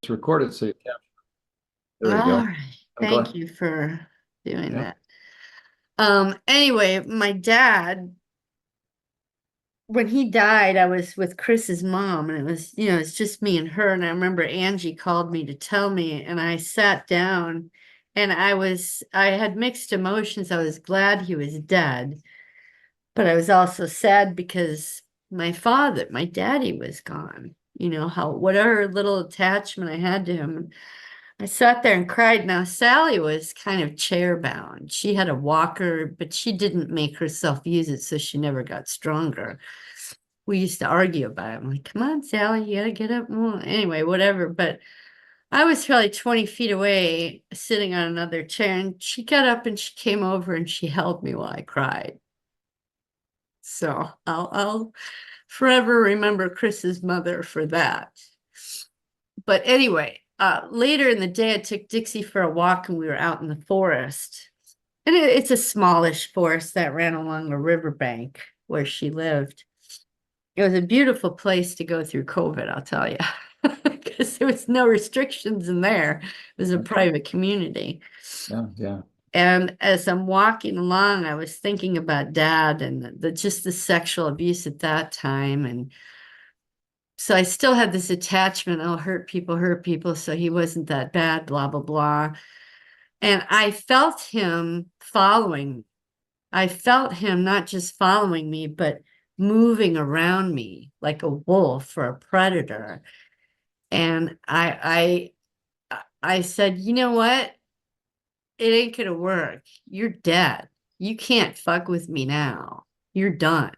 recorded, so you can. There you All go. right. I'm Thank glad. you for doing Yeah. that. Anyway, my dad, when he died, I was with Chris's mom, and it was, it's just me and her. And I remember Angie called me to tell me, and I sat down and I had mixed emotions. I was glad he was dead, but I was also sad because my daddy was gone. Whatever little attachment I had to him. I sat there and cried. Now, Sally was kind of chair bound. She had a walker, but she didn't make herself use it, so she never got stronger. We used to argue about it. I'm like, come on, Sally, you gotta get up more. Anyway, whatever. But I was probably 20 feet away, sitting on another chair, and she got up and she came over and she held me while I cried. So I'll forever remember Chris's mother for that. But anyway, later in the day, I took Dixie for a walk and we were out in the forest. And it's a smallish forest that ran along the riverbank where she lived. It was a beautiful place to go through COVID, I'll tell you, because there was no restrictions in there. It was a Okay. private community. Yeah. Yeah. And as I'm walking along, I was thinking about dad and just the sexual abuse at that time. And so I still had this attachment. Oh, hurt people. So he wasn't that bad, blah, blah, blah. And I felt him following. I felt him not just following me, but moving around me like a wolf or a predator. And I said, you know what? It ain't gonna work. You're dead. You can't fuck with me now. You're done.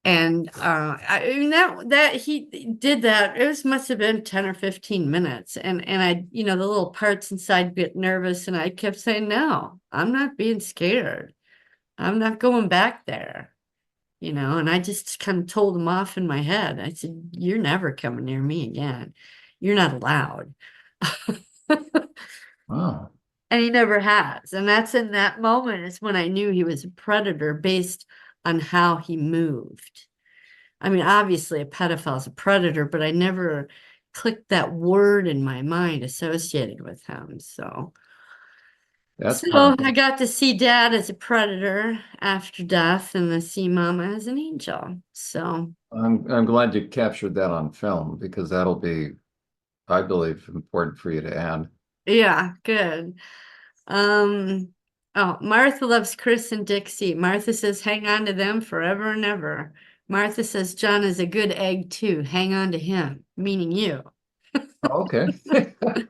And I mean that he did that. It was must have been 10 or 15 minutes. And I, the little parts inside get nervous, and I kept saying, no, I'm not being scared. I'm not going back there, and I just kind of told him off in my head. I said, you're never coming near me again. You're not allowed. Wow. And he never has. And that's in that moment is when I knew he was a predator based on how he moved. I mean, obviously, a pedophile is a predator, but I never clicked that word in my mind associated with him. That's So I powerful. got to see dad as a predator after death and to see mama as an angel. So, I'm glad you captured that on film because that'll be, I believe, important for you to add. yeah, good. Um, oh, Martha loves Chris and Dixie. Martha says, hang on to them forever and ever. Martha says, John is a good egg too. Hang on to him, meaning you. Oh, okay.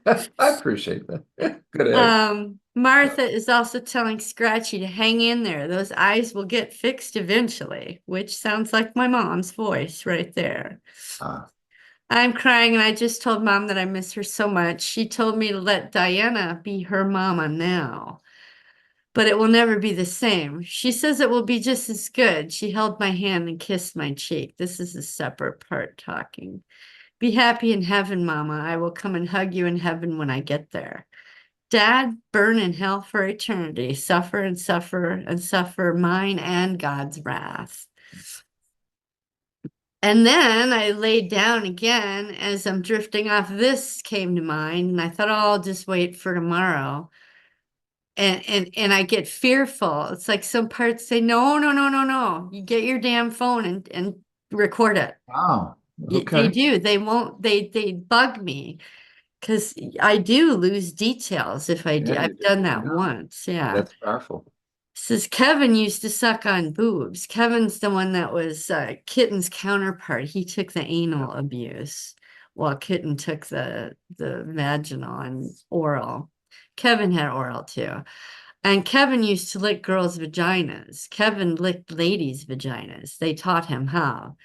I appreciate that. Good egg. Martha is also telling Scratchy to hang in there. Those eyes will get fixed eventually, which sounds like my mom's voice right there. Ah, I'm crying, and I just told mom that I miss her so much. She told me to let Diana be her mama now, but it will never be the same. She says it will be just as good. She held my hand and kissed my cheek. This is a separate part talking. Be happy in heaven, mama. I will come and hug you in heaven when I get there. Dad, burn in hell for eternity. Suffer and suffer and suffer mine and God's wrath. And then I laid down again as I'm drifting off. This came to mind, and I thought, oh, I'll just wait for tomorrow. And I get fearful. It's like some parts say, no, no, no, no, no. You get your damn phone and record it. wow. They Okay. do. They won't. They bug me because I do lose details if I do. Yeah, you I've do. done that Yeah, once. Yeah. that's powerful. Says Kevin used to suck on boobs. Kevin's the one that was Kitten's counterpart. He took the Yeah. anal abuse, while Kitten took the vaginal and oral. Kevin had oral too. And Kevin used to lick girls' vaginas. Kevin licked ladies' vaginas. They taught him how.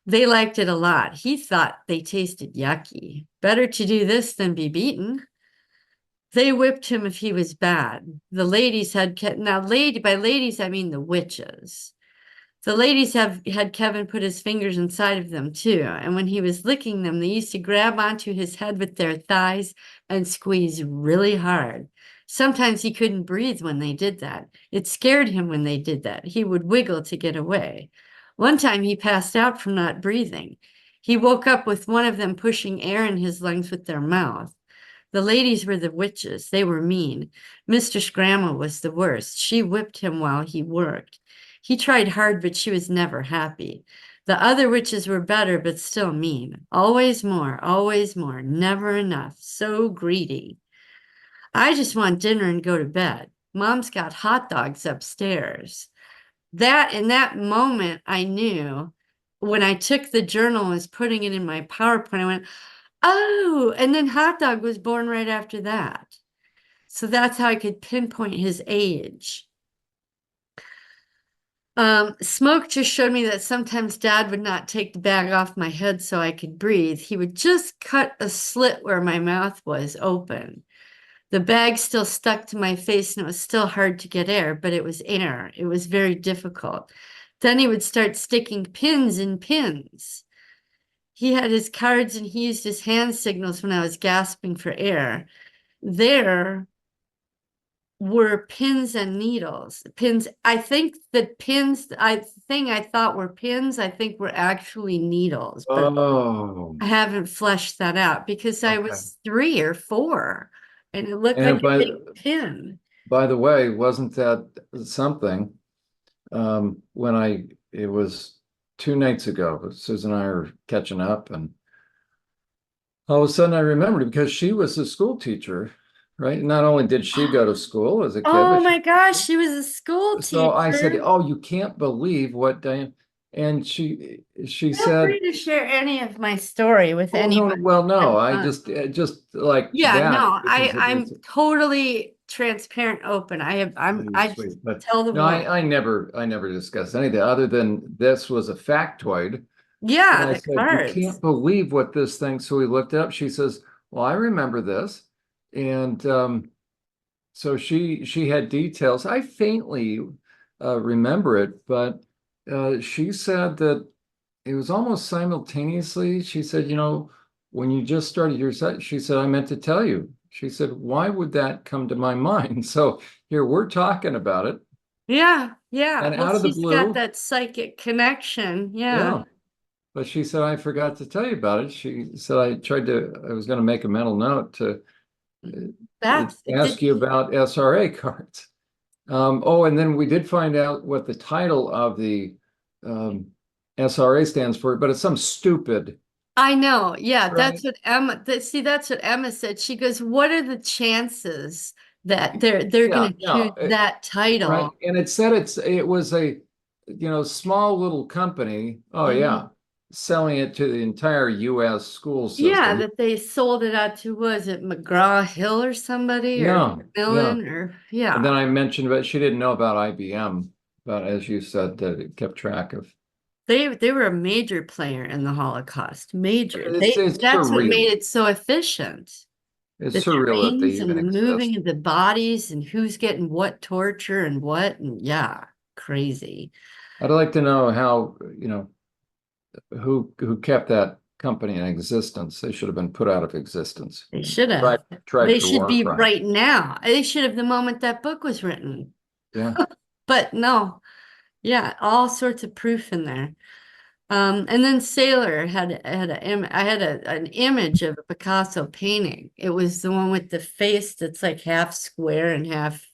They liked it a lot. He thought they tasted yucky. Better to do this than be beaten. They whipped him if he was bad. The ladies had now lady by ladies I mean the witches. The ladies have had Kevin put his fingers inside of them too, and when he was licking them, they used to grab onto his head with their thighs and squeeze really hard. Sometimes he couldn't breathe when they did that. It scared him when they did that. He would wiggle to get away. One time he passed out from not breathing. He woke up with one of them pushing air in his lungs with their mouth. The ladies were the witches. They were mean. Mistress Grandma was the worst. She whipped him while he worked. He tried hard, but she was never happy. The other witches were better, but still mean. Always more, never enough. So greedy. I just want dinner and go to bed. Mom's got hot dogs upstairs. That in that moment, I knew when I took the journal and was putting it in my PowerPoint, I went, oh, and then hot dog was born right after that. So that's how I could pinpoint his age. Smoke just showed me that sometimes Dad would not take the bag off my head so I could breathe. He would just cut a slit where my mouth was open. The bag still stuck to my face and it was still hard to get air, but it was air. It was very difficult. Then he would start sticking pins in pins. He had his cards and he used his hand signals when I was gasping for air. There were pins and needles. Pins, I think the pins, I thought were pins, I think were actually needles, but Oh, I haven't fleshed that out because I okay. was 3 or 4 and it looked like And a big pin. by the way, wasn't that something? When it was 2 nights ago, Susan and I were catching up, and all of a sudden I remembered because she was a school teacher, right? Not only did she go to school as a kid, Oh but my gosh, she was a school so I said, teacher. "Oh, you can't believe what Diane," and she Feel said, free to share any of my story with "Oh no, anyone. no, well, no, I Uh, just like yeah, that no, because I'm totally transparent, open. I just sweet, but tell the no, world. I never discussed anything other than this was a factoid. And Yeah, I the said, "You cards. can't believe what this thing." So we looked it up. She says, "Well, I remember this." And so she had details. I faintly remember it, but she said that it was almost simultaneously. She said, when you just started your set, she said, "I meant to tell you." She said, "Why would that come to my mind?" So here we're talking about it, Yeah, yeah. and Well, out of the she's got blue, that psychic connection. Yeah. yeah. But she said, "I forgot to tell you about it." She said, I was going to make a mental note to That's ask did you about SRA cards. Oh, and then we did find out what the title of the um, SRA stands for, but it's some stupid, I know. Yeah, right? that's what Emma see, that's what Emma said. She goes, "What are the chances that they're Yeah, gonna choose no, that right. title?" And it said it was a, small little company. Oh, yeah. Mhm. Selling it to the entire US school Yeah, system. that they sold it out to, was it McGraw-Hill or somebody or Yeah, yeah. Macmillan or And then yeah. I mentioned, but she didn't know about IBM, but as you said, that it kept track of. They were a major player in the Holocaust. Major. It's That's what surreal. made it so efficient. It's The surreal that they trains and even the moving exist. of the bodies and who's getting what torture and what and yeah, crazy. I'd like to know how, who kept that company in existence. They should have been put out of existence. They should Tried have. tried They for should war be crimes. right now. They should have the moment that book was written. Yeah. But no, yeah, all sorts of proof in there. And then Sailor I had an image of a Picasso painting. It was the one with the face that's like half square and half,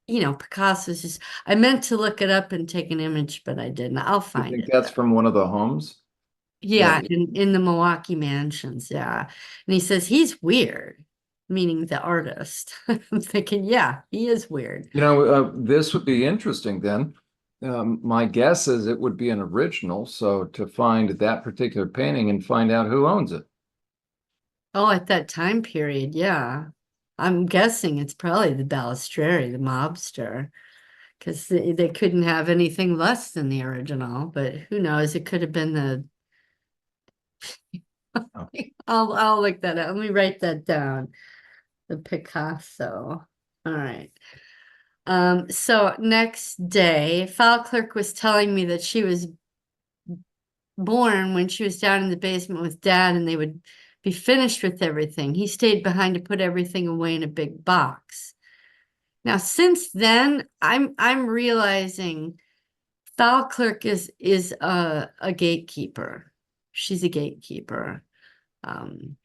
Picasso's just, I meant to look it up and take an image, but I didn't. I'll You find think it that's though. from one of the homes Yeah, that, in the Milwaukee mansions, yeah. And he says he's weird, meaning the artist. I'm thinking, yeah, he is weird. this would be interesting then. My guess is it would be an original. So to find that particular painting and find out who owns it. Oh, at that time period, yeah. I'm guessing it's probably the Balistreri, the mobster, because they couldn't have anything less than the original, but who knows? It could have been the Oh, I'll look that up. Let me write that down. The Picasso. All right. So next day, file clerk was telling me that she was born when she was down in the basement with Dad and they would be finished with everything. He stayed behind to put everything away in a big box. Now, since then, I'm realizing file clerk is a gatekeeper. She's a gatekeeper.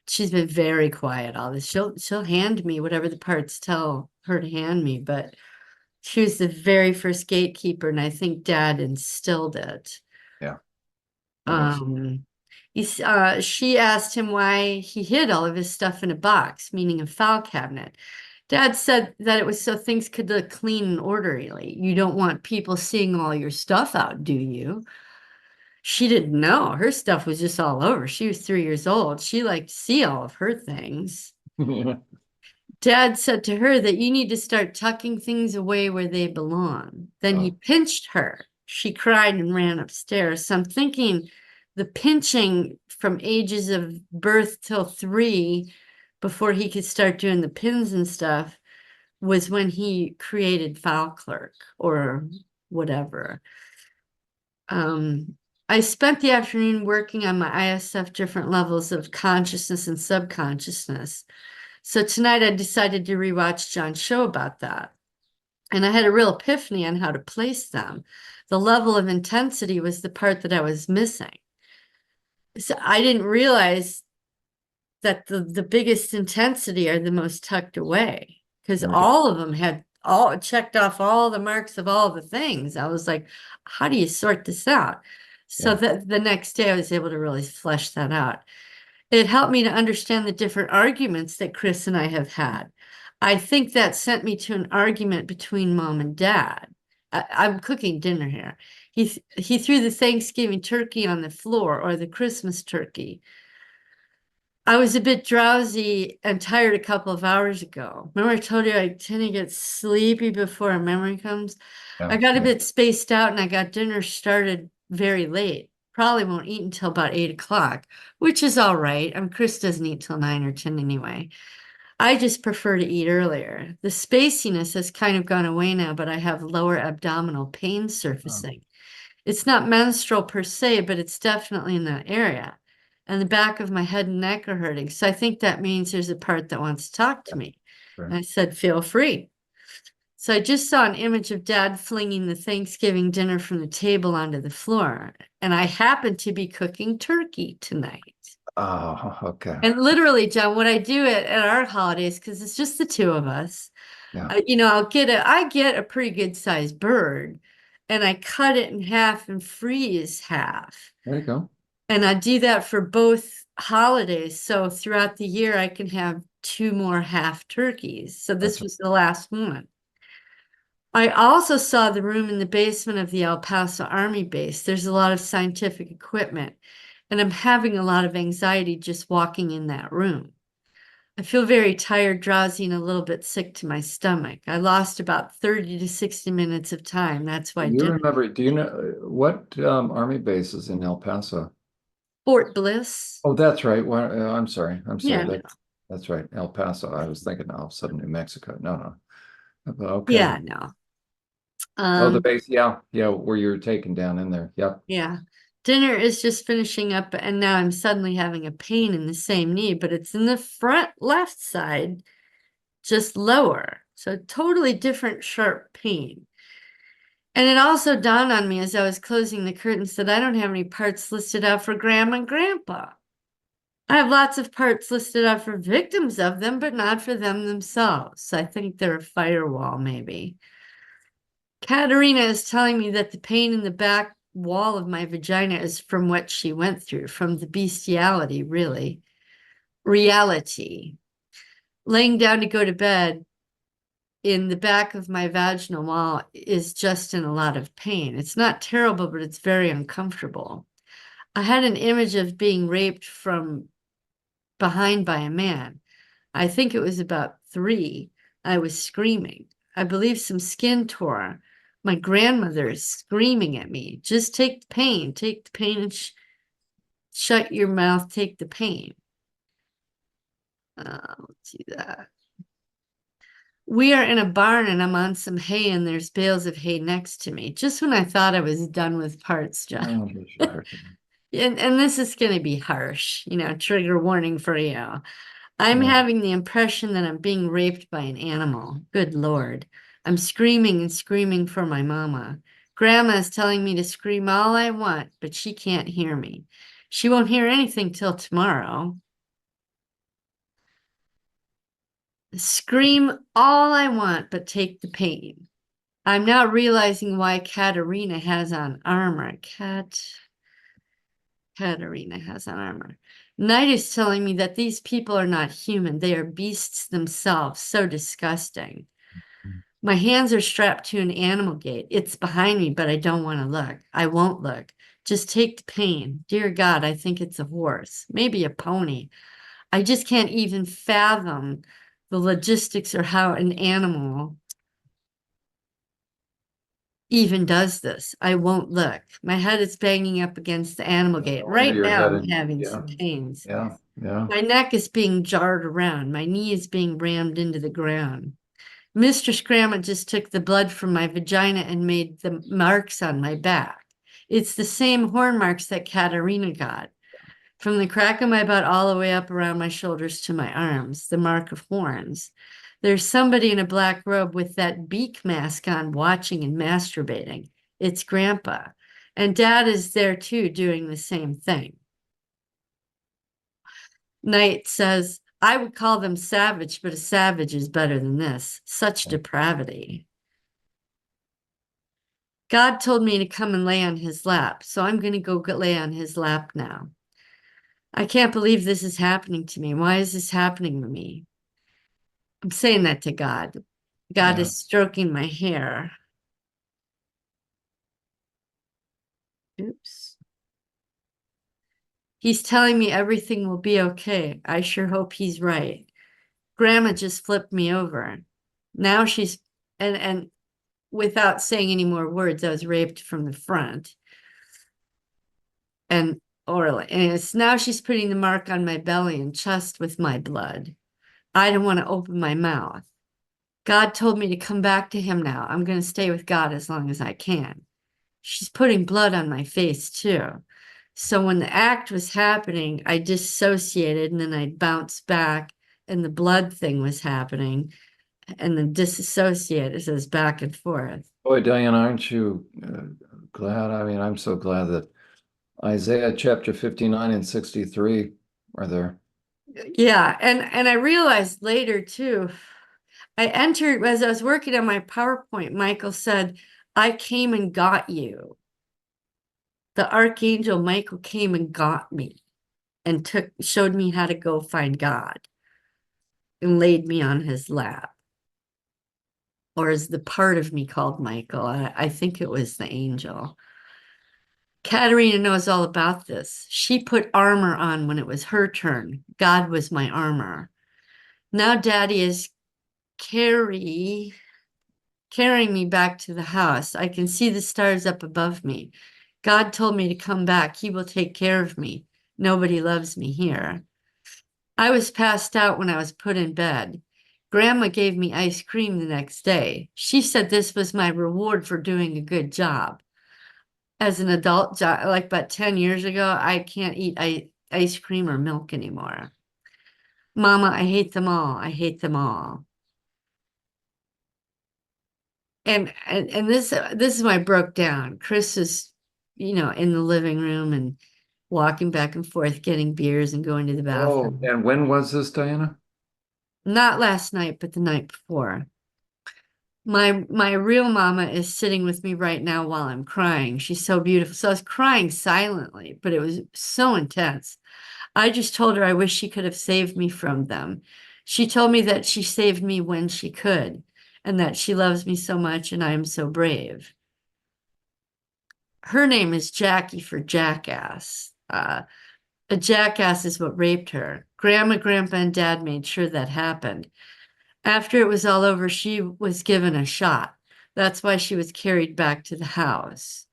She's been very quiet all this. She'll hand me whatever the parts tell her to hand me, but she was the very first gatekeeper, and I think Dad instilled it. Yeah. That makes Um, she asked him why he hid all of his stuff in a box, meaning a file cabinet. Dad said that it was so things could look clean and orderly. You don't want people seeing all your stuff out, do you? She didn't know. Her stuff was just all over. She was 3 years old. She liked to see all of her things. yeah. Dad said to her that you need to start tucking things away where they belong. Then he Oh, pinched her. She cried and ran upstairs. So I'm thinking the pinching from ages of birth till 3, before he could start doing the pins and stuff, was when he created File Clerk or whatever. I spent the afternoon working on my ISF different levels of consciousness and subconsciousness. So tonight I decided to rewatch John's show about that. And I had a real epiphany on how to place them. The level of intensity was the part that I was missing. So I didn't realize that the biggest intensity are the most tucked away, because Okay. all of them had all checked off all the marks of all the things. I was like, how do you sort this out? So Yeah. that the next day I was able to really flesh that out. It helped me to understand the different arguments that Chris and I have had. I think that sent me to an argument between Mom and Dad. I'm cooking dinner here. He threw the Thanksgiving turkey on the floor, or the Christmas turkey. I was a bit drowsy and tired a couple of hours ago. Remember I told you I tend to get sleepy before a memory comes? Yeah. I got a Yeah. bit spaced out and I got dinner started very late. Probably won't eat until about 8 o'clock, which is all right. Chris doesn't eat till 9 or 10 anyway. I just prefer to eat earlier. The spaciness has kind of gone away now, but I have lower abdominal pain Oh, surfacing. It's not menstrual per se, but it's definitely in that area. And the back of my head and neck are hurting. So I think that means there's a part that wants to talk to yeah. me. Sure. And I said, feel free. So I just saw an image of Dad flinging the Thanksgiving dinner from the table onto the floor. And I happened to be cooking turkey tonight. Oh, okay. And literally, John, what I do at our holidays, because it's just the two of us, Yeah. I get a pretty good sized bird, and I cut it in half and freeze half. There you go. And I do that for both holidays. So throughout the year, I can have 2 more half turkeys. So this That's was the last one. I also saw the room in the basement of the El Paso Army base. There's a lot of scientific equipment, and I'm having a lot of anxiety just walking in that room. I feel very tired, drowsy, and a little bit sick to my stomach. I lost about 30 to 60 minutes of time. That's why you dinner. remember, do you know what Army base is in El Paso? Fort Bliss. Oh, that's right. Well, I'm sorry. I'm Yeah, sorry. That's right. El Paso. I was thinking all of a sudden New Mexico. No, no. But okay. yeah, no. Oh, the Um, base. Yeah. Yeah. Where you're taken down in there. Yep. yeah. Dinner is just finishing up, and now I'm suddenly having a pain in the same knee, but it's in the front left side, just lower. So totally different sharp pain. And it also dawned on me as I was closing the curtains that I don't have any parts listed out for Grandma and Grandpa. I have lots of parts listed out for victims of them, but not for them themselves. I think they're a firewall, maybe. Katerina is telling me that the pain in the back wall of my vagina is from what she went through, from the bestiality, really. Reality. Laying down to go to bed in the back of my vaginal wall is just in a lot of pain. It's not terrible, but it's very uncomfortable. I had an image of being raped from behind by a man. I think it was about 3. I was screaming. I believe some skin tore. My grandmother is screaming at me. Just take the pain and shut your mouth, take the pain. Let's see that. We are in a barn and I'm on some hay and there's bales of hay next to me. Just when I thought I was done with parts, John. Oh, sure. And this is going to be harsh, trigger warning for you. I'm Yeah. having the impression that I'm being raped by an animal. Good Lord. I'm screaming and screaming for my mama. Grandma is telling me to scream all I want, but she can't hear me. She won't hear anything till tomorrow. Scream all I want, but take the pain. I'm now realizing why Katerina has on armor. Katerina has on armor. Night is telling me that these people are not human. They are beasts themselves. So disgusting. My hands are strapped to an animal gate. It's behind me, but I don't want to look. I won't look. Just take the pain. Dear God, I think it's a horse, maybe a pony. I just can't even fathom the logistics or how an animal even does this. I won't look. My head is banging up against the animal gate. Over Right your now, head, I'm and having yeah, some pains. yeah, yeah. My neck is being jarred around. My knee is being rammed into the ground. Mistress Grandma just took the blood from my vagina and made the marks on my back. It's the same horn marks that Katerina got. From the crack of my butt all the way up around my shoulders to my arms, the mark of horns. There's somebody in a black robe with that beak mask on watching and masturbating. It's Grandpa. And Dad is there too, doing the same thing. Knight says, I would call them savage, but a savage is better than this. Such depravity. God told me to come and lay on his lap, so I'm going to go lay on his lap now. I can't believe this is happening to me. Why is this happening to me? I'm saying that to God. God Yeah. is stroking my hair. Oops. He's telling me everything will be okay. I sure hope he's right. Grandma just flipped me over. Now she's and without saying any more words, I was raped from the front and orally. And it's now she's putting the mark on my belly and chest with my blood. I don't want to open my mouth. God told me to come back to him now. I'm going to stay with God as long as I can. She's putting blood on my face too. So when the act was happening, I dissociated and then I bounced back and the blood thing was happening and then disassociated as back and forth. Boy, Diane, aren't you glad? I mean, I'm so glad that Isaiah chapter 59 and 63 are there. Yeah, and I realized later too, I entered as I was working on my PowerPoint, Michael said, I came and got you. The archangel Michael came and got me and showed me how to go find God and laid me on his lap. Or as the part of me called Michael, I think it was the angel. Katerina knows all about this. She put armor on when it was her turn. God was my armor. Now Daddy is carrying me back to the house. I can see the stars up above me. God told me to come back. He will take care of me. Nobody loves me here. I was passed out when I was put in bed. Grandma gave me ice cream the next day. She said this was my reward for doing a good job. As an adult, like about 10 years ago, I can't eat ice cream or milk anymore. Mama, I hate them all. I hate them all. And this is why I broke down. Chris is, in the living room and walking back and forth, getting beers and going to the Oh, bathroom. and when was this, Diana? Not last night, but the night before. My real mama is sitting with me right now while I'm crying. She's so beautiful. So I was crying silently, but it was so intense. I just told her I wish she could have saved me from them. She told me that she saved me when she could and that she loves me so much and I am so brave. Her name is Jackie for jackass. A jackass is what raped her. Grandma, Grandpa, and Dad made sure that happened. After it was all over, she was given a shot. That's why she was carried back to the house.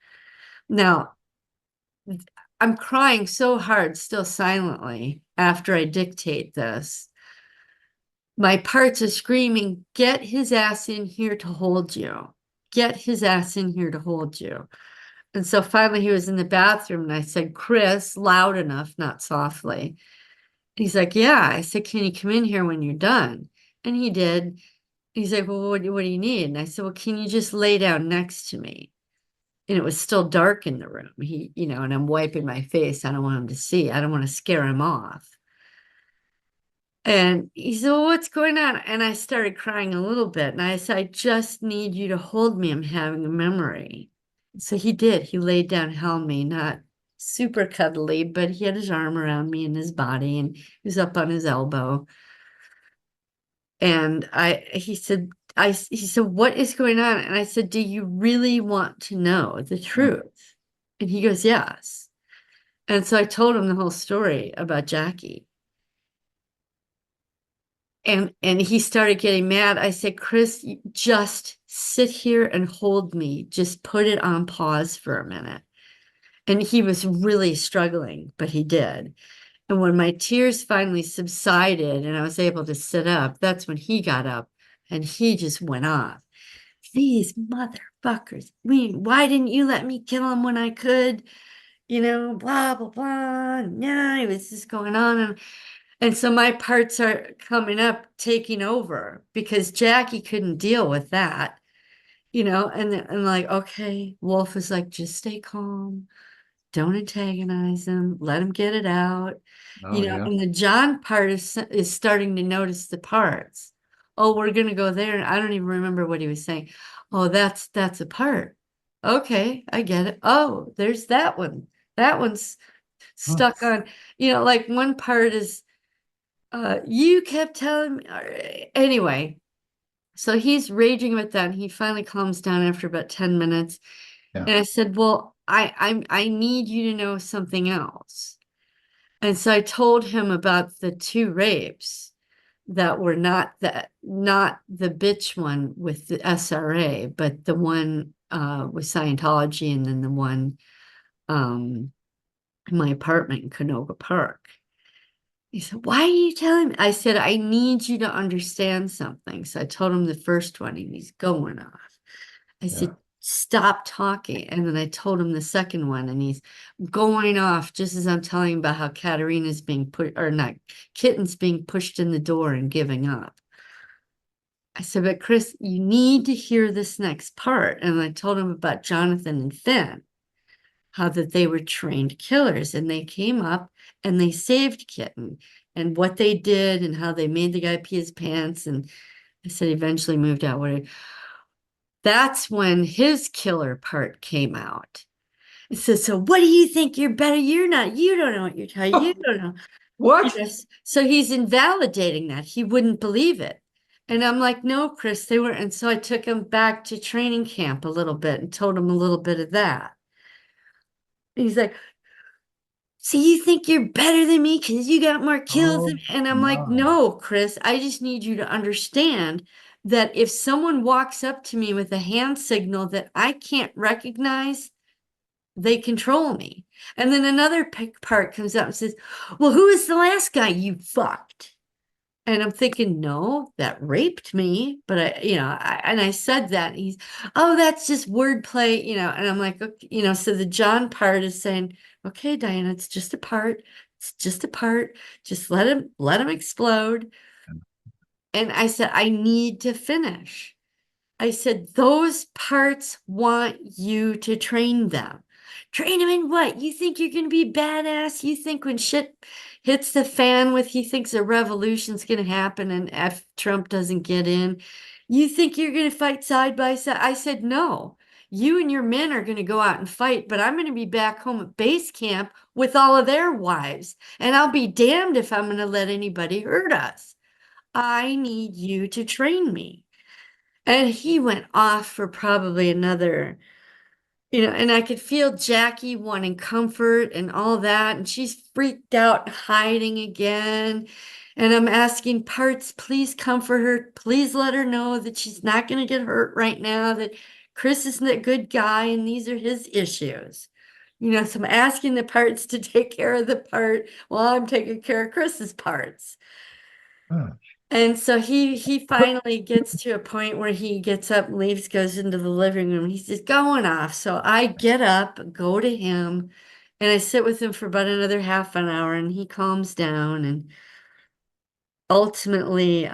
Now, I'm crying so hard, still silently, after I dictate this. My parts are screaming, get his ass in here to hold you. Get his ass in here to hold you. And so finally he was in the bathroom and I said, Chris, loud enough, not softly. He's like, yeah. I said, can you come in here when you're done? And he did. He's like, well, what do you need? And I said, well, can you just lay down next to me? and it was still dark in the room. And I'm wiping my face. I don't want him to see. I don't want to scare him off. And he said, well, what's going on? And I started crying a little bit. And I said, I just need you to hold me. I'm having a memory. So he did. He laid down, held me, not super cuddly, but he had his arm around me and his body, and he was up on his elbow. And he said, he said, what is going on? And I said, do you really want to know the truth? And he goes, yes. And so I told him the whole story about Jackie. And he started getting mad. I said, Chris, just sit here and hold me. Just put it on pause for a minute. And he was really struggling, but he did. And when my tears finally subsided and I was able to sit up, that's when he got up and he just went off. These motherfuckers. Why didn't you let me kill him when I could? Blah, blah, blah. Yeah, it was just going on. And so my parts are coming up, taking over because Jackie couldn't deal with that, and like, okay, Wolf is like, just stay calm. Don't antagonize him. Let him get it out. Oh, yeah. And the John part is starting to notice the parts. Oh, we're gonna go there. And I don't even remember what he was saying. Oh, that's a part. Okay, I get it. Oh, there's that one. That one's Oh, stuck on, like one part is you kept telling me anyway. So he's raging with that, and he finally calms down after about 10 minutes. yeah. And I said, well, I need you to know something else. And so I told him about the two rapes that were not the bitch one with the SRA, but the one with Scientology, and then the one in my apartment in Canoga Park. He said, why are you telling me? I said, I need you to understand something. So I told him the first one, and he's going off. I Yeah. said, stop talking. And then I told him the second one, and he's going off just as I'm telling him about how Katerina's being put, or not, Kitten's being pushed in the door and giving up. I said, but Chris, you need to hear this next part. And I told him about Jonathan and Finn, how that they were trained killers, and they came up and they saved Kitten, and what they did and how they made the guy pee his pants. And I said eventually moved out. That's when his killer part came out. So what do you think? You're better. You don't know what you're talking. You don't know. What? Yes. So he's invalidating that. He wouldn't believe it. And I'm like, no, Chris, they were. And so I took him back to training camp a little bit and told him a little bit of that. He's like, so you think you're better than me because you got more kills Oh, than me? And I'm like, my. no, Chris, I just need you to understand that if someone walks up to me with a hand signal that I can't recognize, they control me. And then another part comes up and says, well, who is the last guy you fucked? And I'm thinking, no, that raped me. But I said that. And he's, oh, that's just wordplay, and I'm like, okay, so the John part is saying, okay, Diana, it's just a part. It's just a part. Just let him explode. And I said, I need to finish. I said, those parts want you to train them. Train them in what? You think you're going to be badass? You think when shit hits the fan with, he thinks a revolution's going to happen and if Trump doesn't get in, you think you're going to fight side by side? I said, no. You and your men are going to go out and fight, but I'm going to be back home at base camp with all of their wives. And I'll be damned if I'm going to let anybody hurt us. I need you to train me. And he went off for probably another, and I could feel Jackie wanting comfort and all that. And she's freaked out, hiding again. And I'm asking Parts, please comfort her. Please let her know that she's not going to get hurt right now, that Chris isn't a good guy and these are his issues. So I'm asking the Parts to take care of the part while I'm taking care of Chris's parts. Oh. And so he finally gets to a point where he gets up, leaves, goes into the living room. He's just going off. So I get up, go to him, and I sit with him for about another half an hour, and he calms down. And ultimately,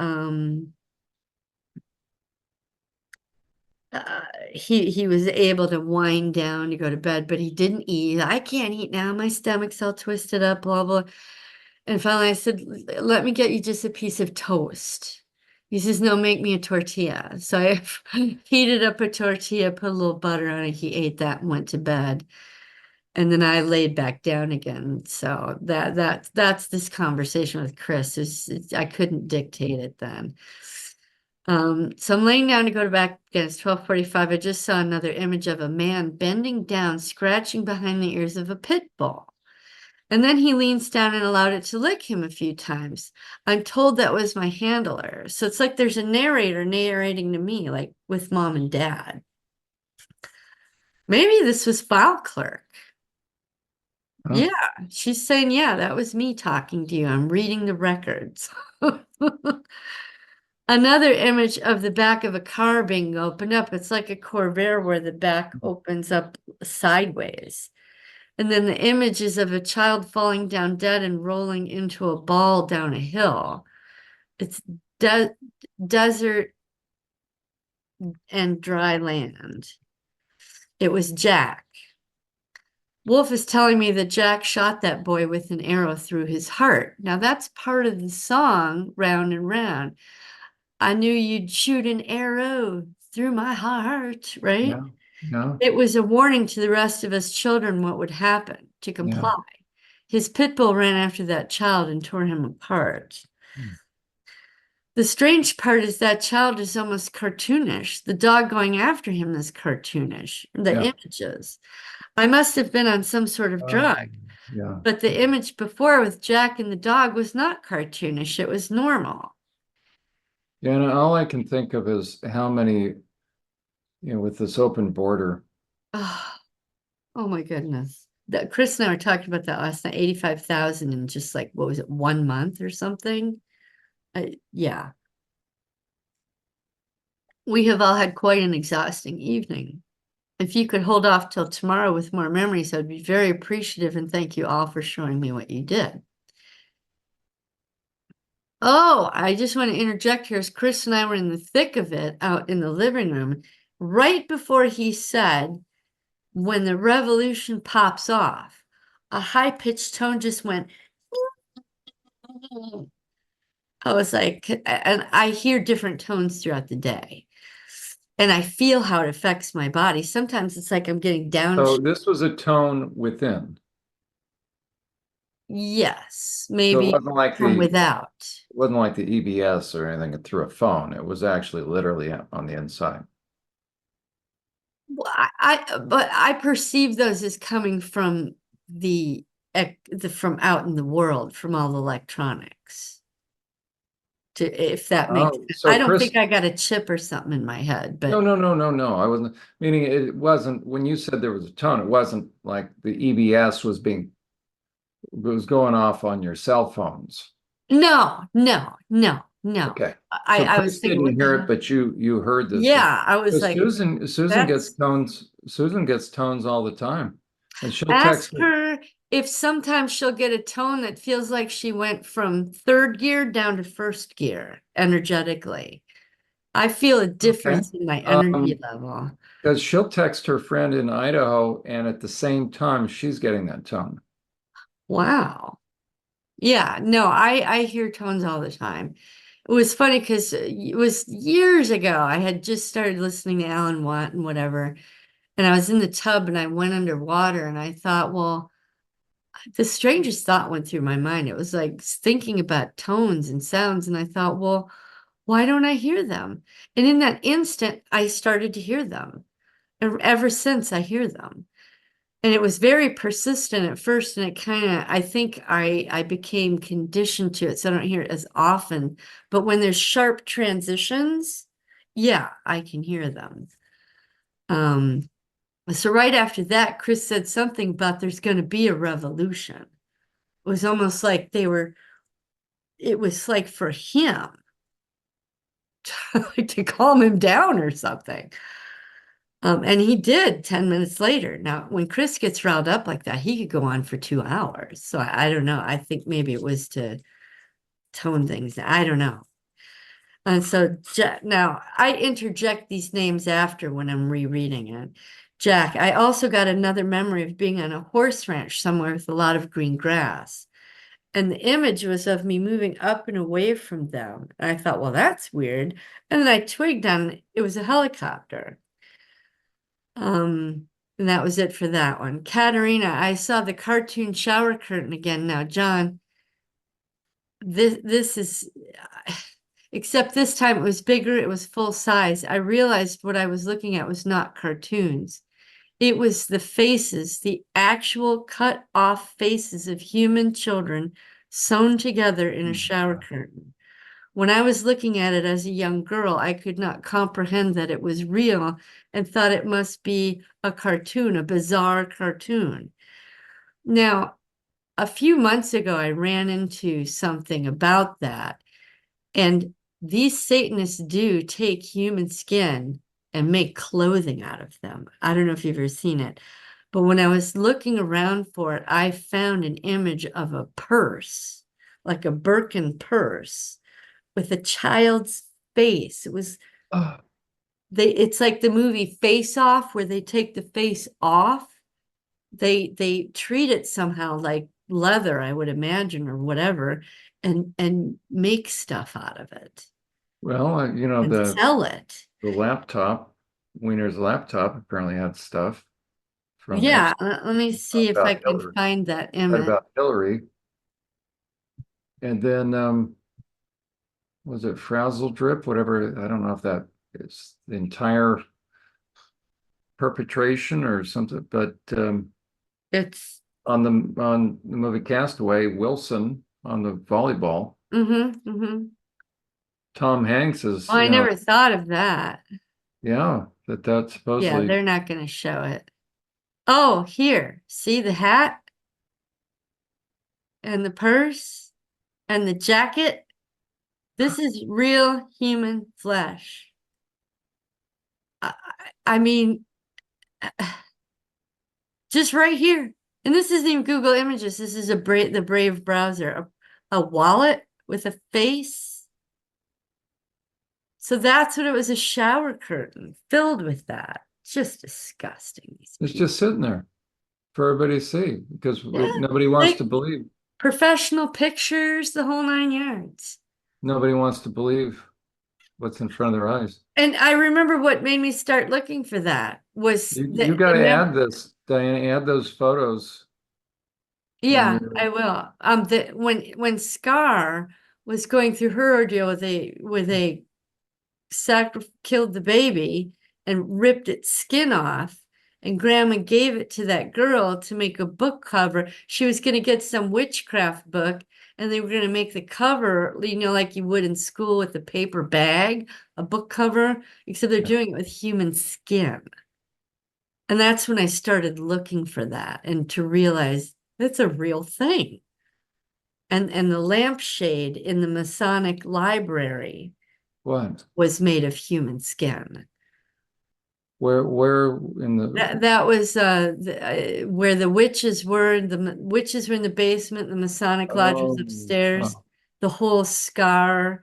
he was able to wind down to go to bed, but he didn't eat. I can't eat now. My stomach's all twisted up, blah, blah. And finally I said, let me get you just a piece of toast. He says, no, make me a tortilla. So I heated up a tortilla, put a little butter on it. He ate that and went to bed. And then I laid back down again. So that's this conversation with Chris. I couldn't dictate it then. So I'm laying down to go to back again. It's 12:45. I just saw another image of a man bending down, scratching behind the ears of a pit bull. And then he leans down and allowed it to lick him a few times. I'm told that was my handler. So it's like there's a narrator narrating to me, like with mom and dad. Maybe this was file clerk. Huh? Yeah, she's saying, yeah, that was me talking to you. I'm reading the records. Another image of the back of a car being opened up. It's like a Corvair where the back opens up sideways. And then the images of a child falling down dead and rolling into a ball down a hill. It's desert and dry land. It was Jack. Wolf is telling me that Jack shot that boy with an arrow through his heart. Now that's part of the song, Round and Round. I knew you'd shoot an arrow through my heart, right? Yeah. Yeah. It was a warning to the rest of us children what would happen to Yeah. comply. His pit bull ran after that child and tore him apart. The strange part is that child is almost cartoonish. The dog going after him is cartoonish. The Yeah. images. I must have been on some sort of drug, Yeah. but the image before with Jack and the dog was not cartoonish. It was normal. Yeah. And all I can think of is how many, with this open border. Oh, oh my goodness. That Chris and I were talking about that last night, 85,000 in just like, what was it, 1 month or something? Yeah. We have all had quite an exhausting evening. If you could hold off till tomorrow with more memories, I would be very appreciative and thank you all for showing me what you did. Oh, I just want to interject here as Chris and I were in the thick of it out in the living room, right before he said, when the revolution pops off, a high-pitched tone just went. I was like, and I hear different tones throughout the day, and I feel how it affects my body. Sometimes it's like I'm getting down. So this was a tone within. Yes, So it maybe wasn't like from the without. wasn't like the EBS or anything through a phone. It was actually literally on the inside. Well, but I perceive those as coming from the from out in the world, from all the electronics. If that makes Oh, sense. so I don't Chris, think I got a chip or something in my head, no, but no, no, no, no. I wasn't meaning it wasn't when you said there was a tone, it wasn't like the EBS was going off on your cell phones. no, no, no, no. Okay. I, So I was Chris thinking, didn't what the hear it, hell? but you heard this. Yeah, I So was like, Susan gets that's tones. Susan gets tones all the time, and she'll text ask me. her if sometimes she'll get a tone that feels like she went from third gear down to first gear energetically. I feel a Okay. difference in my energy Um, level. because she'll text her friend in Idaho, and at the same time, she's getting that tone. Wow. Yeah, no, I hear tones all the time. It was funny because it was years ago. I had just started listening to Alan Watt and whatever, and I was in the tub and I went underwater and I thought, well, the strangest thought went through my mind. It was like thinking about tones and sounds, and I thought, well, why don't I hear them? And in that instant, I started to hear them. And ever since, I hear them. And it was very persistent at first, and it kind of, I think I became conditioned to it, so I don't hear it as often. But when there's sharp transitions, yeah, I can hear them. Um, so right after that, Chris said something about there's going to be a revolution. It was almost like it was like for him to calm him down or something. And he did 10 minutes later. Now, when Chris gets riled up like that, he could go on for 2 hours. So I don't know. I think maybe it was to tone things. I don't know. And so now I interject these names after when I'm rereading it. Jack, I also got another memory of being on a horse ranch somewhere with a lot of green grass. And the image was of me moving up and away from them. And I thought, well, that's weird. And then I twigged on it was a helicopter. And that was it for that one. Katerina, I saw the cartoon shower curtain again now. Jon, this is except this time it was bigger, it was full size. I realized what I was looking at was not cartoons. It was the faces, the actual cut off faces of human children sewn together in a shower curtain. When I was looking at it as a young girl, I could not comprehend that it was real and thought it must be a cartoon, a bizarre cartoon. Now, a few months ago, I ran into something about that. And these Satanists do take human skin and make clothing out of them. I don't know if you've ever seen it, but when I was looking around for it, I found an image of a purse, like a Birkin purse with a child's face. It was Oh, it's like the movie Face Off where they take the face off. They treat it somehow like leather, I would imagine, or whatever, and make stuff out of it well, and sell it. the laptop, Wiener's laptop apparently had stuff from Yeah, X let me see if I about can Hillary, find that right image. about Hillary. And then was it Frazzle Drip, whatever? I don't know if that is the entire perpetration or something, but It's on the movie Castaway, Wilson on the volleyball, mm-hmm. Tom Hanks is, Well, I never thought of that. yeah, that Yeah, supposedly, they're not going to show it. Oh, here. See the hat and the purse and the jacket? This is real human flesh. I, I mean, just right here. And this isn't even Google Images. This is the Brave browser. A wallet with a face. So that's what it was, a shower curtain filled with that. It's just disgusting. These it's people. just sitting there for everybody to see because Yeah, nobody wants like to believe. professional pictures, the whole 9 yards. Nobody wants to believe what's in front of their eyes. And I remember what made me start looking for that was You got to add this, Diane, add those photos in yeah, your, I will. When Scar was going through her ordeal with a killed the baby and ripped its skin off, and Grandma gave it to that girl to make a book cover. She was going to get some witchcraft book, and they were going to make the cover, like you would in school with a paper bag, a book cover, except they're doing it with human skin. And that's when I started looking for that and to realize that's a real thing. And the lampshade in the Masonic library what? was made of human skin. Where in the, That was where the witches were. Witches were in the basement. The Masonic lodge was oh, upstairs. oh. The whole Scar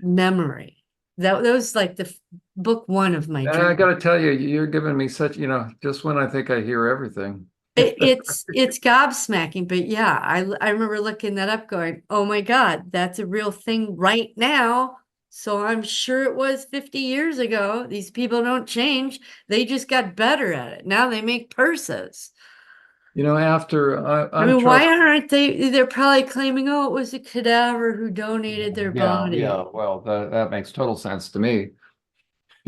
memory. That was like the book one of my And I got journal. to tell you, you're giving me such, just when I think I hear everything. It's gobsmacking, but yeah, I remember looking that up, going, "Oh my God, that's a real thing right now." So I'm sure it was 50 years ago. These people don't change. They just got better at it. Now they make purses. After I I'm mean, why trust. aren't they? They're probably claiming, "Oh, it was a cadaver who donated their Yeah, body." yeah. Well, that makes total sense to me.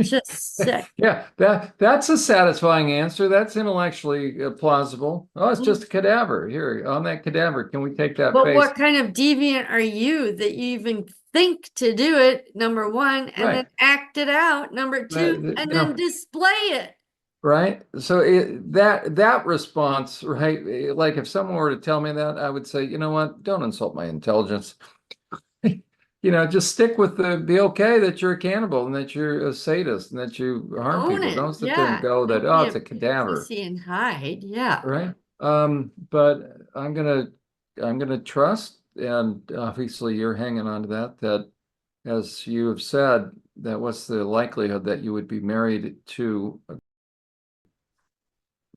Just sick. Yeah, that's a satisfying answer. That's intellectually plausible. Oh, it's just a cadaver. Here, on that cadaver, can we take that But face? what kind of deviant are you that you even think to do it, number one, and then Right. act it out, number two, That- and You then know, display it? right? So that response, right? Like if someone were to tell me that, I would say, you know what? Don't insult my intelligence. Just stick with be okay that you're a cannibal and that you're a sadist and that you harm Own people. it. Don't sit there and Yeah. go that, Don't oh, be it's a a cadaver, pussy and hide. Yeah. right? But I'm gonna trust, and obviously you're hanging on to that as you have said, that what's the likelihood that you would be married to,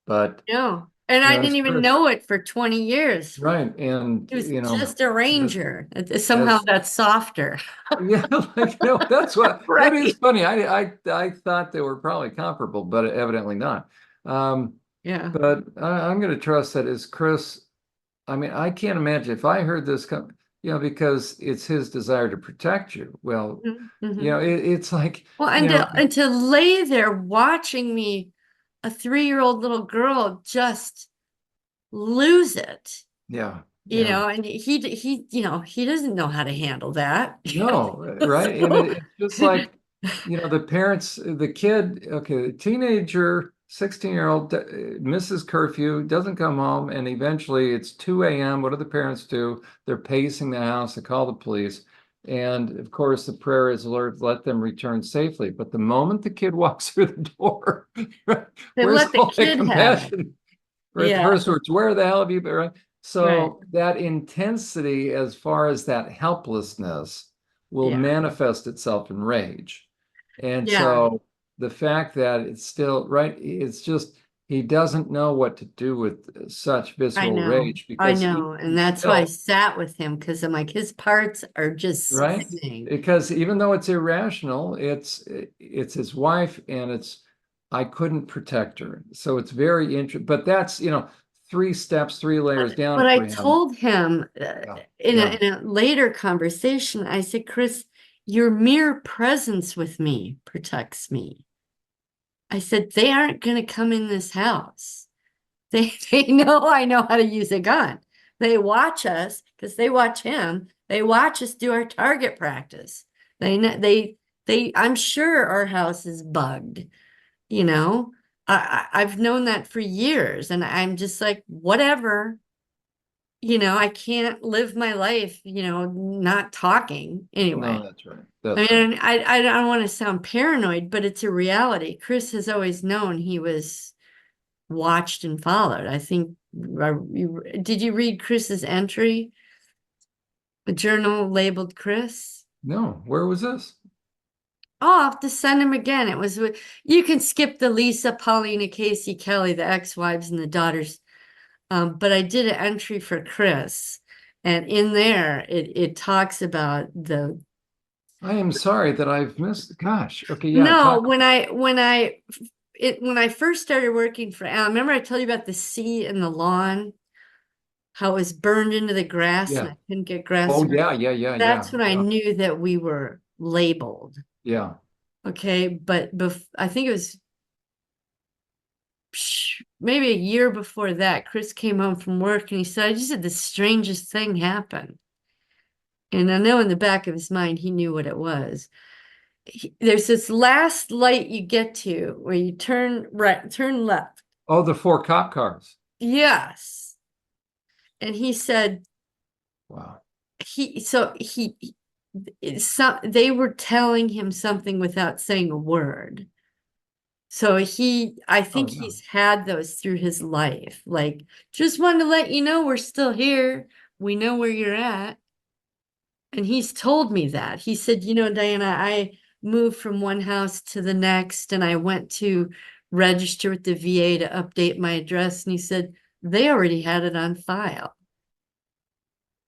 but No. And I as didn't even Chris, know it for 20 years. right, and He was just a as, ranger. Somehow as that's softer. yeah, like that's what that is Right. funny. I thought they were probably comparable, but evidently not. Um, Yeah. but I'm going to trust that as Chris. I mean, I can't imagine if I heard this come, because it's his desire to protect you. Well, Mm-hmm. it's like, Well, you know, and to lay there watching me, a 3-year-old little girl, just lose it, yeah, yeah. and he doesn't know how to handle that. No, right. And So, it's just like, the parents, the kid, okay, the teenager, 16-year-old misses curfew, doesn't come home, and eventually it's 2 a.m. What do the parents do? They're pacing the house, they call the police. And of course, the prayer is, Lord, let them return safely. But the moment the kid walks through the door, right, they where's let the all that kid have it. compassion? Right. The Yeah, first words, where the hell have you been? Right. right. So that intensity, as far as that helplessness, will Yeah, manifest itself in rage. And yeah. so the fact that it's still right, it's just he doesn't know what to do with such visceral rage I because know, and he's that's why I still sat with him because I'm like his parts are just right. spinning. Because even though it's irrational, it's his wife and it's I couldn't protect her. So it's very interesting. But that's, three steps, three layers But down I for him. told him Yeah. Yeah. in a later conversation, I said, Chris, your mere presence with me protects me. I said, they aren't going to come in this house. They know I know how to use a gun. They watch us because they watch him. They watch us do our target practice. They know I'm sure our house is bugged, you know. I've known that for years, and I'm just like, whatever. I can't live my life, not talking No, anyway. that's right. I That's right. mean, I don't want to sound paranoid, but it's a reality. Chris has always known he was watched and followed. I think, did you read Chris's entry? A journal labeled Chris? No, where was this? Oh, I'll have to send him again. You can skip the Lisa, Paulina, Casey, Kelly, the ex-wives and the daughters. But I did an entry for Chris, and in there it talks about the I am sorry that I've missed. Gosh. Okay. Yeah. no, Talk. when I first started working for Al, remember I told you about the sea and the lawn, how it was burned into the grass and Yeah. I couldn't get grass. Oh, yeah. Yeah. Yeah. That's Yeah. when I Yeah. knew that we were labeled. Yeah. Okay, but I think it was maybe a year before that, Chris came home from work and he said, I just had the strangest thing happen. And I know in the back of his mind, he knew what it was. There's this last light you get to where you turn right, turn left. Oh, the four cop cars. Yes. And he said, Wow. they were telling him something without saying a word. So I Oh, think yeah. he's had those through his life. Like, just wanted to let you know we're still here. We know where you're at. And he's told me that. He said, Diana, I moved from one house to the next and I went to register with the VA to update my address. And he said, they already had it on file.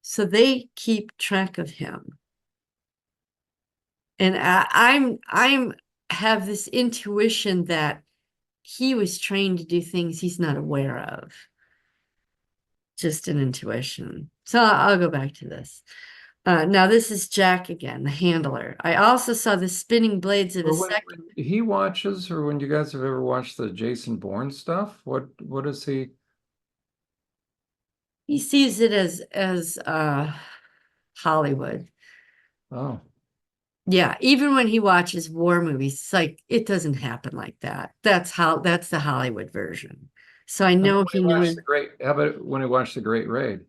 So they keep track of him. And I'm have this intuition that he was trained to do things he's not aware of. Just an intuition. So I'll go back to this. Now this is Jack again, the handler. I also saw the spinning blades of a Or when, second. when he watches, or when you guys have ever watched the Jason Bourne stuff, what is he? He sees it as Hollywood. Oh, Yeah, even when he watches war movies, it's like it doesn't happen like that. That's the Hollywood version. So I how about know when he he knew watched it. the Great? How about when he watched the Great Raid?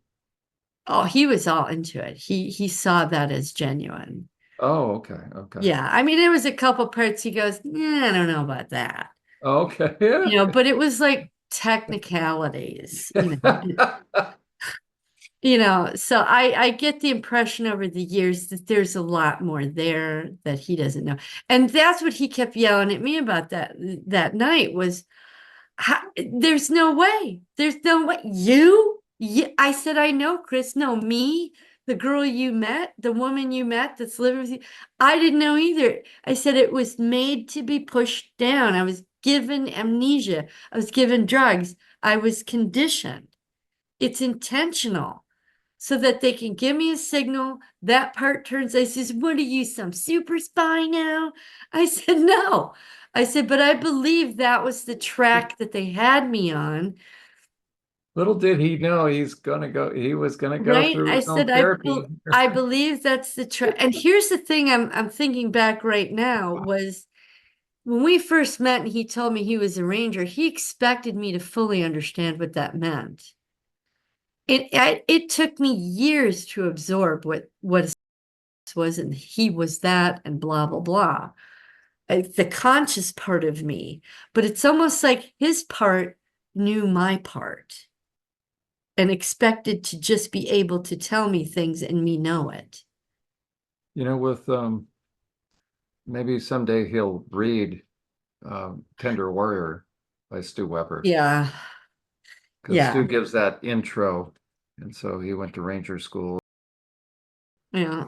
Oh, he was all into it. He saw that as genuine. Oh, okay, okay, Yeah, I mean, there was a couple parts he goes, I don't know about that. okay. But it was like technicalities. So I get the impression over the years that there's a lot more there that he doesn't know. And that's what he kept yelling at me about that night was, there's no way. There's no way. You? Yeah, I said, I know, Chris. No, me, the girl you met, the woman you met that's living with you. I didn't know either. I said it was made to be pushed down. I was given amnesia. I was given drugs. I was conditioned. It's intentional so that they can give me a signal. That part turns, I says, what are you, some super spy now? I said, no. I said, but I believe that was the track that they had me on. Little did he know he was gonna go Right? through I his own said, therapy. I believe that's the track. And here's the thing I'm thinking back right now was when we first met and he told me he was a ranger, he expected me to fully understand what that meant. It took me years to absorb what was and he was that and blah blah blah. The conscious part of me, but it's almost like his part knew my part and expected to just be able to tell me things and me know it. With maybe someday he'll read Tender Warrior by Stu Weber, Yeah, because yeah, Stu gives that intro, and so he went to Ranger School. yeah.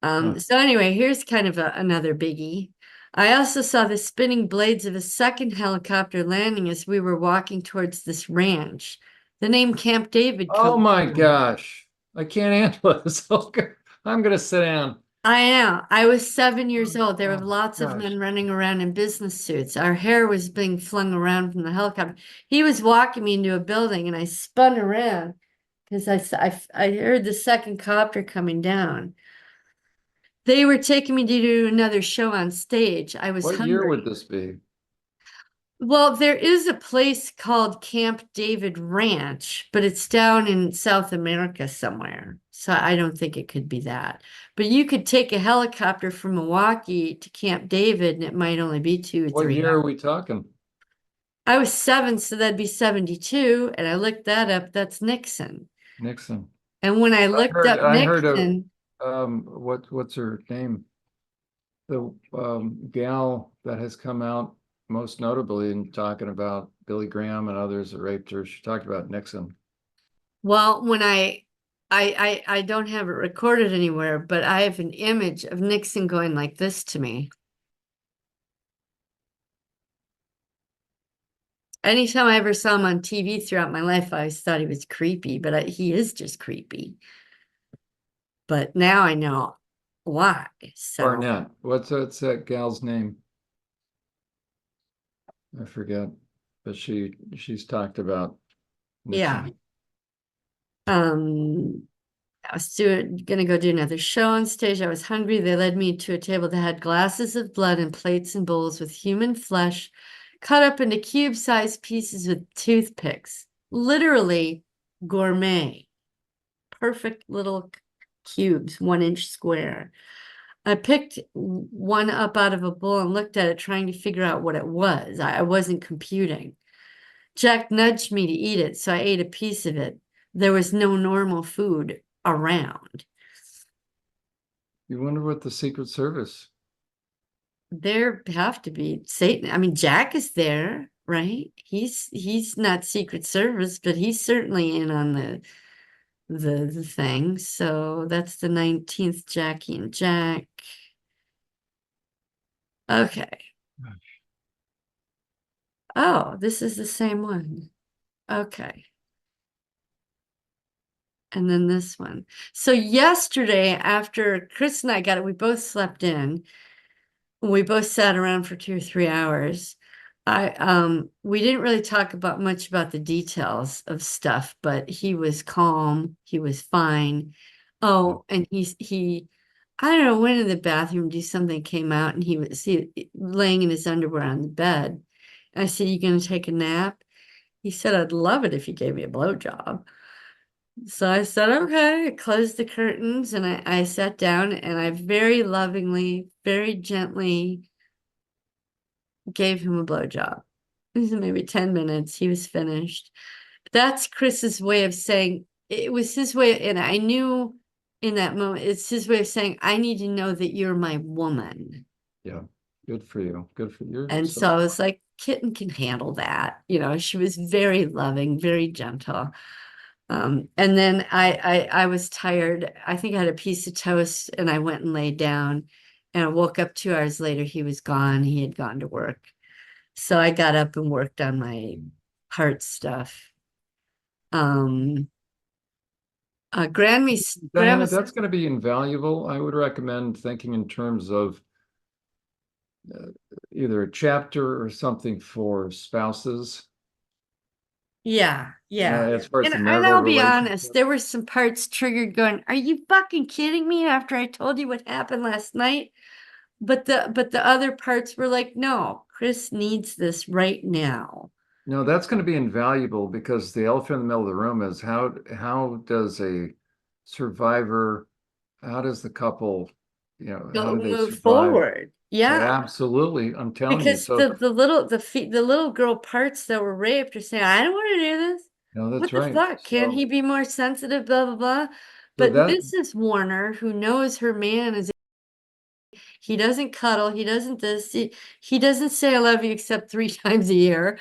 Huh. So anyway, here's kind of another biggie. I also saw the spinning blades of a second helicopter landing as we were walking towards this ranch. The name Camp David Oh comes my to mind. gosh, I can't handle this. Okay, I'm gonna sit down. I know. I was 7 years old. There were Oh lots of men gosh, running around in business suits. Our hair was being flung around from the helicopter. He was walking me into a building and I spun around because I heard the second copter coming down. They were taking me to do another show on stage. I was what year would hungry. this be? Well, there is a place called Camp David Ranch, but it's down in South America somewhere. So I don't think it could be that. But you could take a helicopter from Milwaukee to Camp David and it might only be two or What three year are hours. we talking? I was 7, so that'd be 72. And I looked that up. That's Nixon. Nixon. And when I looked up I heard of Nixon, what's her name? The gal that has come out most notably in talking about Billy Graham and others that raped her. She talked about Nixon. well, when I don't have it recorded anywhere, but I have an image of Nixon going like this to me. Anytime I ever saw him on TV throughout my life, I always thought he was creepy, but he is just creepy. But now I know why. So, Barnett. What's that gal's name? I forget. But she's talked about yeah. Nixon. Um, I was gonna go do another show on stage. I was hungry. They led me to a table that had glasses of blood and plates and bowls with human flesh cut up into cube-sized pieces with toothpicks. Literally gourmet. Perfect little cubes, 1 inch square. I picked one up out of a bowl and looked at it, trying to figure out what it was. I wasn't computing. Jack nudged me to eat it, so I ate a piece of it. There was no normal food around. You wonder what the Secret Service. There have to be Satan. I mean, Jack is there, right? He's not Secret Service, but he's certainly in on the thing. So that's the 19th, Jackie and Jack. Okay. Oh, this is the same one. Okay. And then this one. So yesterday, after Chris and I got it, we both slept in. We both sat around for 2 or 3 hours. We didn't really talk about much about the details of stuff, but he was calm, he was fine. Oh, and I don't know, went in the bathroom, do something, came out, and laying in his underwear on the bed. I said, "You gonna take a nap?" He said, "I'd love it if you gave me a blowjob." So I said, okay, I closed the curtains and I sat down and I very lovingly, very gently gave him a blowjob. It was maybe 10 minutes. He was finished. That's Chris's way of saying, it was his way, and I knew in that moment, it's his way of saying, I need to know that you're my woman. Yeah. Good for you. Good for you. And So so I was like, Kitten can handle that. She was very loving, very gentle. And then I was tired. I think I had a piece of toast and I went and laid down and I woke up 2 hours later. He was gone. He had gone to work. So I got up and worked on my heart stuff. Um, Diana, grandma's, that's going to be invaluable. I would recommend thinking in terms of uh, either a chapter or something for spouses, yeah, yeah. as far as And the and marital I'll be honest, relationship. there were some parts triggered going, are you fucking kidding me after I told you what happened last night? But the other parts were like, no, Chris needs this right now. No, that's going to be invaluable because the elephant in the middle of the room is how does a survivor, how does the couple, how Go do they move survive? forward. Yeah. Absolutely, I'm telling you. Because So, the little girl parts that were raped are saying, I don't want to do this. no, that's What the right. fuck? Can't he be more sensitive? Blah blah blah. So But that, Mrs. Warner, who knows her man is he doesn't cuddle, he doesn't this, he doesn't say I love you except 3 times a year,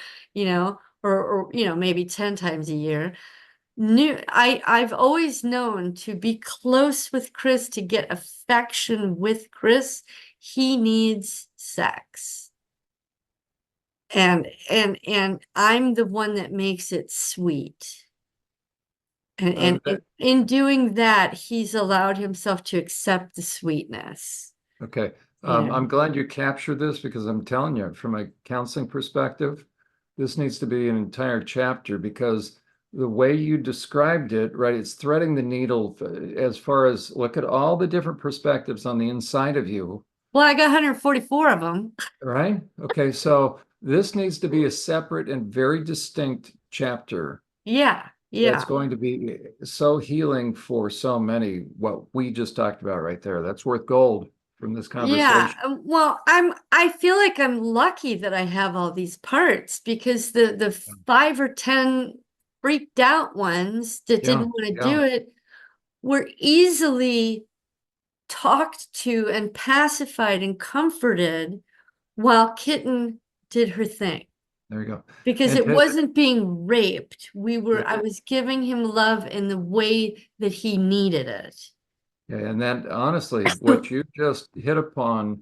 or maybe 10 times a year. I've always known to be close with Chris, to get affection with Chris, he needs sex. And I'm the one that makes it sweet. And that, in doing that, he's allowed himself to accept the sweetness. okay. You know. I'm glad you captured this because I'm telling you, from a counseling perspective, this needs to be an entire chapter because the way you described it, right, it's threading the needle as far as look at all the different perspectives on the inside of you, Well, I got 144 of them. right? Okay, so this needs to be a separate and very distinct chapter Yeah, that's yeah, going to be so healing for so many, what we just talked about right there. That's worth gold from this yeah. conversation. Well, I feel like I'm lucky that I have all these parts because the 5 or 10 freaked out ones that Yeah, didn't want to yeah, do it were easily talked to and pacified and comforted while Kitten did her thing. there you go. Because And it to, wasn't being raped. I yeah, was giving him love in the way that he needed it. yeah, and that honestly, what you just hit upon,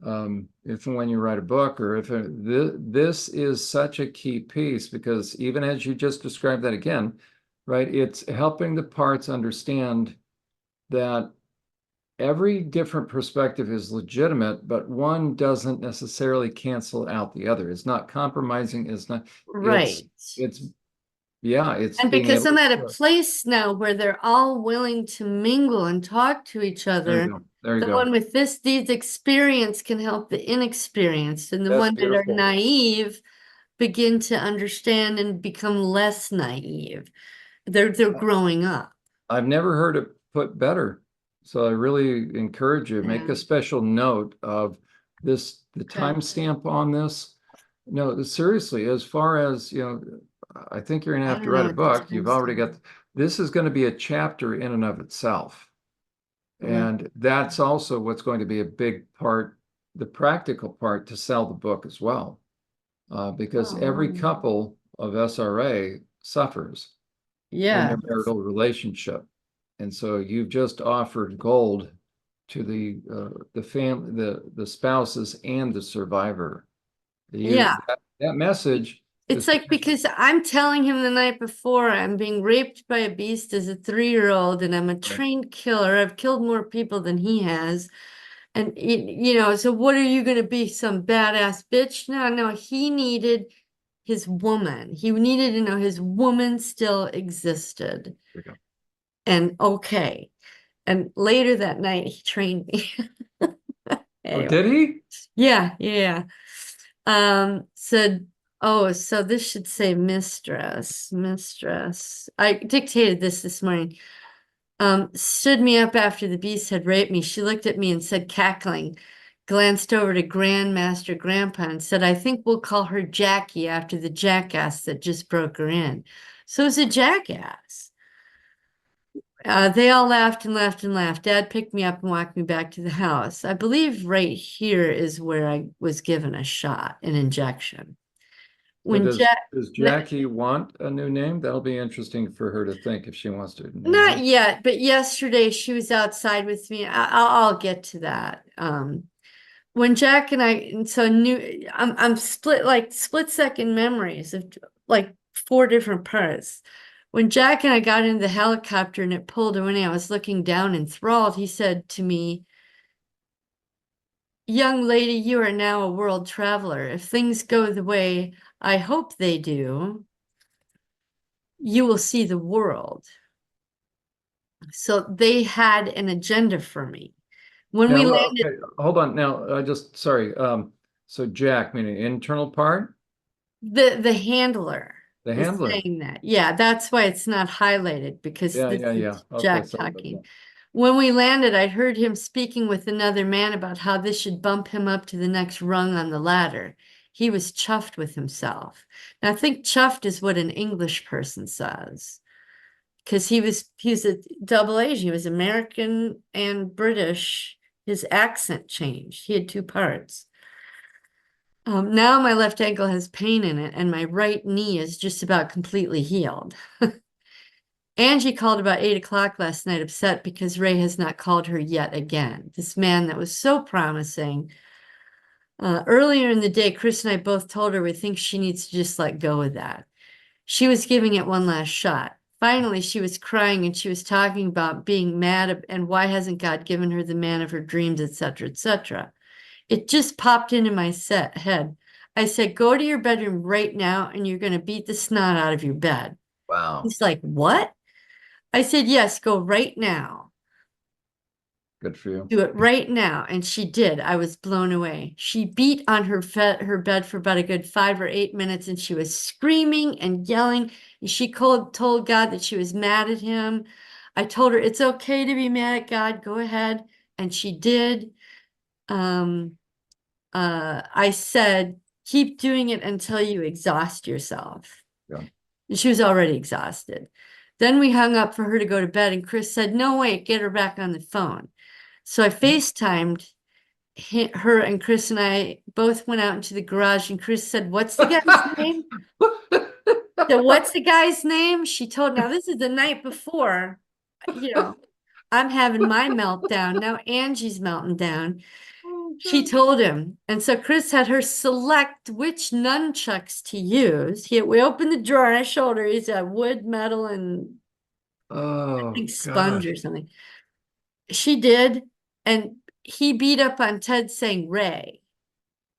if and when you write a book, or if this is such a key piece, because even as you just described that again, right, it's helping the parts understand that every different perspective is legitimate, but one doesn't necessarily cancel out the other. It's not compromising. It's not, Right. it's, yeah, it's And being because able I'm to, at a place now where they're all willing to mingle and talk to each there you other, go. There you the go. one with these experience can help the inexperienced, and the That's one that are beautiful. naive begin to understand and become less naive. They're growing up. I've never heard it put better. So I really encourage you, make Yeah. a special note of this, the Okay. timestamp on this. No, seriously, as far as, I think you're gonna I have to don't know write a what the book. You've time's already got, doing. this is going to be a chapter in and of itself. Well, And that's also what's going to be a big part, the practical part to sell the book as well. Because every oh, couple of SRA suffers in yeah. their marital relationship. And so you've just offered gold to the spouses and the survivor. Yeah. That message It's is like because I'm telling him the night before I'm being raped by a beast as a 3-year-old and I'm a right. trained killer. I've killed more people than he has. And so what are you gonna be, some badass bitch? No, no, he needed his woman. He needed to know his woman still existed. There you go. And okay. And later that night he trained me. Oh, Anyway. did he? Yeah, yeah. Said, oh, so this should say mistress, mistress. I dictated this morning. Stood me up after the beast had raped me. She looked at me and said, cackling, glanced over to Grandmaster Grandpa and said, I think we'll call her Jackie after the jackass that just broke her in. So it's a jackass. They all laughed and laughed and laughed. Dad picked me up and walked me back to the house. I believe right here is where I was given a shot, an injection. So When Jack, does Jackie want a new name? That'll be interesting for her to think if she wants to name not her. yet, but yesterday she was outside with me. I'll get to that. When Jack and I, and so new, I'm split like split second memories of like four different parts. When Jack and I got into the helicopter and it pulled away, I was looking down enthralled. He said to me, "Young lady, you are now a world traveler. If things go the way I hope they do, you will see the world." So they had an agenda for me. When we Now, landed, okay, hold on. Now, I just sorry. So Jack, meaning internal part, the handler the is handler. saying that. Yeah, that's why it's not highlighted because Yeah, this yeah, yeah. is Okay, Jack sorry about talking. that. When we landed, I heard him speaking with another man about how this should bump him up to the next rung on the ladder. He was chuffed with himself. Now, I think chuffed is what an English person says because he was a double Asian. He was American and British. His accent changed. He had two parts. Now my left ankle has pain in it, and my right knee is just about completely healed. Angie called about 8 o'clock last night, upset because Ray has not called her yet again. This man that was so promising. Earlier in the day, Chris and I both told her we think she needs to just let go of that. She was giving it one last shot. Finally, she was crying and she was talking about being mad and why hasn't God given her the man of her dreams, etc., etc. It just popped into my head. I said, "Go to your bedroom right now and you're going to beat the snot out of your bed." Wow, He's like, "What?" I said, "Yes, go right now. good for you. Do it right now." And she did. I was blown away. She beat on her bed for about a good 5 or 8 minutes and she was screaming and yelling. And she told God that she was mad at him. I told her, "It's okay to be mad at God. Go ahead." And she did. Um, I said, "Keep doing it until you exhaust yourself." Yeah. And she was already exhausted. Then we hung up for her to go to bed, and Chris said, "No, wait, get her back on the phone." So I FaceTimed her, and Chris and I both went out into the garage, and Chris said, "What's the guy's name?" So, "What's the guy's name?" She told, now this is the night before, you know, I'm having my meltdown. Now Angie's melting down. Oh, She God. told him. And so Chris had her select which nunchucks to use. We opened the drawer and I showed her. He's a wood, metal, and I Oh think sponge gosh. or something. She did. And he beat up on Ted saying Ray.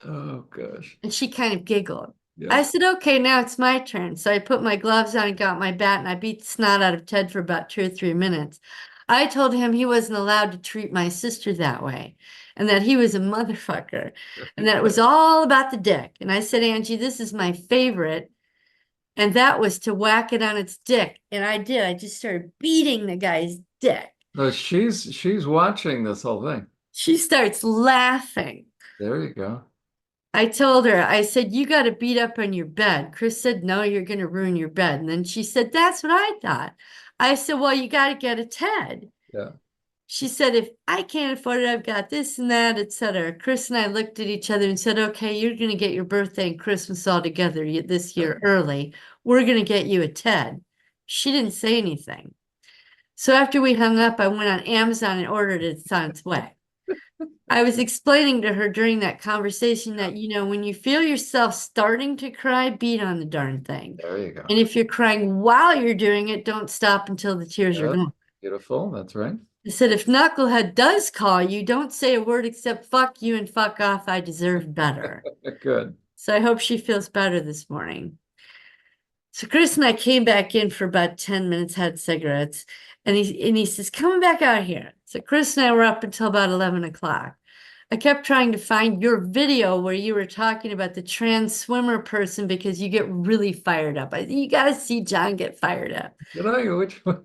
Oh gosh. And she kind of giggled. Yeah. I said, "Okay, now it's my turn." So I put my gloves on and got my bat and I beat the snot out of Ted for about 2 or 3 minutes. I told him he wasn't allowed to treat my sister that way and that he was a motherfucker and that it was all about the dick. And I said, "Angie, this is my favorite." And that was to whack it on its dick. And I did. I just started beating the guy's dick. So she's watching this whole thing. She starts laughing. There you go. I told her, I said, "You got to beat up on your bed." Chris said, "No, you're going to ruin your bed." And then she said, "That's what I thought." I said, "Well, you got to get a Ted." Yeah. She said, "If I can't afford it, I've got this and that, etc." Chris and I looked at each other and said, "Okay, you're going to get your birthday and Christmas all together this year early. We're going to get you a Ted." She didn't say anything. So after we hung up, I went on Amazon and ordered it. It's on its way. I was explaining to her during that conversation that, when you feel yourself starting to cry, beat on the darn thing. There you go. And if you're crying while you're doing it, don't stop until the tears are Yeah. gone. Beautiful. That's right. I said, if Knucklehead does call you, don't say a word except "fuck you" and "fuck off. I deserve better." Good. So I hope she feels better this morning. So Chris and I came back in for about 10 minutes, had cigarettes, and he says, "Coming back out here." So Chris and I were up until about 11 o'clock. I kept trying to find your video where you were talking about the trans swimmer person because you get really fired up. You got to see Jon get fired up. Did I? Which one?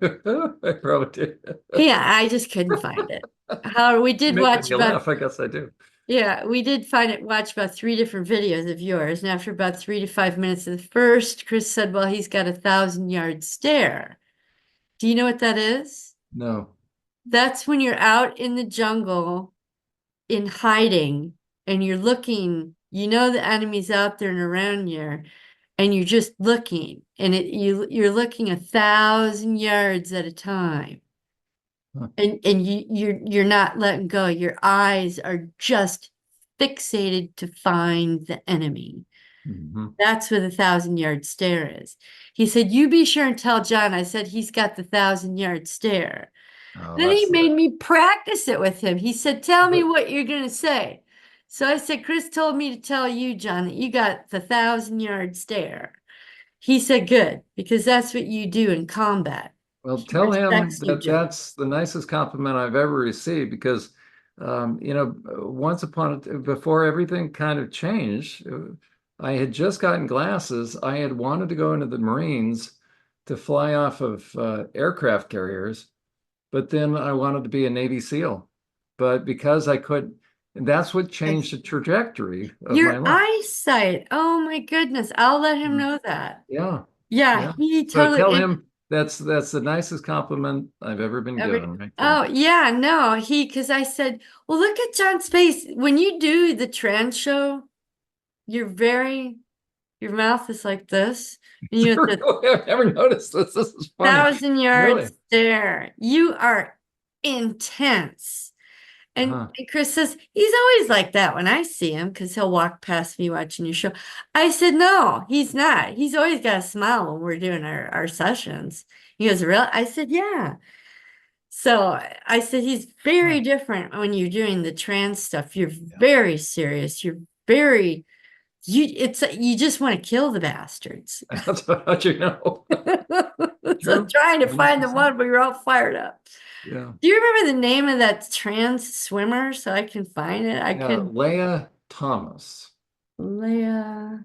I wrote it. Yeah, I just couldn't find it. However, we You did make watch me about, laugh. I guess I do. yeah, we did watch about 3 different videos of yours. And after about 3 to 5 minutes of the first, Chris said, "Well, he's got 1,000-yard stare." Do you know what that is? No. That's when you're out in the jungle in hiding and you're looking, you know the enemy's out there and around you, and you're just looking, and you're looking 1,000 yards at a time. Huh. And you're not letting go. Your eyes are just fixated to find the enemy. Hmm. That's what the 1,000 yard stare is. He said, "You be sure and tell John." I said, "He's got the 1,000 yard stare." Oh, Then he that's made me practice it with him. He said, "Tell me but what you're going to say." So I said, "Chris told me to tell you, John, that you got the 1,000 yard stare." He said, "Good, because that's what you do in combat." well, He tell him respects you, that John. that's the nicest compliment I've ever received because, once upon a, before everything kind of changed, I had just gotten glasses. I had wanted to go into the Marines to fly off of aircraft carriers, but then I wanted to be a Navy SEAL. But because I could, and that's what changed the trajectory of my Your life. eyesight. Oh my goodness. I'll let him Mm. know that. Yeah, Yeah, yeah. he So totally tell it, him that's the nicest compliment I've ever been every given right there. oh yeah, no, because I said, well, look at John's face. When you do the trans show, you're very your mouth is like this. And you have the I've never noticed this. This is funny. 1,000 yard Really? stare. You are intense. Huh. And Chris says, he's always like that when I see him because he'll walk past me watching your show. I said, no, he's not. He's always got a smile when we're doing our sessions. He goes, really? I said, yeah. So I said, he's Huh. very different when you're doing the trans stuff. You're Yeah. very serious. You're very, you just want to kill the bastards. That's what you know. So True. trying to find the 100%. one where you're all fired up. Yeah. Do you remember the name of that trans swimmer so I can find it? I Yeah. could Leah Thomas. Leah And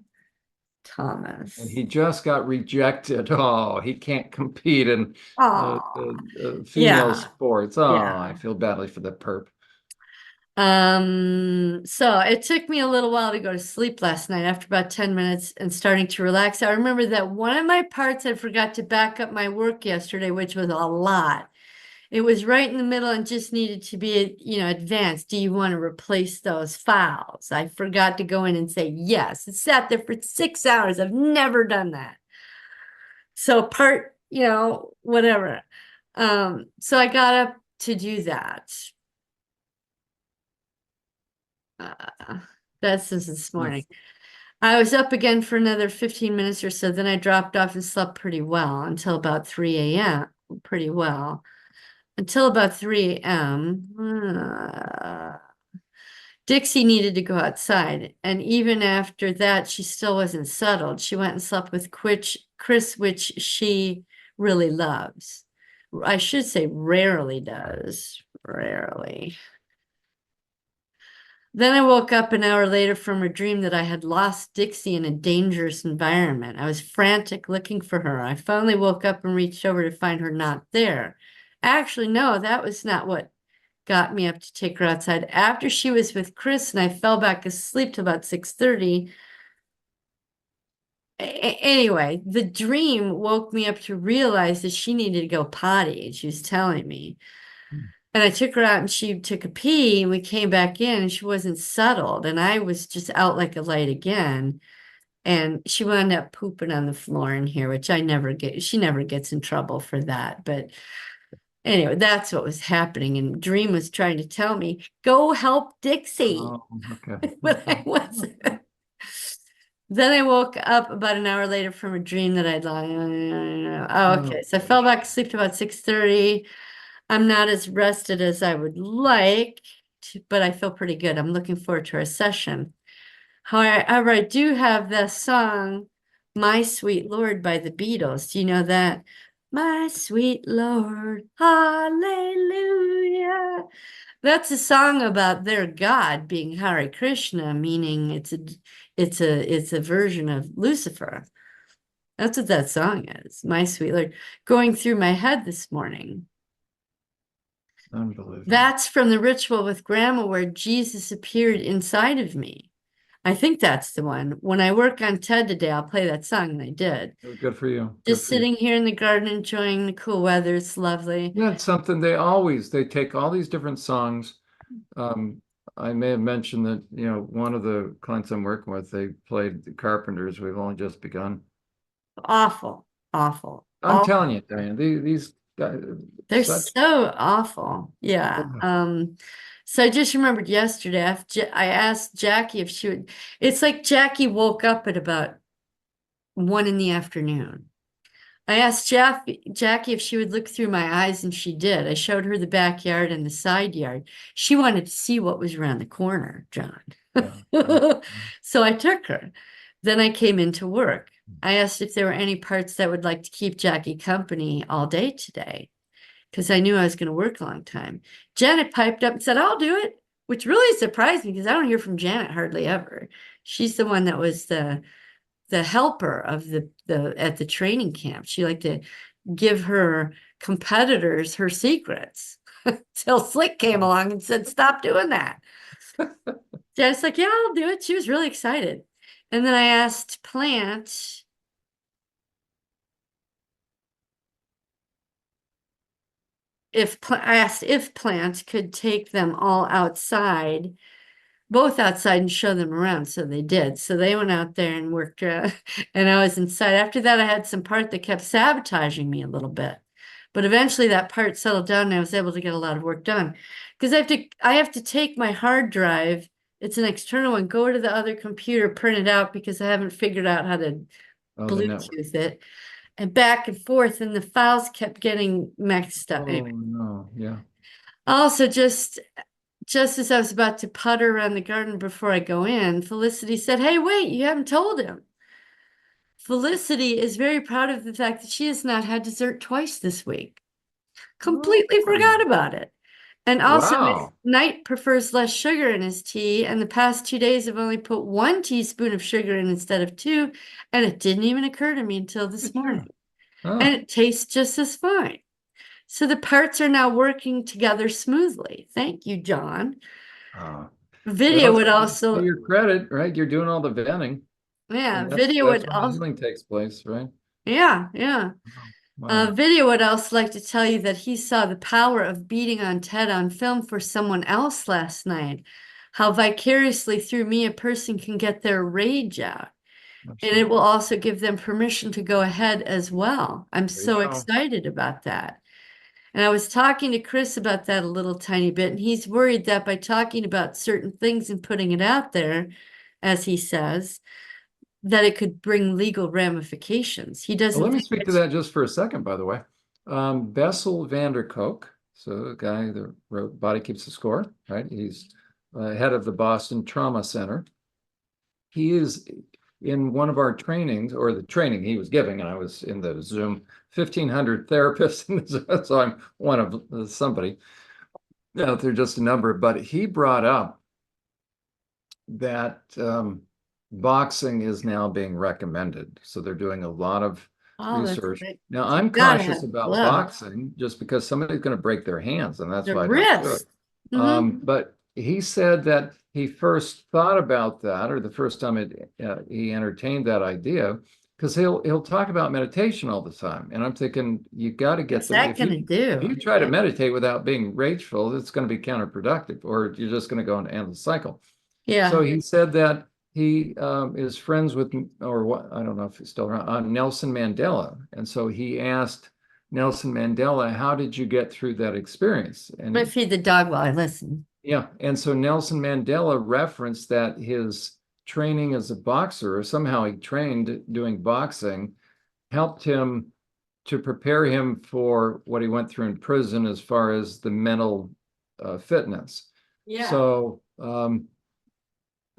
Thomas. he just got rejected. Oh, he can't compete in Oh, female yeah, sports. Oh, I yeah. feel badly for the perp. So it took me a little while to go to sleep last night after about 10 minutes and starting to relax. I remember that one of my parts I forgot to back up my work yesterday, which was a lot. It was right in the middle and just needed to be, advanced. Do you want to replace those files? I forgot to go in and say yes. It sat there for 6 hours. I've never done that. So whatever. So I got up to do that. Uh, that's since this morning. That's I was up again for another 15 minutes or so. Then I dropped off and slept pretty well until about 3 a.m. Pretty well. Until about 3 a.m. Dixie needed to go outside. And even after that, she still wasn't settled. She went and slept with Chris, which she really loves. I should say rarely does. Rarely. Then I woke up an hour later from a dream that I had lost Dixie in a dangerous environment. I was frantic looking for her. I finally woke up and reached over to find her not there. Actually, no, that was not what got me up to take her outside. After she was with Chris and I fell back asleep till about 6:30. Anyway, the dream woke me up to realize that she needed to go potty, and she was telling me. And I took her out and she took a pee and we came back in and she wasn't settled. And I was just out like a light again. And she wound up pooping on the floor in here, which she never gets in trouble for that. But anyway, that's what was happening. And Dream was trying to tell me, go help Dixie. oh, okay. But Okay. I wasn't. Then I woke up about an hour later from a dream that I'd like. Oh, Oh, okay. So I fell gosh. back asleep to about 6:30. I'm not as rested as I would like, but I feel pretty good. I'm looking forward to our session. However, I do have the song My Sweet Lord by the Beatles. Do you know that? My sweet Lord, hallelujah. That's a song about their God being Hare Krishna, meaning it's a version of Lucifer. That's what that song is. My sweet Lord. Going through my head this morning. Unbelievable. That's from the ritual with grandma where Jesus appeared inside of me. I think that's the one. When I work on TED today, I'll play that song, and I did. Good for you. Good Just for you. sitting here in the garden enjoying the cool weather. It's lovely. Yeah, it's something they take all these different songs. Um, I may have mentioned that, one of the clients I'm working with, they played the Carpenters. We've only just begun. Awful, awful. I'm All telling you, Diane, these guys, they're such. so awful. Yeah. So I just remembered yesterday, I asked Jackie if she would. It's like Jackie woke up at about 1 in the afternoon. I asked Jackie if she would look through my eyes, and she did. I showed her the backyard and the side yard. She wanted to see what was around the corner, John. Yeah. So I took her. Then I came into work. I asked if there were any parts that would like to keep Jackie company all day today, because I knew I was going to work a long time. Janet piped up and said, I'll do it, which really surprised me because I don't hear from Janet hardly ever. She's the one that was the helper of the at the training camp. She liked to give her competitors her secrets till Slick came along and said, stop doing that. Janet's like, yeah, I'll do it. She was really excited. And then I asked Plant if Plant could take them all outside, both outside, and show them around. So they did. So they went out there and worked, and I was inside. After that, I had some part that kept sabotaging me a little bit. But eventually that part settled down and I was able to get a lot of work done. Because I have to take my hard drive, it's an external one, go to the other computer, print it out because I haven't figured out how to Oh, the network. Bluetooth it, and back and forth, and the files kept getting mixed up. Oh no, yeah. Also, just as I was about to putter around the garden before I go in, Felicity said, hey, wait, you haven't told him. Felicity is very proud of the fact that she has not had dessert twice this week. Completely Oh, forgot about it. And also, wow. Knight prefers less sugar in his tea, and the past 2 days I've only put 1 teaspoon of sugar in instead of two, and it didn't even occur to me until this Sure. morning. Oh, And it tastes just as fine. So the parts are now working together smoothly. Thank you, John. uh, Video well, would to also, your credit, right? You're doing all the venting, yeah, and that's video that's would when the also, healing takes place, right? yeah, yeah. Wow. Video would also like to tell you that he saw the power of beating on Ted on film for someone else last night. How vicariously through me a person can get their rage out. And it Absolutely. will also give them permission to go ahead as well. I'm There you so go. excited about that. And I was talking to Chris about that a little tiny bit, and he's worried that by talking about certain things and putting it out there, as he says, that it could bring legal ramifications. He Well, doesn't let me think speak to it's, that just for a second, by the way. Bessel van der Kolk, so the guy that wrote Body Keeps the Score, right? He's head of the Boston Trauma Center. He is in one of our trainings, or the training he was giving, and I was in the Zoom 1,500 therapists, so I'm one of somebody. They're just a number, but he brought up that boxing is now being recommended. So they're doing a lot of oh, that's research. great. Now, You I'm gotta cautious have about gloves. boxing just because somebody's going to break their hands, and that's The why I don't do it. wrist. Mm-hmm. But he said that he first thought about that, or the first time he entertained that idea, because he'll talk about meditation all the time, and I'm thinking you got to get What's the that gonna if you do? try to Yeah. meditate without being rageful, it's going to be counterproductive, or you're just going to go into endless cycle. So Yeah. he said that he is friends with, or what, I don't know if he's still around, Nelson Mandela. And so he asked Nelson Mandela, how did you get through that experience? I'm gonna feed the dog while I listen. Yeah. And so Nelson Mandela referenced that his training as a boxer, or somehow he trained doing boxing, helped him to prepare him for what he went through in prison as far as the mental fitness. Yeah. So,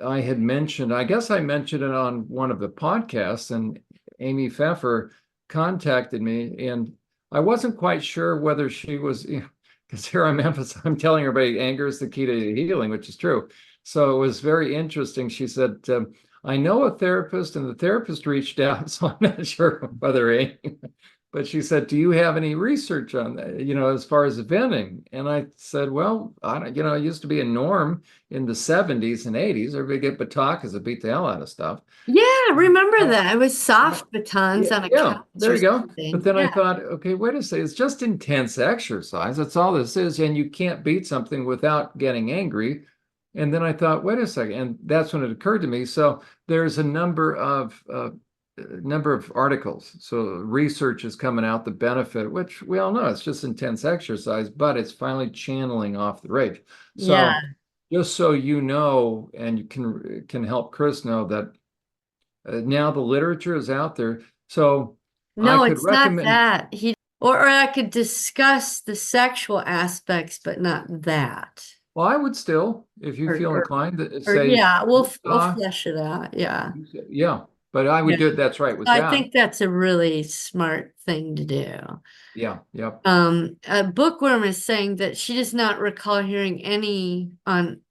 I had mentioned, I guess I mentioned it on one of the podcasts, and Amy Pfeffer contacted me, and I wasn't quite sure whether she was, because here I'm telling everybody anger is the key to healing, which is true. So it was very interesting. She said, I know a therapist, and the therapist reached out, so I'm not sure whether Amy but she said, "Do you have any research on that, as far as venting?" And I said, "Well, I don't, it used to be a norm in the 70s and 80s. Everybody get batakas that beat the hell out of stuff." Yeah, remember So, that. It was soft batons on a yeah, couch there or you go. But something. then I Yeah. thought, okay, wait a second. It's just intense exercise. That's all this is. And you can't beat something without getting angry. And then I thought, wait a second. And that's when it occurred to me. So there's a number of articles. So research is coming out the benefit, which we all know it's just intense exercise, but it's finally channeling off the rage. Yeah. So just so you know, and you can help Chris know that now the literature is out there. So I No, could it's not recommend, that. Or I could discuss the sexual aspects, but not that. well, I would still, if you Or feel or inclined, to or say, yeah, we'll uh, flesh it out. Yeah. yeah, but I Yeah. would do it. That's right with I that. think that's a really smart thing to do. Yeah, yep. A bookworm is saying that she does not recall hearing anybody on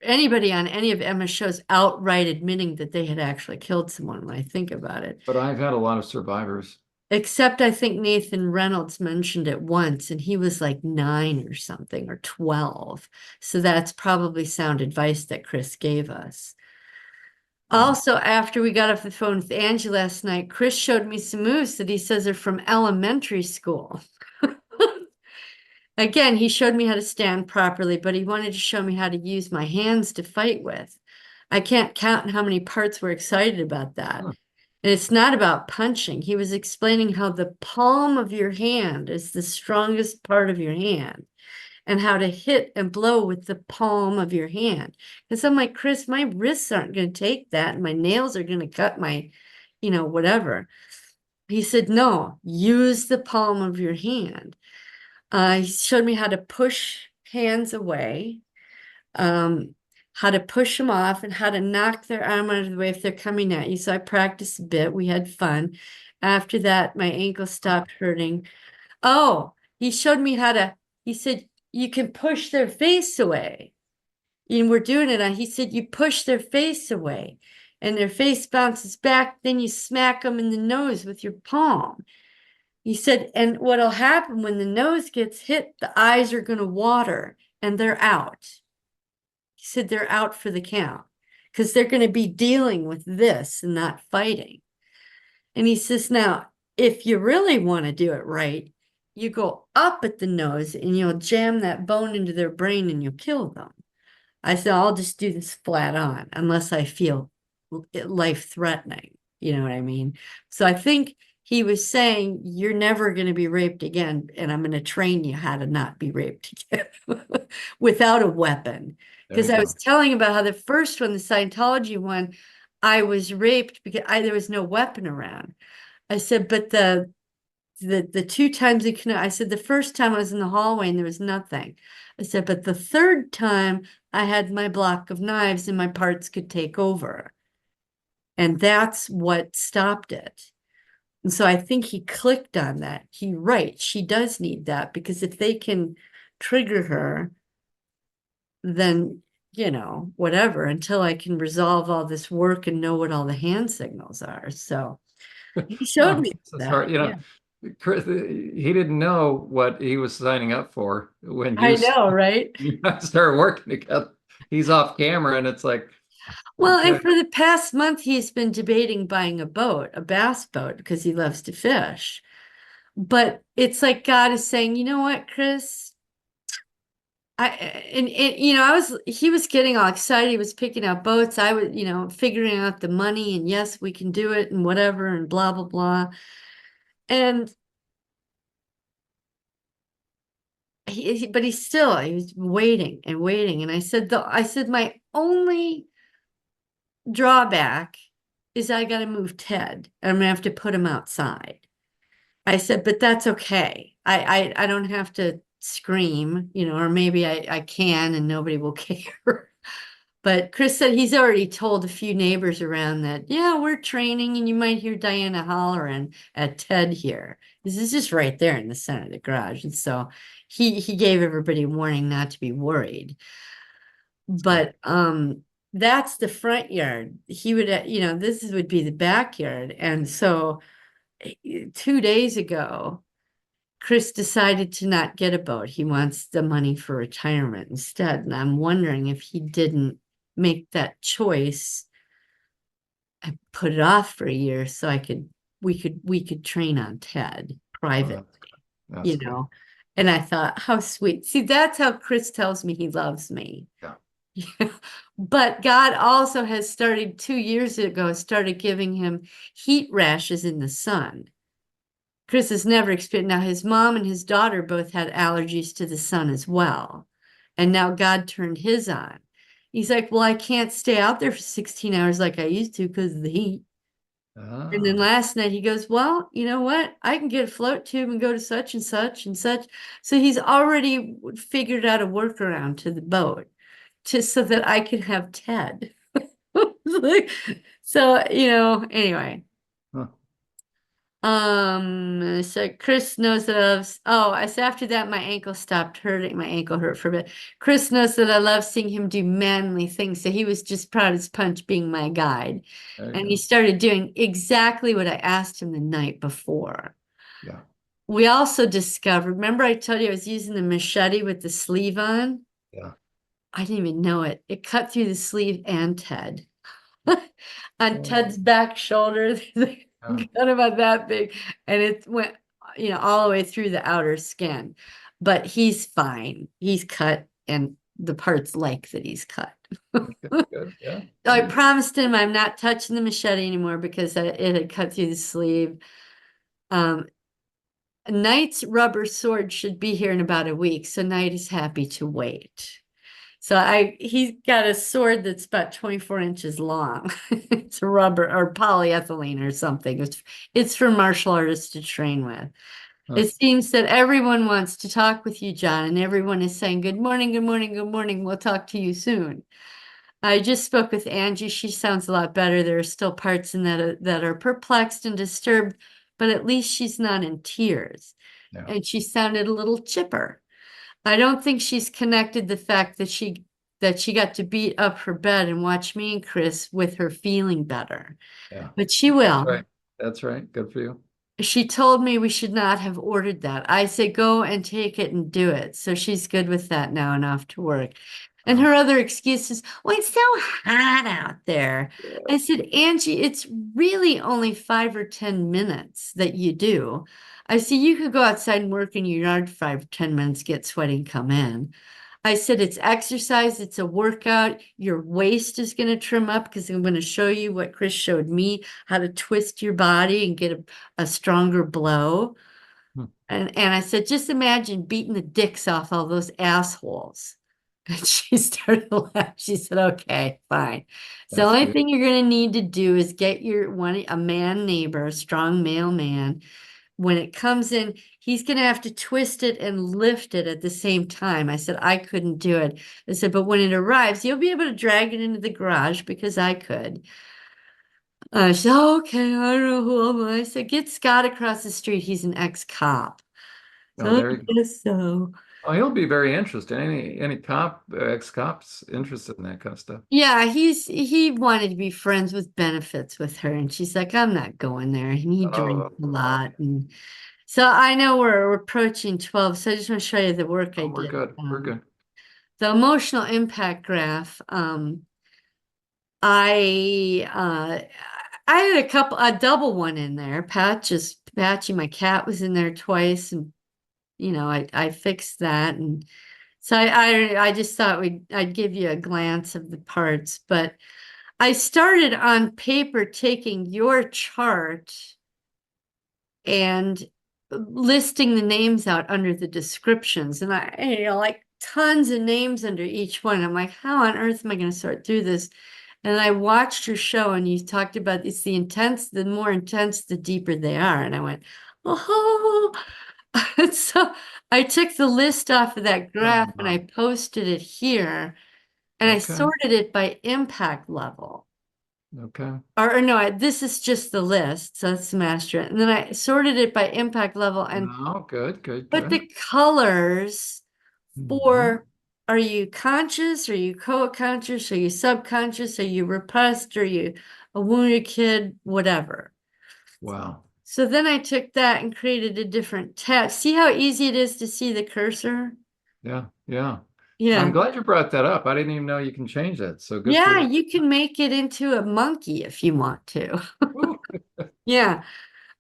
any of Emma's shows outright admitting that they had actually killed someone when I think about it. But I've had a lot of survivors. Except I think Nathan Reynolds mentioned it once, and he was like 9 or something, or 12. So that's probably sound advice that Chris gave us. Mm. Also, after we got off the phone with Angie last night, Chris showed me some moves that he says are from elementary school. Again, he showed me how to stand properly, but he wanted to show me how to use my hands to fight with. I can't count how many parts were excited about that. Huh. And it's not about punching. He was explaining how the palm of your hand is the strongest part of your hand and how to hit and blow with the palm of your hand. Because I'm like, Chris, my wrists aren't going to take that, and my nails are going to cut my, whatever. He said, no, use the palm of your hand. He showed me how to push hands away, how to push them off, and how to knock their arm out of the way if they're coming at you. So I practiced a bit. We had fun. After that, my ankle stopped hurting. Oh, he showed me he said, you can push their face away. And we're doing it on, he said, you push their face away and their face bounces back. Then you smack them in the nose with your palm. He said, and what'll happen when the nose gets hit, the eyes are going to water and they're out. He said they're out for the count because they're going to be dealing with this and not fighting. And he says, now, if you really want to do it right, you go up at the nose and you'll jam that bone into their brain and you'll kill them. I said, I'll just do this flat on unless I feel life threatening. You know what I mean? So I think he was saying, you're never going to be raped again. And I'm going to train you how to not be raped again without a weapon. There Because you I was go. telling about how the first one, the Scientology one, I was raped because there was no weapon around. I said, but the 2 times I said the first time I was in the hallway and there was nothing. I said, but the third time I had my block of knives and my parts could take over. And that's what stopped it. And so I think he clicked on that. Right, she does need that because if they can trigger her, then, whatever, until I can resolve all this work and know what all the hand signals are. So he showed Oh, me it's hard. that. Yeah. Chris, he didn't know what he was signing up for when I know, right? you start working together. He's off camera, and it's like, Well, and okay, for the past month, he's been debating buying a boat, a bass boat, because he loves to fish. But it's like God is saying, you know what, Chris? He was getting all excited. He was picking out boats. I was, figuring out the money and yes, we can do it and whatever and blah, blah, blah. And but he was waiting and waiting. And I said, my only drawback is I got to move Ted. I'm gonna have to put him outside. I said, but that's okay. I don't have to scream, or maybe I can and nobody will care. But Chris said he's already told a few neighbors around that, yeah, we're training and you might hear Diana hollering at Ted here. This is just right there in the center of the garage. And so he gave everybody a warning not to be worried. But that's the front yard. He would, this would be the backyard. And so 2 days ago, Chris decided to not get a boat. He wants the money for retirement instead. And I'm wondering if he didn't make that choice and put it off for a year so we could train on Ted Oh, private, that's you good. know. And I thought, how sweet. See, that's how Chris tells me he loves me. Yeah. But God also has started 2 years ago, started giving him heat rashes in the sun. Chris has never experienced. Now, his mom and his daughter both had allergies to the sun as well. And now God turned his on. He's like, well, I can't stay out there for 16 hours like I used to because of the heat. And then Ah, last night he goes, well, you know what? I can get a float tube and go to such and such and such. So he's already figured out a workaround to the boat just so that I can have Ted. So, anyway. huh. So Chris knows that I said after that my ankle stopped hurting. My ankle hurt for a bit. Chris knows that I love seeing him do manly things. So he was just proud as punch being my guide. There you And he go. started doing exactly what I asked him the night before. Yeah. We also discovered, remember I told you I was using the machete with the sleeve on? Yeah. I didn't even know it. It cut through the sleeve and Ted. On Oh, Ted's back shoulder, there's a yeah. cut about that big, and it went, all the way through the outer skin. But he's fine. He's cut, and the parts like that he's cut. Okay, good. Yeah. I Good. promised him I'm not touching the machete anymore because it had cut through the sleeve. Um, Knight's rubber sword should be here in about a week, so Knight is happy to wait. So he's got a sword that's about 24 inches long. It's rubber or polyethylene or something. It's for martial artists to train with. Huh. It seems that everyone wants to talk with you, Jon, and everyone is saying, good morning, good morning, good morning. We'll talk to you soon. I just spoke with Angie. She sounds a lot better. There are still parts in that are perplexed and disturbed, but at least she's not in tears. Yeah. And she sounded a little chipper. I don't think she's connected the fact that she got to beat up her bed and watch me and Chris with her feeling better. Yeah. But she That's will. right. That's right. Good for you. She told me we should not have ordered that. I said, go and take it and do it. So she's good with that now and off to work. And Oh, her other excuse is, well, it's so hot out there. I said, Angie, it's really only 5 or 10 minutes that you do. I said, you could go outside and work in your yard 5 or 10 minutes, get sweaty and come in. I said, it's exercise, it's a workout. Your waist is going to trim up because I'm going to show you what Chris showed me, how to twist your body and get a stronger blow. hmm. And I said, just imagine beating the dicks off all those assholes. And she started to laugh. She said, okay, fine. So the That's only good. thing you're going to need to do is get a man neighbor, a strong male man. When it comes in, he's going to have to twist it and lift it at the same time. I said, I couldn't do it. I said, but when it arrives, you'll be able to drag it into the garage because I could. She said, oh, okay, I don't know who am I. I said, get Scott across the street. He's an ex-cop. Oh, So I there you go. guess so. Oh, he'll be very interested. Any cop, ex-cops interested in that kind of stuff. Yeah, he wanted to be friends with benefits with her, and she's like, I'm not going there. And he drinks Oh, a oh, lot, and so I know we're approaching 12. So I just want to show you the work I oh, we're did. good. We're good. The emotional impact graph. I I had a double one in there. Patchy, my cat was in there twice, and I fixed that, and so I just thought I'd give you a glance of the parts, but I started on paper taking your chart and listing the names out under the descriptions, and like tons of names under each one. I'm like, how on earth am I going to sort through this? And I watched your show, and you talked about it's the more intense, the deeper they are. And I went, oh, so I took the list off of that graph and I Oh, posted it here, and I okay. sorted it by impact level. Okay. Or no, this is just the list, so that's the master. And then I sorted it by impact level and No, good, good, put good. the colors Hmm. for, are you conscious? Are you co-conscious? Are you subconscious? Are you repressed? Are you a wounded kid? Whatever. Wow. So then I took that and created a different tab. See how easy it is to see the cursor? Yeah, yeah. I'm Yeah. glad you brought that up. I didn't even know you can change that. So good for Yeah, you. you can make it into a monkey if you want to. Ooh, Yeah.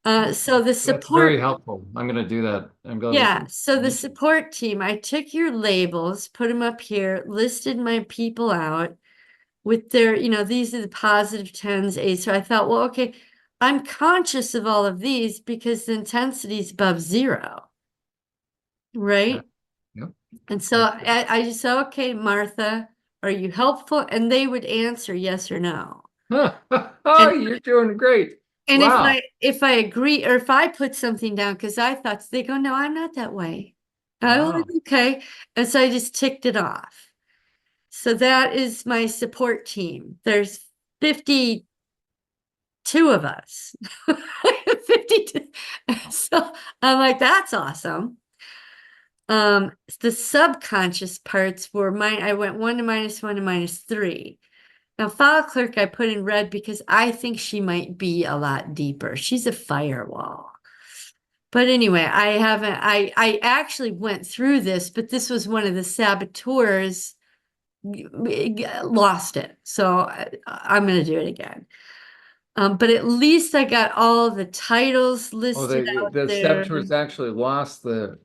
So the that's support, very helpful. I'm going to do that. I'm glad yeah. you So the mentioned. support team, I took your labels, put them up here, listed my people out with their, these are the positive tens, eights. So I thought, well, okay, I'm conscious of all of these because the intensity is above zero, Yeah. right? Yep. And so That's good. I just said, okay, Martha, are you helpful? And they would answer yes or no. Oh, And you're doing great. and Wow. if I agree or if I put something down because I thought they go, no, I'm not that way. Oh, Wow. okay. And so I just ticked it off. So that is my support team. There's 52 of us. 52. So I'm like, that's awesome. The subconscious parts were mine. I went 1 to -1 to -3. Now, file clerk, I put in red because I think she might be a lot deeper. She's a firewall. But anyway, I actually went through this, but this was one of the saboteurs lost it. So I'm going to do it again. But at least I got all the titles Oh, listed out the there. saboteurs actually lost the.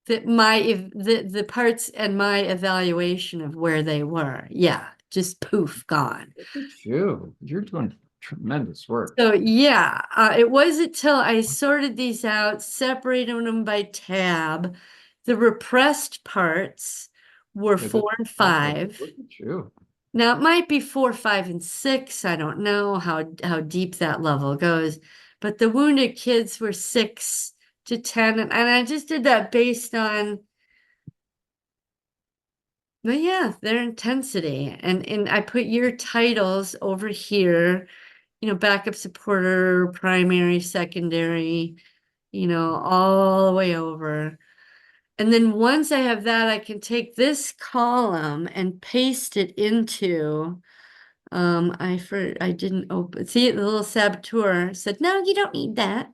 That the parts and my evaluation of where they were. Yeah, just poof, gone. Look at you. You're doing tremendous work. So yeah, it wasn't till I sorted these out, separated them by tab. The repressed parts were Yeah, 4 and okay. 5. Look at you. Now it might be 4, 5, and 6. I don't know how deep that level goes, but the wounded kids were 6 to 10, and I just did that based on, but yeah, their intensity. And I put your titles over here, backup supporter, primary, secondary, all the way over. And then once I have that, I can take this column and paste it into, I didn't open, see the little saboteur said, no, you don't need that.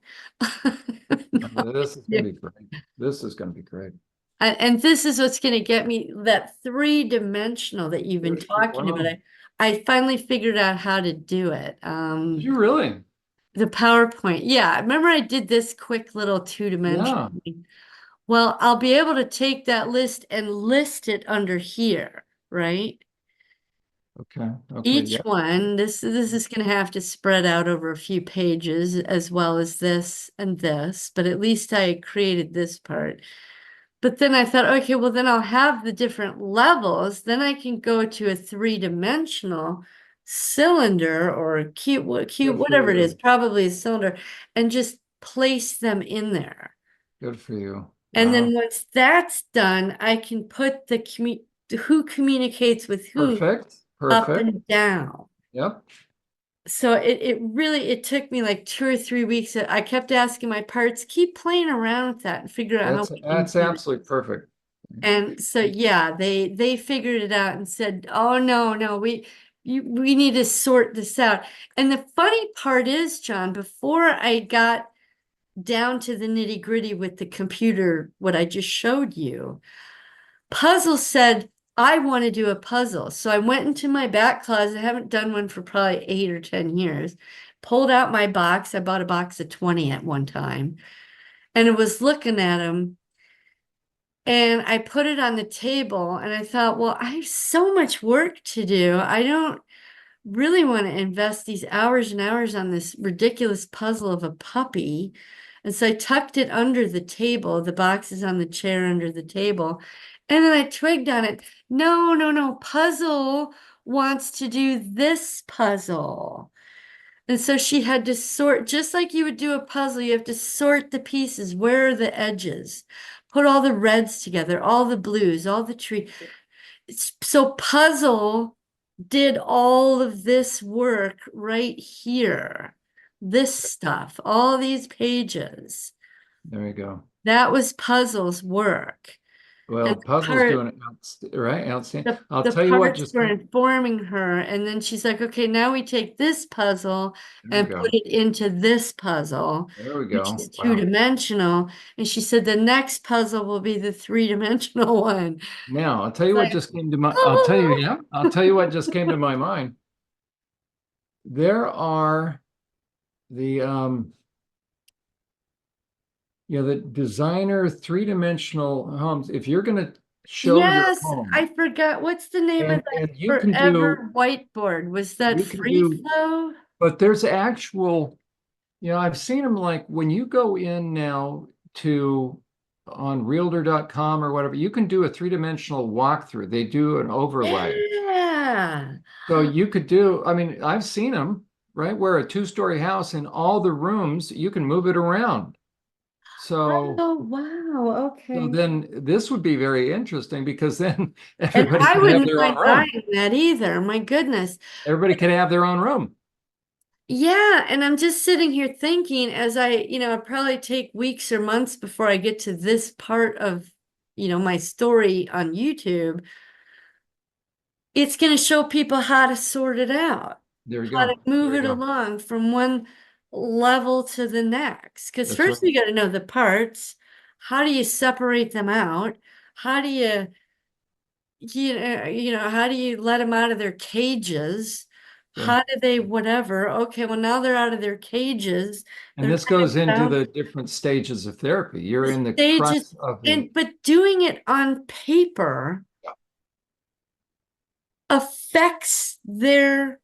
No, This is you going to be great. This is going to be great. And this is what's going to get me that three-dimensional that you've been talking about. Wow. I finally figured out how to do it. Did you really? The PowerPoint. Yeah, remember I did this quick little Yeah. two-dimensional thing? Well, I'll be able to take that list and list it under here, right? Okay. Okay. Each Yeah. one, this is going to have to spread out over a few pages as well as this and this, but at least I created this part. But then I thought, okay, well, then I'll have the different levels. Then I can go to a three-dimensional cylinder or a cube, Good for whatever it is, you. probably a cylinder, and just place them in there. Good for you. And then Wow. once that's done, I can put who communicates with who Perfect. up Perfect. and down. Yep. So it really it took me like 2 or 3 weeks. I kept asking my parts, keep playing around with that and figure out how we can That's do it. absolutely perfect. And so yeah, they figured it out and said, "Oh no, we need to sort this out." And the funny part is, John, before I got down to the nitty-gritty with the computer, what I just showed you, Puzzle said, "I want to do a puzzle." So I went into my back closet. I haven't done one for probably 8 or 10 years. Pulled out my box. I bought a box of 20 at one time, and it was looking at them. And I put it on the table and I thought, well, I have so much work to do. I don't really want to invest these hours and hours on this ridiculous puzzle of a puppy. And so I tucked it under the table. The box is on the chair under the table. And then I twigged on it. No. Puzzle wants to do this puzzle. And so she had to sort, just like you would do a puzzle, you have to sort the pieces. Where are the edges? Put all the reds together, all the blues, all the tree. So puzzle did all of this work right here. This stuff, all these pages. There you go. That was puzzle's work. Well, And puzzle's doing it right, outstanding. I'll the tell you what parts just were came. informing her, and then she's like, okay, now we take this puzzle There we and put go. it into this puzzle, There we which go. is Wow. two-dimensional. And she said the next puzzle will be the three-dimensional one. Now, I'll tell It's you what like, just came to my, I'll tell you, oh, yeah, I'll tell you what just came to my mind. There are the the designer three-dimensional homes. If you're going to show your yes, home I forgot. What's the name of that and forever whiteboard? Was that you can Free do, Flow? but there's actual, I've seen them like when you go in now to on realtor.com or whatever, you can do a three-dimensional walkthrough. They do an overlay. Yeah. So you could do, I mean, I've seen them, right? Where a two-story house in all the rooms, you can move it around. So Oh, wow. so Okay. then this would be very interesting because then And everybody I could have wouldn't their own mind room. buying that either. My goodness. Everybody could have their own room. Yeah, and I'm just sitting here thinking as I probably take weeks or months before I get to this part of, my story on YouTube. It's going to show people how to sort it out, There you how to go. move There you it go. along from one level to the next. Because That's first right. you got to know the parts. How do you separate them out? How do how do you let them out of their cages? Sure. How do they whatever? Okay, well now they're out of their cages. And They're this kind of goes into bound the different stages of therapy. You're the in the stages, crux of the, and but doing it on paper affects their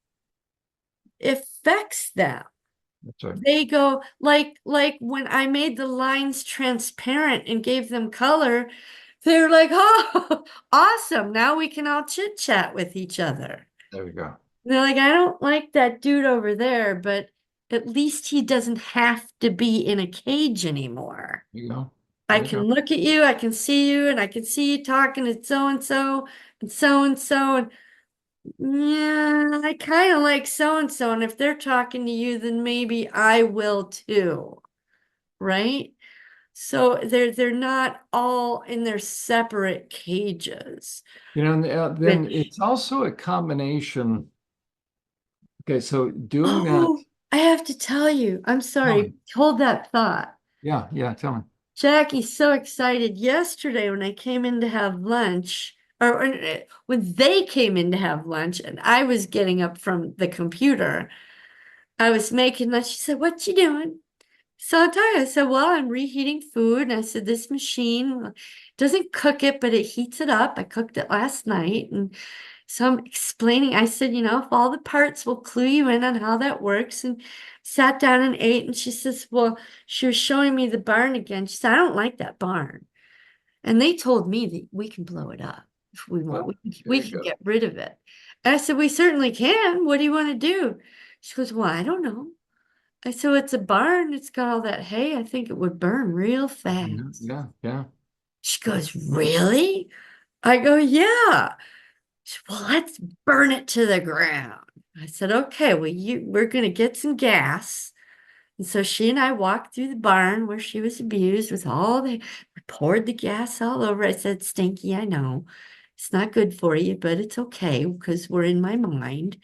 affects them. that's right. They go like when I made the lines transparent and gave them color, they're like, oh, awesome. Now we can all chit chat with each other. There we go. And they're like, I don't like that dude over there, but at least he doesn't have to be in a cage anymore. There you go. I There you go. can look at you, I can see you, and I can see you talking to so and so and so and so. And yeah, I kind of like so and so. And if they're talking to you, then maybe I will too. Right? So they're not all in their separate cages, And then which it's also a combination. Okay, so doing that, oh, I have to tell you, I'm tell sorry, me. hold that thought. Yeah, yeah, tell me. Jackie's so excited yesterday when I came in to have lunch, or when they came in to have lunch, and I was getting up from the computer. I was making lunch. She said, "What you doing?" So I told her, I said, well, I'm reheating food. And I said, this machine doesn't cook it, but it heats it up. I cooked it last night. And so I'm explaining, I said, if all the parts will clue you in on how that works. And sat down and ate. And she says, well, she was showing me the barn again. She said, I don't like that barn. And they told me that we can blow it up if we want. Well, We very can good. get rid of it. And I said, we certainly can. What do you want to do? She goes, well, I don't know. I said, it's a barn. It's got all that hay. I think it would burn real Yeah, fast. yeah, yeah. She goes, really? I go, yeah. She, well, let's burn it to the ground. I said, okay, well, we're going to get some gas. And so she and I walked through the barn where she was abused with we poured the gas all over. I said, Stinky, I know. It's not good for you, but it's okay because we're in my mind.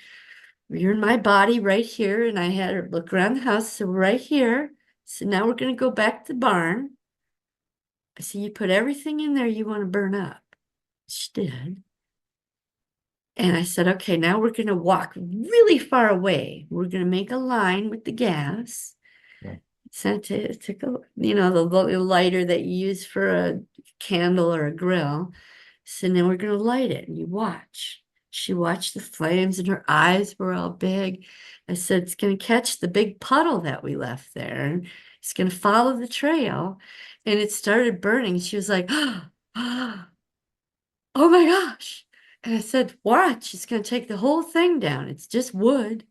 You're in my body right here. And I had her look around the house. So we're right here. So now we're going to go back to the barn. I said, you put everything in there you want to burn up. She did. And I said, okay, now we're going to walk really far away. We're going to make a line with the gas. Yeah. Sent it, took the little lighter that you use for a candle or a grill. So then we're going to light it and you watch. She watched the flames and her eyes were all big. I said, it's going to catch the big puddle that we left there. It's going to follow the trail. And it started burning. She was like, oh my gosh. And I said, watch, it's going to take the whole thing down. It's just wood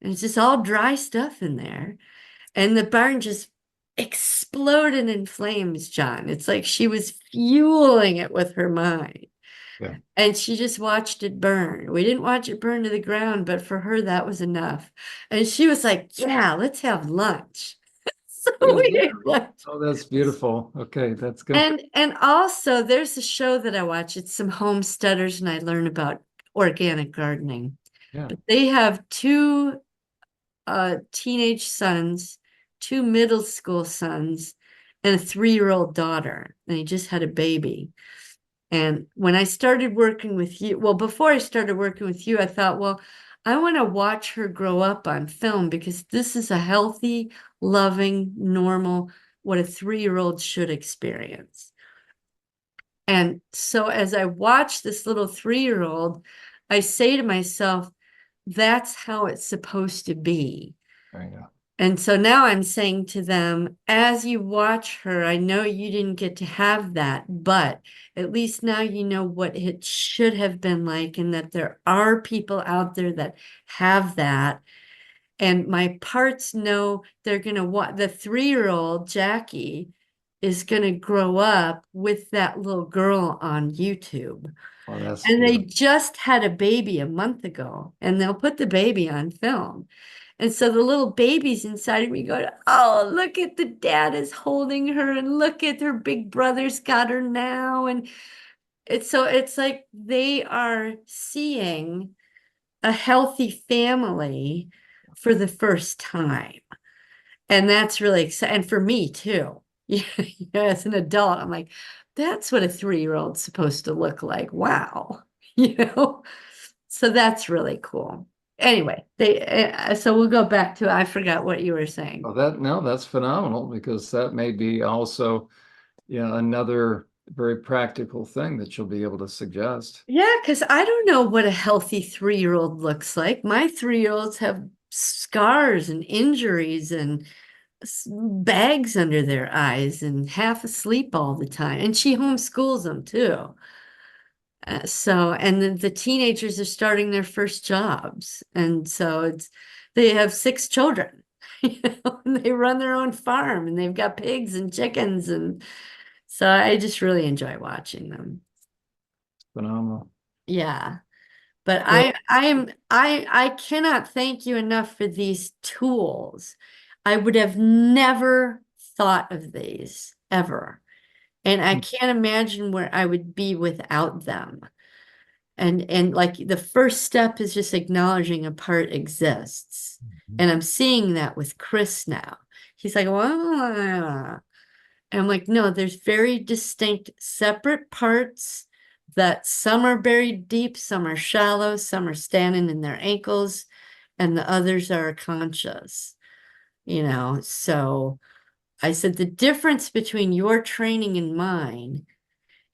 and it's just all dry stuff in there. And the barn just exploded in flames, John. It's like she was fueling it with her mind. Yeah. And she just watched it burn. We didn't watch it burn to the ground, but for her, that was enough. And she was like, yeah, let's have lunch. we like, Oh, that's beautiful. Okay, that's good. and also there's a show that I watch. It's some homesteaders, and I learn about organic gardening. Yeah. But they have two teenage sons, two middle school sons, and a 3-year-old daughter. And he just had a baby. And when I started working with you, well, before I started working with you, I thought, well, I want to watch her grow up on film because this is a healthy, loving, normal, what a 3-year-old should experience. And so as I watch this little 3-year-old, I say to myself, that's how it's supposed to be. There you go. And so now I'm saying to them, as you watch her, I know you didn't get to have that, but at least now you know what it should have been like, and that there are people out there that have that. And my parts know they're going to watch. The 3-year-old Jackie is going to grow up with that little girl on YouTube. Well, that's And they beautiful. just had a baby a month ago, and they'll put the baby on film. And so the little baby's inside of me going, oh, look at the dad is holding her, and look at her big brother's got her now. And it's like they are seeing a healthy family for the first time. And that's really exciting. And for me too. Yeah, as an adult, I'm like, that's what a 3-year-old's supposed to look like. Wow. You know? So that's really cool. Anyway, so we'll go back to, I forgot what you were saying. Oh, no, that's phenomenal because that may be also, another very practical thing that you'll be able to suggest. Yeah, because I don't know what a healthy 3-year-old looks like. My 3-year-olds have scars and injuries and bags under their eyes and half asleep all the time. And she homeschools them too. And the teenagers are starting their first jobs. And so they have 6 children, and they run their own farm, and they've got pigs and chickens. And so I just really enjoy watching them. Phenomenal. Yeah. But Well, I cannot thank you enough for these tools. I would have never thought of these ever. And I can't imagine where I would be without them. And like the first step is just acknowledging a part exists. And I'm seeing that with Chris now. He's like, well, and I'm like, no, there's very distinct separate parts that some are buried deep, some are shallow, some are standing in their ankles, and the others are conscious, So I said the difference between your training and mine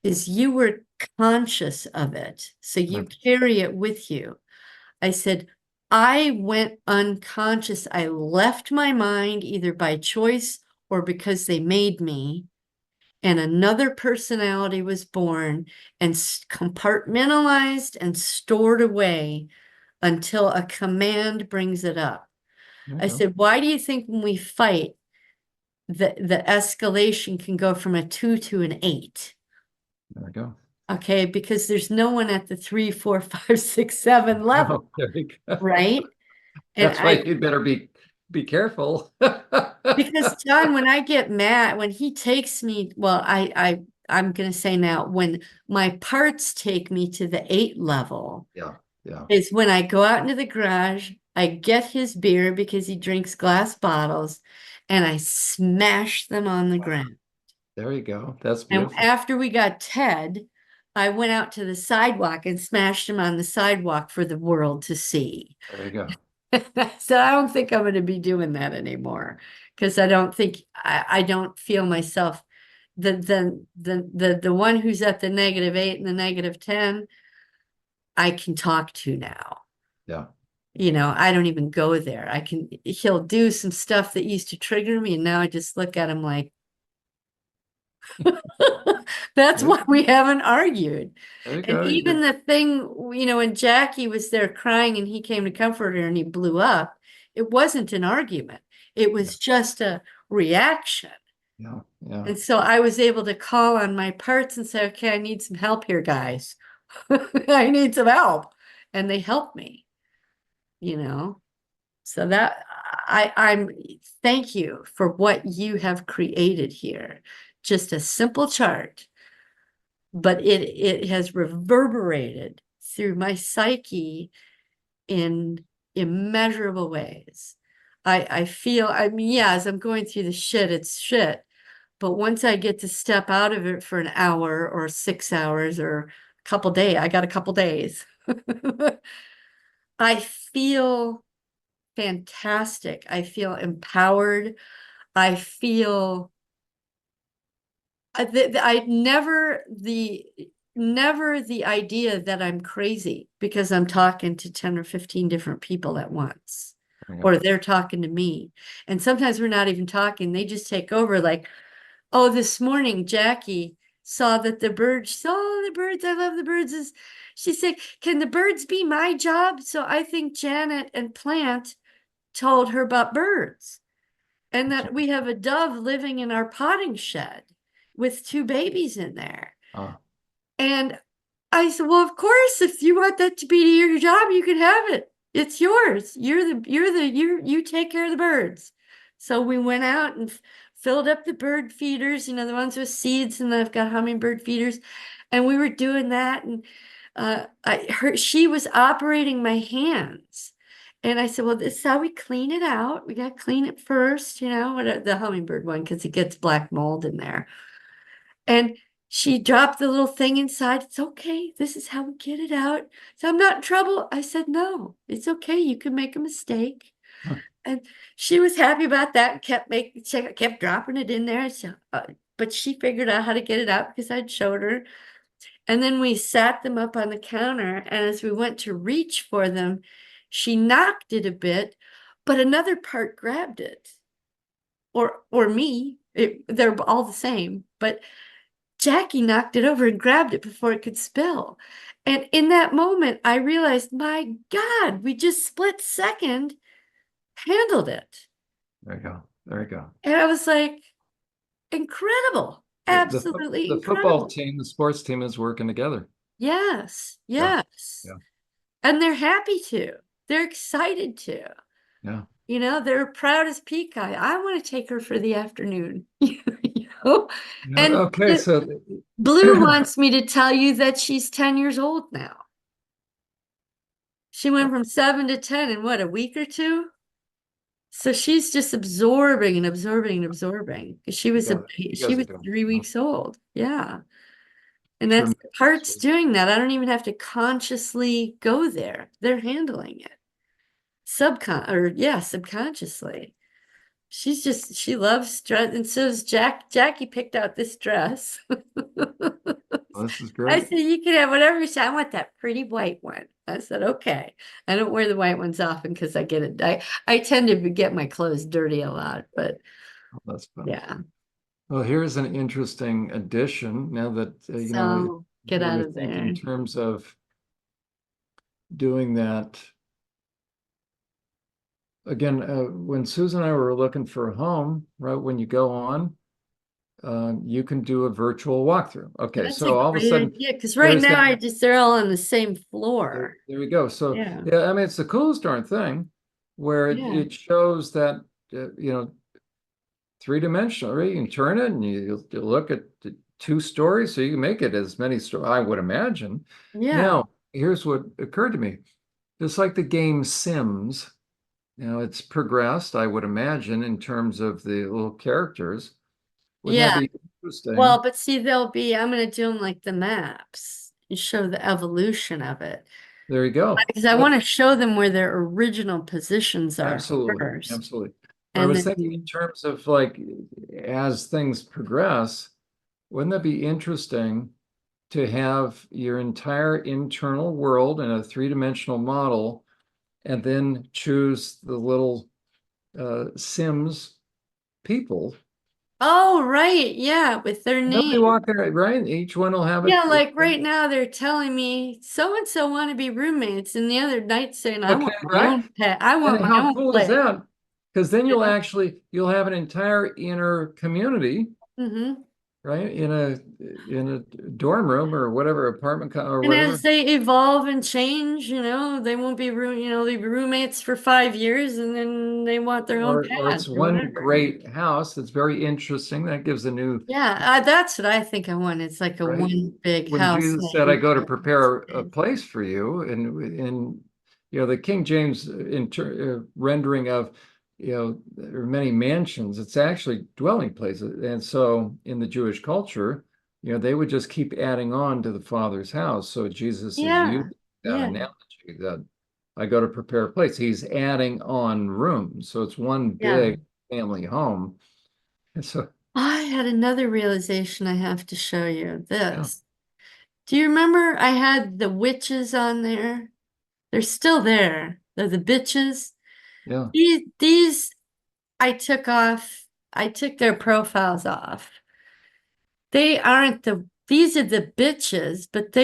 is you were conscious of it. So you carry it with you. I said, I went unconscious. I left my mind either by choice or because they made me. And another personality was born and compartmentalized and stored away until a command brings it up. there you I go. said, why do you think when we fight, the escalation can go from a 2 to an 8? There we go. Okay, because there's no one at the 3, 4, 5, 6, 7 level, Oh, there you go. right? And That's why you'd better be careful. because John, when I get mad, when he takes me, well, I'm gonna say now, when my parts take me to the 8 level, Yeah, yeah. is when I go out into the garage, I get his beer because he drinks glass bottles, and I smash them on the Wow. ground. There you go. That's And beautiful. after we got Ted, I went out to the sidewalk and smashed him on the sidewalk for the world to see. There you go. So I don't think I'm going to be doing that anymore because I don't think I don't feel myself the one who's at the -8 and the -10 I can talk to now. Yeah. I don't even go there. He'll do some stuff that used to trigger me, and now I just look at him like, that's There, why we haven't argued. there you And go. even the thing, when Jackie was there crying and he came to comfort her and he blew up, it wasn't an argument. It Yeah, was just a reaction. yeah, yeah. And so I was able to call on my parts and say, okay, I need some help here, guys. I need some help. And they helped me, you know. So that I'm thank you for what you have created here. Just a simple chart, but it has reverberated through my psyche in immeasurable ways. I feel, I mean, yeah, as I'm going through the shit, it's shit. But once I get to step out of it for an hour or 6 hours or a couple days, I got a couple days. I feel fantastic. I feel empowered. I feel I never the idea that I'm crazy because I'm talking to 10 or 15 different people at once, There you go. or they're talking to me. And sometimes we're not even talking, they just take over. Like, oh, this morning Jackie saw that the birds, the birds, I love the birds. She said, can the birds be my job? So I think Janet and Plant told her about birds, and that we have a dove living in our potting shed with two babies in there. Uh, And I said, well, of course, if you want that to be your job, you can have it. It's yours. You take care of the birds. So we went out and filled up the bird feeders, the ones with seeds, and I've got hummingbird feeders. And we were doing that. And she was operating my hands. And I said, well, this is how we clean it out. We got to clean it first, the hummingbird one, because it gets black mold in there. And she dropped the little thing inside. It's okay. This is how we get it out. So I'm not in trouble. I said, no, it's okay. You can make a mistake. huh, And she was happy about that and kept dropping it in there. So, but she figured out how to get it out because I'd showed her. And then we sat them up on the counter. And as we went to reach for them, she knocked it a bit, but another part grabbed it. Or me. They're all the same. But Jackie knocked it over and grabbed it before it could spill. And in that moment, I realized, my God, we just split second handled it. there you go. There you go. And I was like, incredible, absolutely The football incredible. team, the sports team is working together. Yes, Yeah. yes. Yeah. And they're happy to. They're excited to. Yeah. They're proud as peacock. I want to take her for the afternoon. You know? Yeah, And okay, so Blue wants me to tell you that she's 10 years old now. She went from 7 to 10 in what, a week or two? So she's just absorbing and absorbing and absorbing. She was you she guys are was doing 3 weeks old. Yeah. And that's the parts tremendous. doing that. I don't even have to consciously go there. They're handling it. Subconsciously. She loves dress, and so does Jackie picked out this dress. This is I great. said, you can have whatever you say. I want that pretty white one. I said, okay. I don't wear the white ones often because I get it. I tend to get my clothes dirty a lot, but That's fun. yeah. Well, here's an interesting addition now that, So get when out we of think in there. terms of doing that. Again, when Susan and I were looking for a home, right, when you go on, you can do a virtual walkthrough. Okay, That's a so all of a great sudden, idea because right there's now that. they're all on the same floor. There we go. So, Yeah. yeah, I mean, it's the coolest darn thing where Yeah. it shows that, three-dimensional, right? You can turn it and you look at the two stories, so you can make it as many stories, I would imagine. Yeah. Now, here's what occurred to me. Just like the game Sims, it's progressed, I would imagine, in terms of the little characters. Wouldn't that Yeah. be Well, interesting? but see, I'm going to do them like the maps and show the evolution of it. There you go. Because I want to show them where their original positions are Absolutely, first. absolutely. But I And was then, thinking in terms of like as things progress, wouldn't that be interesting to have your entire internal world in a three-dimensional model and then choose the little Sims people? oh, right. Yeah. With their And they'll name. be walking, right? Each one will have Yeah. it. Like right now, they're telling me so and so want to be roommates. And the other night saying, I Okay, want my right? own pet. I want And my how own cool is place. that? Because then You know? you'll have an entire inner community Mm-hmm. right? In a dorm room or whatever, or And as whatever. they evolve and change, they won't be they'll be roommates for 5 years and then they want their own Or paths it's or one whatever. great house that's very interesting. That gives a new, Yeah, that's what I think I want. It's like a right? one big When house Jesus that said, "I each go to of us prepare a is. place for you," and the King James rendering of, there are many mansions. It's actually dwelling places, and so in the Jewish culture, they would just keep adding on to the Father's house. So Jesus is Yeah, using that yeah, analogy that I go to prepare a place. He's adding on rooms, so it's one yeah. big family home. And so, I had another realization I have to show you yeah, this. Do you remember I had the witches on there? They're still there. They're the bitches. yeah. These I took off. I took their profiles off. They aren't these are the bitches, but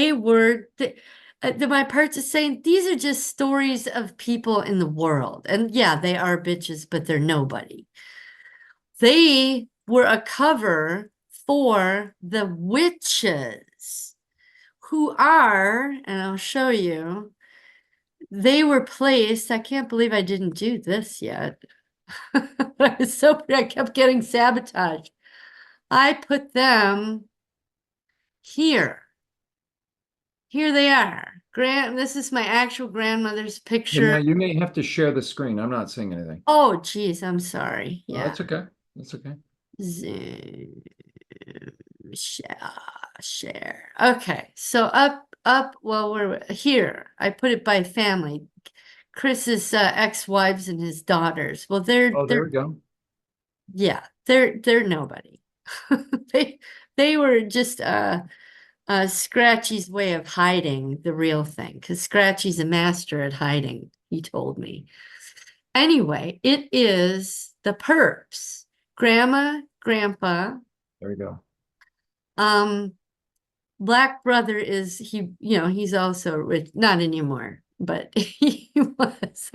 my parts are saying these are just stories of people in the world. And yeah, they are bitches, but they're nobody. They were a cover for the witches who are, and I'll show you, they were placed. I can't believe I didn't do this yet. I kept getting sabotaged. I put them here. Here they are. This is my actual grandmother's And now picture. you may have to share the screen. I'm not seeing anything. Oh, geez, I'm sorry. Oh, Yeah. that's okay. That's okay. Zoom, share, share. Okay, so up. Well, we're here. I put it by family. Chris's ex-wives and his daughters. Well, Oh, there we go. yeah, they're nobody. They they were just Scratchy's way of hiding the real thing, because Scratchy's a master at hiding, he told me. Anyway, it is the perps. Grandma, grandpa, There we go. um, Black brother is he's also rich, not anymore, but he was.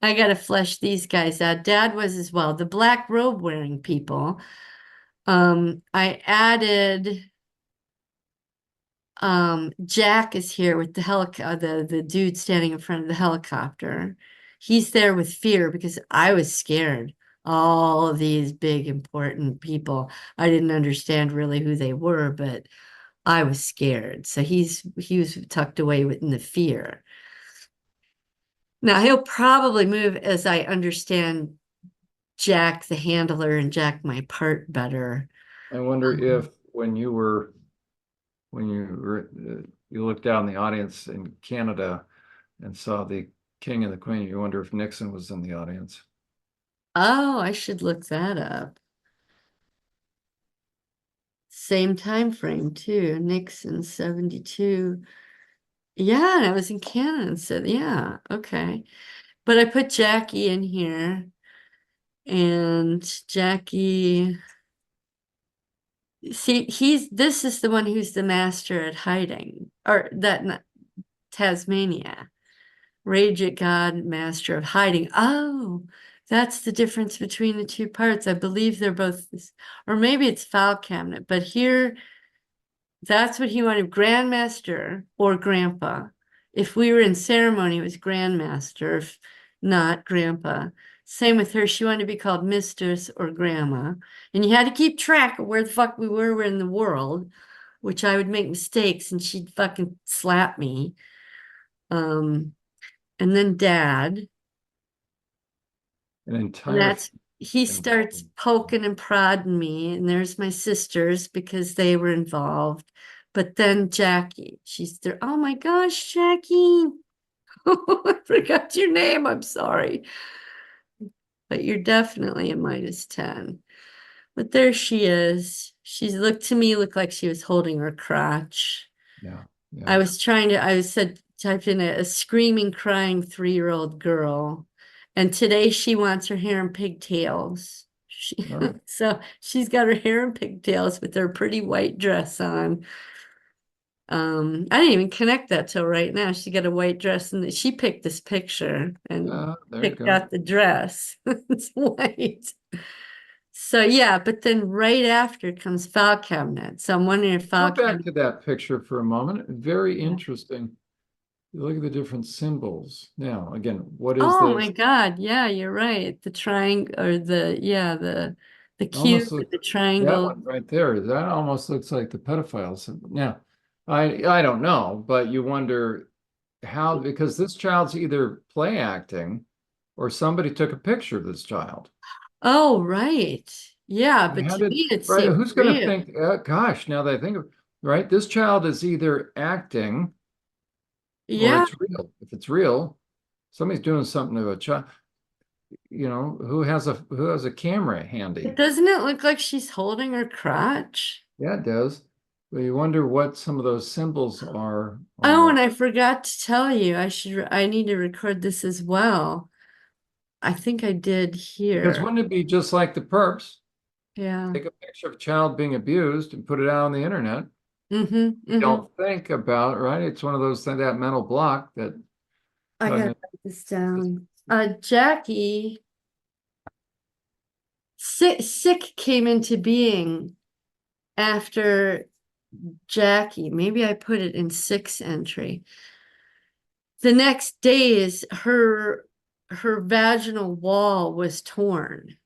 I gotta flesh these guys out. Dad was as well. The black robe wearing people. I added Jack is here with the dude standing in front of the helicopter. He's there with fear because I was scared. All of these big important people. I didn't understand really who they were, but I was scared. So he was tucked away in the fear. Now he'll probably move as I understand Jack the handler and Jack my part better. I wonder if when you looked down the audience in Canada and saw the king and the queen, you wonder if Nixon was in the audience. Oh, I should look that up. Same time frame too. Nixon 72. Yeah, and I was in Canada, so yeah, okay. But I put Jackie in here, and Jackie, see, this is the one who's the master at hiding, or Tasmania. Rage at God, master of hiding. Oh, that's the difference between the two parts. I believe they're both or maybe it's file cabinet, but here that's what he wanted, grandmaster or grandpa. If we were in ceremony, it was grandmaster, if not grandpa. Same with her. She wanted to be called mistress or grandma. And you had to keep track of where the fuck we were in the world, which I would make mistakes and she'd fucking slap me. Um, and then dad. An And entire that's he starts involvement. poking and prodding me, and there's my sisters because they were involved. But then Jackie, she's there. Oh my gosh, Jackie. I forgot your name. I'm sorry. But you're definitely a -10. But there she is. She's looked to me, looked like she was holding her crotch. Yeah, yeah. I said, typed in a screaming, crying 3-year-old girl. And today she wants her hair in pigtails. Oh, So she's got her hair in pigtails with her pretty white dress on. I didn't even connect that till right now. She got a white dress and she picked this picture and there you picked go. out the dress. It's white. So yeah, but then right after comes file cabinet. So I'm wondering if Go file back cabinet. to that picture for a moment. Very interesting. You look at the different symbols. Now, again, what is Oh my this? God, yeah, you're right. The triangle or the cube Almost with look the that triangle. one right there. That almost looks like the pedophile symbol. Now, I don't know, but you wonder how, because this child's either play acting or somebody took a picture of this child. Oh, right. Yeah, And but how to did, me it right? seems Who's going to real. think, gosh, now that I think of, right? This child is either acting or Yeah, it's real. If it's real, somebody's doing something to a child, who has a camera but handy. doesn't it look like she's holding her crotch? Yeah, it does. But you wonder what some of those symbols are on Oh, and that. I forgot to tell you, I need to record this as well. I think I did Because here. wouldn't it be just like the perps? Yeah. Take a picture of a child being abused and put it out on the internet. Mm-hmm. You Mm-hmm. don't think about, right? It's one of those things, that mental block that I gotta cognitive. write this down. Jackie, sick came into being after Jackie. Maybe I put it in six entry. The next day is her vaginal wall was torn.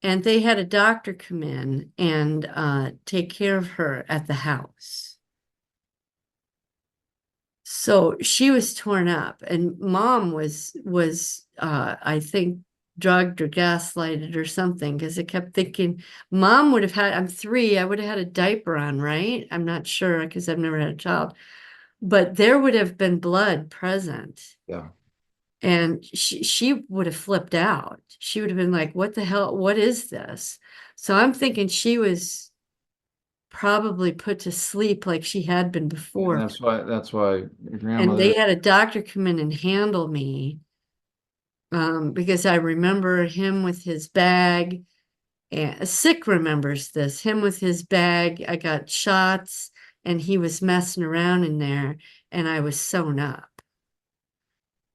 And they had a doctor come in and take care of her at the house. So she was torn up, and mom was I think drugged or gaslighted or something because I kept thinking mom would have had. I'm three. I would have had a diaper on, right? I'm not sure because I've never had a child, but there would have been blood present. Yeah. And she would have flipped out. She would have been like, "What the hell? What is this?" So I'm thinking she was probably put to sleep like she had been And before. that's why your And they grandmother, had a doctor come in and handle me because I remember him with his bag. And Sick remembers this. Him with his bag. I got shots, and he was messing around in there, and I was sewn up.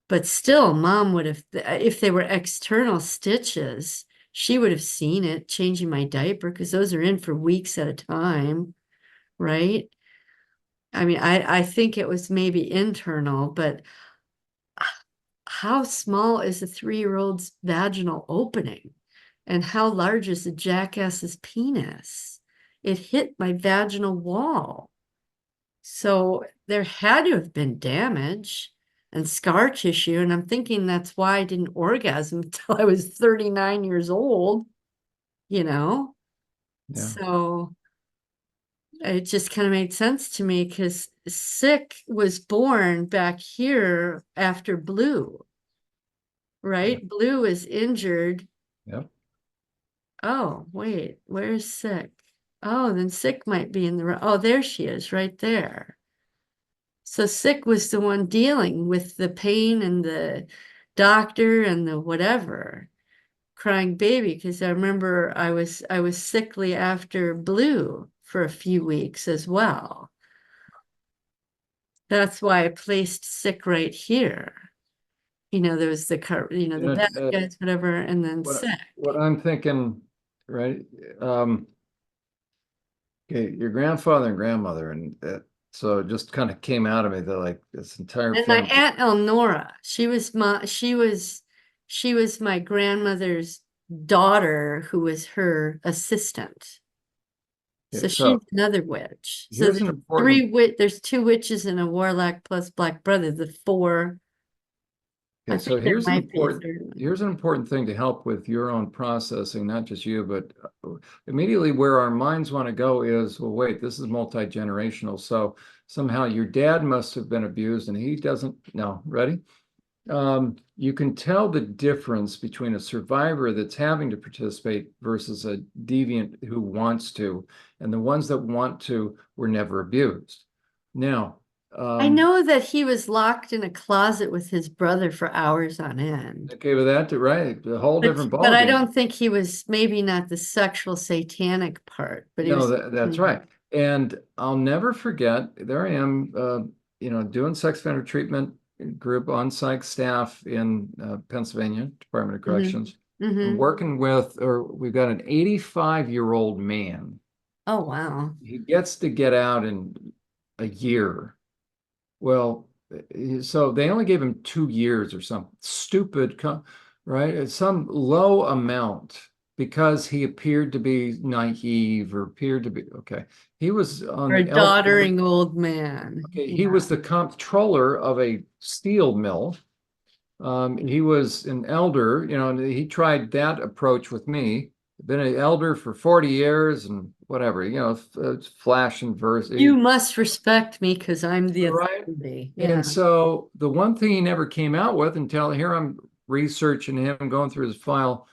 But still, mom would have, if they were external stitches, she would have seen it changing my diaper because those are in for weeks at a time, right? I mean, I think it was maybe internal, but how small is a 3-year-old's vaginal opening? And how large is the jackass's penis? It hit my vaginal wall. So there had to have been damage and scar tissue. And I'm thinking that's why I didn't orgasm until I was 39 years old, you know? yeah, So it just kind of made sense to me because Sick was born back here after Blue, yeah, right? Blue is injured. yeah. Oh, wait, where's Sick? Oh, then Sick might be in the, oh, there she is, right there. So Sick was the one dealing with the pain and the doctor and the whatever, crying baby, because I remember I was sickly after Blue for a few weeks as well. That's why I placed Sick right here. There was the car, You the bad know, guys, whatever, and then what Sick. what I'm thinking, right? Um, okay, your grandfather and grandmother, and so it just kind of came out of me that like this entire And my family. Aunt Elnora, she was my grandmother's daughter who was her assistant. Okay, So she's so another witch. So here's there's an important. there's two witches and a warlock plus Black Brother, the four. I Okay, think so there here's an might be a important third one. here's an important thing to help with your own processing, not just you, but immediately where our minds want to go is, well, wait, this is multi-generational. So somehow your dad must have been abused and he doesn't. No, ready? You can tell the difference between a survivor that's having to participate versus a deviant who wants to, and the ones that want to were never abused. Now, I um, know that he was locked in a closet with his brother for hours on end. okay, with that, right, a whole But different but I ballgame. don't think he was maybe not the sexual satanic part, but he No, was that's right. And I'll never forget, there I am, doing sex offender treatment group on psych staff in Pennsylvania, Department of hmm Corrections. I'm Mm-hmm. working with, or we've got an 85-year-old man. Oh, wow. He gets to get out in a year. Well, so they only gave him 2 years or something stupid, right? It's some low amount because he appeared to be naive or appeared to be okay. He was on For a the elder. doddering old man. Okay, he Yeah. was the comptroller of a steel mill. He was an elder, and he tried that approach with me. Been an elder for 40 years and whatever, it's flash and verse. You must respect me because I'm the Right. authority. Yeah. And so the one thing he never came out with until here I'm researching him, going through his file.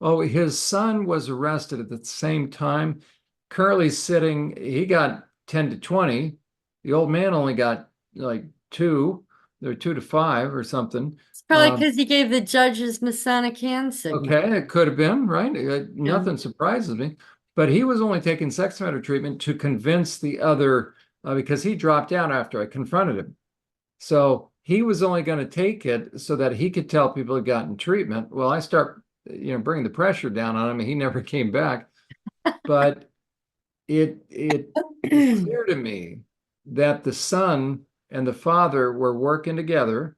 Oh, his son was arrested at the same time. Currently sitting, he got 10 to 20. The old man only got like two, or 2 to 5 or something. It's probably Um, because he gave the judges Masonic hand signal. okay, it could have been, right? Yeah. Nothing surprises me. But he was only taking sex offender treatment to convince the other, because he dropped out after I confronted him. So he was only going to take it so that he could tell people he'd gotten treatment. Well, I start, bringing the pressure down on him, and he never came back. But it is clear to me that the son and the father were working together,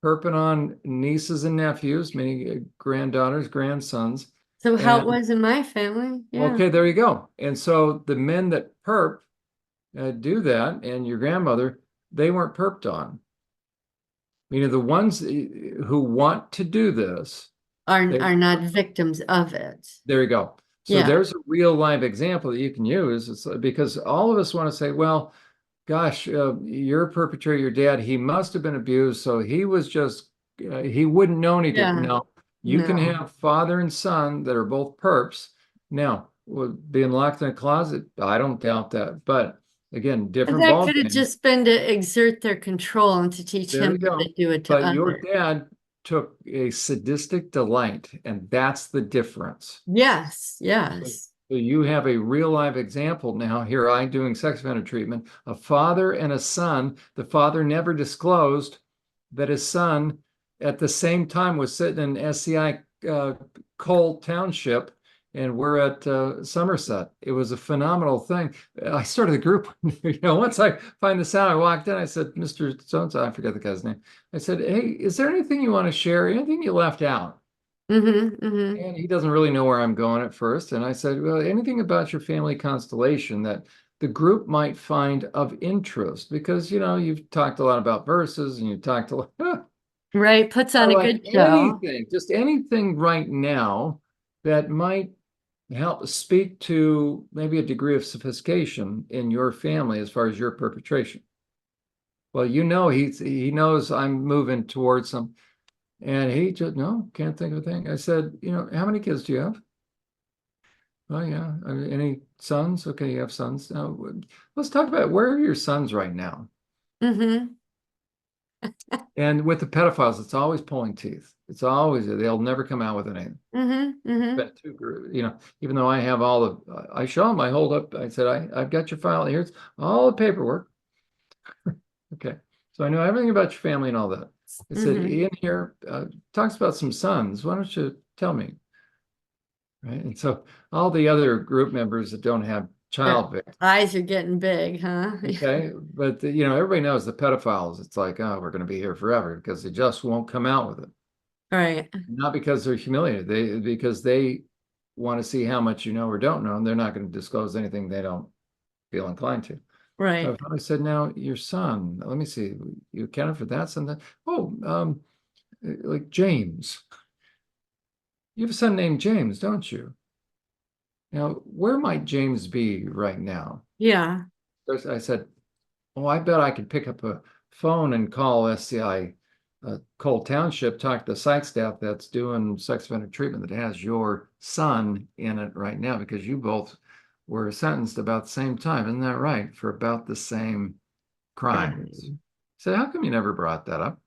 herping on nieces and nephews, many granddaughters, grandsons. So how it And was in my family. Yeah. okay, there you go. And so the men that perp do that, and your grandmother, they weren't perped on. Meaning the ones who want to do this, they Are not victims of it. there you go. So Yeah. there's a real live example that you can use. It's because all of us want to say, well, gosh, your perpetrator, your dad, he must have been abused, so he was just he wouldn't know any different. Yeah. No, you can No. have father and son that are both perps. Now, being locked in a closet, I don't doubt that. But again, And different that ball could have game. just been to exert their control and to teach There him you how to go. do it to But your others. dad took a sadistic delight, and that's the difference. Yes. So Yes. you have a real live example now. Here, I doing sex offender treatment, a father and a son. The father never disclosed that his son at the same time was sitting in SCI Cole Township, and we're at Somerset. It was a phenomenal thing. I started the group, once I find this out, I walked in, I said, Mr. So-and-so, I forget the guy's name. I said, hey, is there anything you want to share? Anything you left out? Mm-hmm. Mm-hmm. And he doesn't really know where I'm going at first. And I said, well, anything about your family constellation that the group might find of interest? Because, you've talked a lot about verses and you've talked a lot. Right. Puts I on a like good show. anything, just anything right now that might help speak to maybe a degree of sophistication in your family as far as your perpetration. Well, he knows I'm moving towards some, and he just no, can't think of a thing. I said, how many kids do you have? Oh yeah, any sons? Okay, you have sons. Now, let's talk about where are your sons right now? Mm-hmm. And with the pedophiles, it's always pulling teeth. It's always they'll never come out with a name. Mm-hmm. Mm-hmm. Been even though I have all the, I show them, I hold up, I said, I've got your file. Here's all the paperwork. Okay. So I know everything about your family and all that. I said, Mm-hmm. in here, talks about some sons. Why don't you tell me? Right. And so all the other group members that don't have Their child victims, eyes are getting big, huh? okay. But, everybody knows the pedophiles. It's like, oh, we're going to be here forever because they just won't come out with it. Right. Not because they're humiliated, because they want to see how much you know or don't know, and they're not going to disclose anything they don't feel inclined to. So I Right. finally said, now your son, let me see, you accounted for that son, that, oh, like James. You have a son named James, don't you? Now, where might James be right now? Yeah. I said, oh, I bet I could pick up a phone and call SCI Cole Township, talk to the site staff that's doing sex offender treatment that has your son in it right now, because you both were sentenced about the same time. Isn't that right? For about the same crimes. Right. So how come you never brought that up?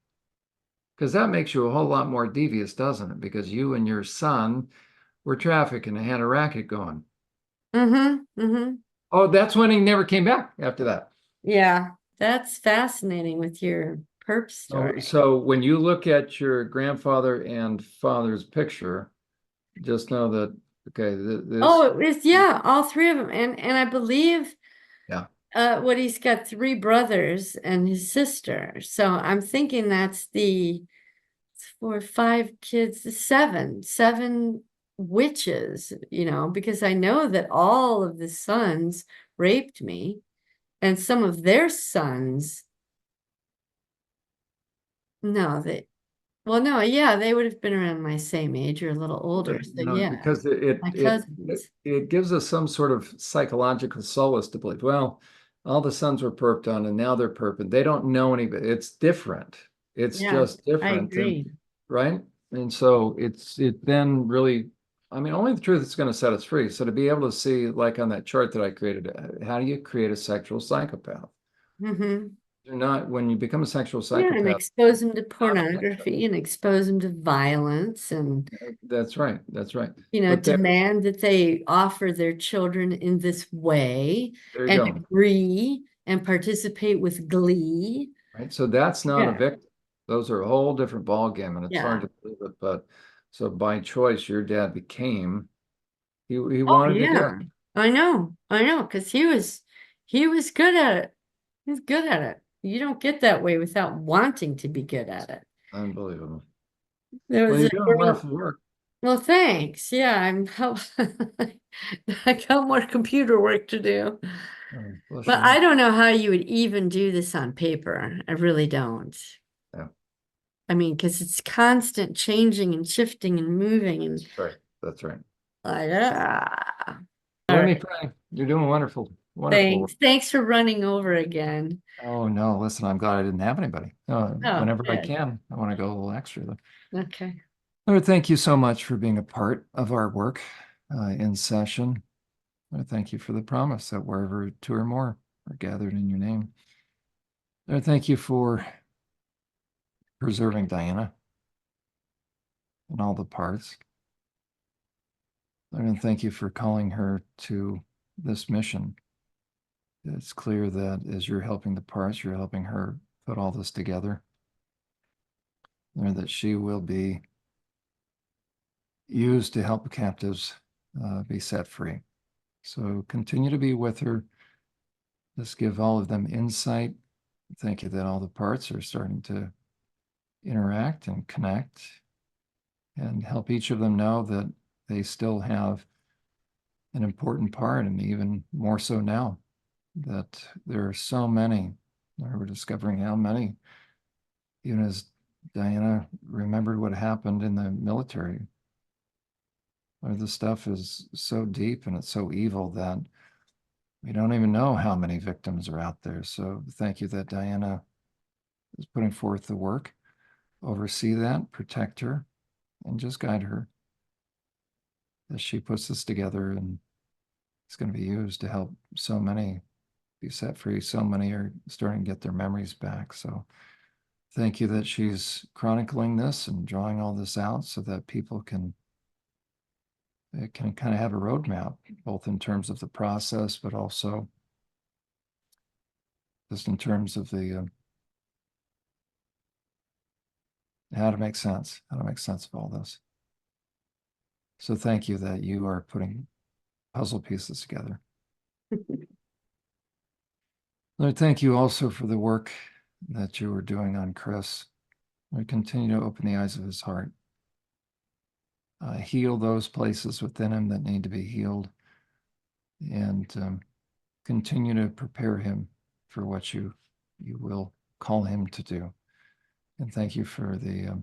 Because that makes you a whole lot more devious, doesn't it? Because you and your son were trafficking and had a racket going. Mm-hmm. Mm-hmm. Oh, that's when he never came back after that. Yeah. That's fascinating with your perp So, story. so when you look at your grandfather and father's picture, just know that, okay, Oh, this, it was, yeah, all three of them. And I believe yeah, what he's got three brothers and his sister. So I'm thinking that's the four, five kids, seven witches, because I know that all of the sons raped me, and some of their sons, no, well, no, yeah, they would have been around my same age or a little older. So yeah, because it, my it, it, cousins. it gives us some sort of psychological solace to believe, well, all the sons were perped on and now they're perped. They don't know any, it's different. It's Yeah, just I different. And agree. right. And so it then really, I mean, only the truth is going to set us free. So to be able to see, like on that chart that I created, how do you create a sexual psychopath? Hmm. You're not, when you become a sexual Yeah, and psychopath, expose them to not a victim. pornography and expose them to violence and, That's right. That's right. But demand that they offer their children in this way there you and go. agree and participate with glee. Right. So that's not a Yeah, victim. Those are a whole different ball game, and it's hard yeah. to believe it. But so by choice, your dad became, he Oh, wanted to do it. yeah. I know, because he was good at it. He's good at it. You don't get that way without wanting to be good at it. Unbelievable. There Well, was you're a doing girl. wonderful work. Well, thanks. Yeah, I got more computer work to do. Bless But your I heart. don't know how you would even do this on paper. I really don't. Yeah, I mean, because it's constant changing and shifting and moving and that's right. That's right. like, Well, all let me right. pray. You're doing wonderful, wonderful work. Thanks. Thanks for running over again. Oh no, listen, I'm glad I didn't have anybody. Oh, Whenever I good. can, I want to go a little extra. Okay. Lord, thank you so much for being a part of our work in session. Lord, thank you for the promise that wherever two or more are gathered in your name. Lord, thank you for preserving Diana and all the parts. Lord, and thank you for calling her to this mission. It's clear that as you're helping the parts, you're helping her put all this together. Lord, that she will be used to help captives be set free. So continue to be with her. Just give all of them insight. Thank you that all the parts are starting to interact and connect and help each of them know that they still have an important part, and even more so now that there are so many. We're discovering how many, even as Diana remembered what happened in the military, where the stuff is so deep and it's so evil that we don't even know how many victims are out there. So thank you that Diana is putting forth the work, oversee that, protect her, and just guide her as she puts this together, and it's going to be used to help so many be set free. So many are starting to get their memories back. So thank you that she's chronicling this and drawing all this out so that people can kind of have a roadmap, both in terms of the process, but also just in terms of the how to make sense, of all this. So thank you that you are putting puzzle pieces together. Lord, thank you also for the work that you are doing on Chris. Lord, continue to open the eyes of his heart. Heal those places within him that need to be healed, and continue to prepare him for what you will call him to do. And thank you for the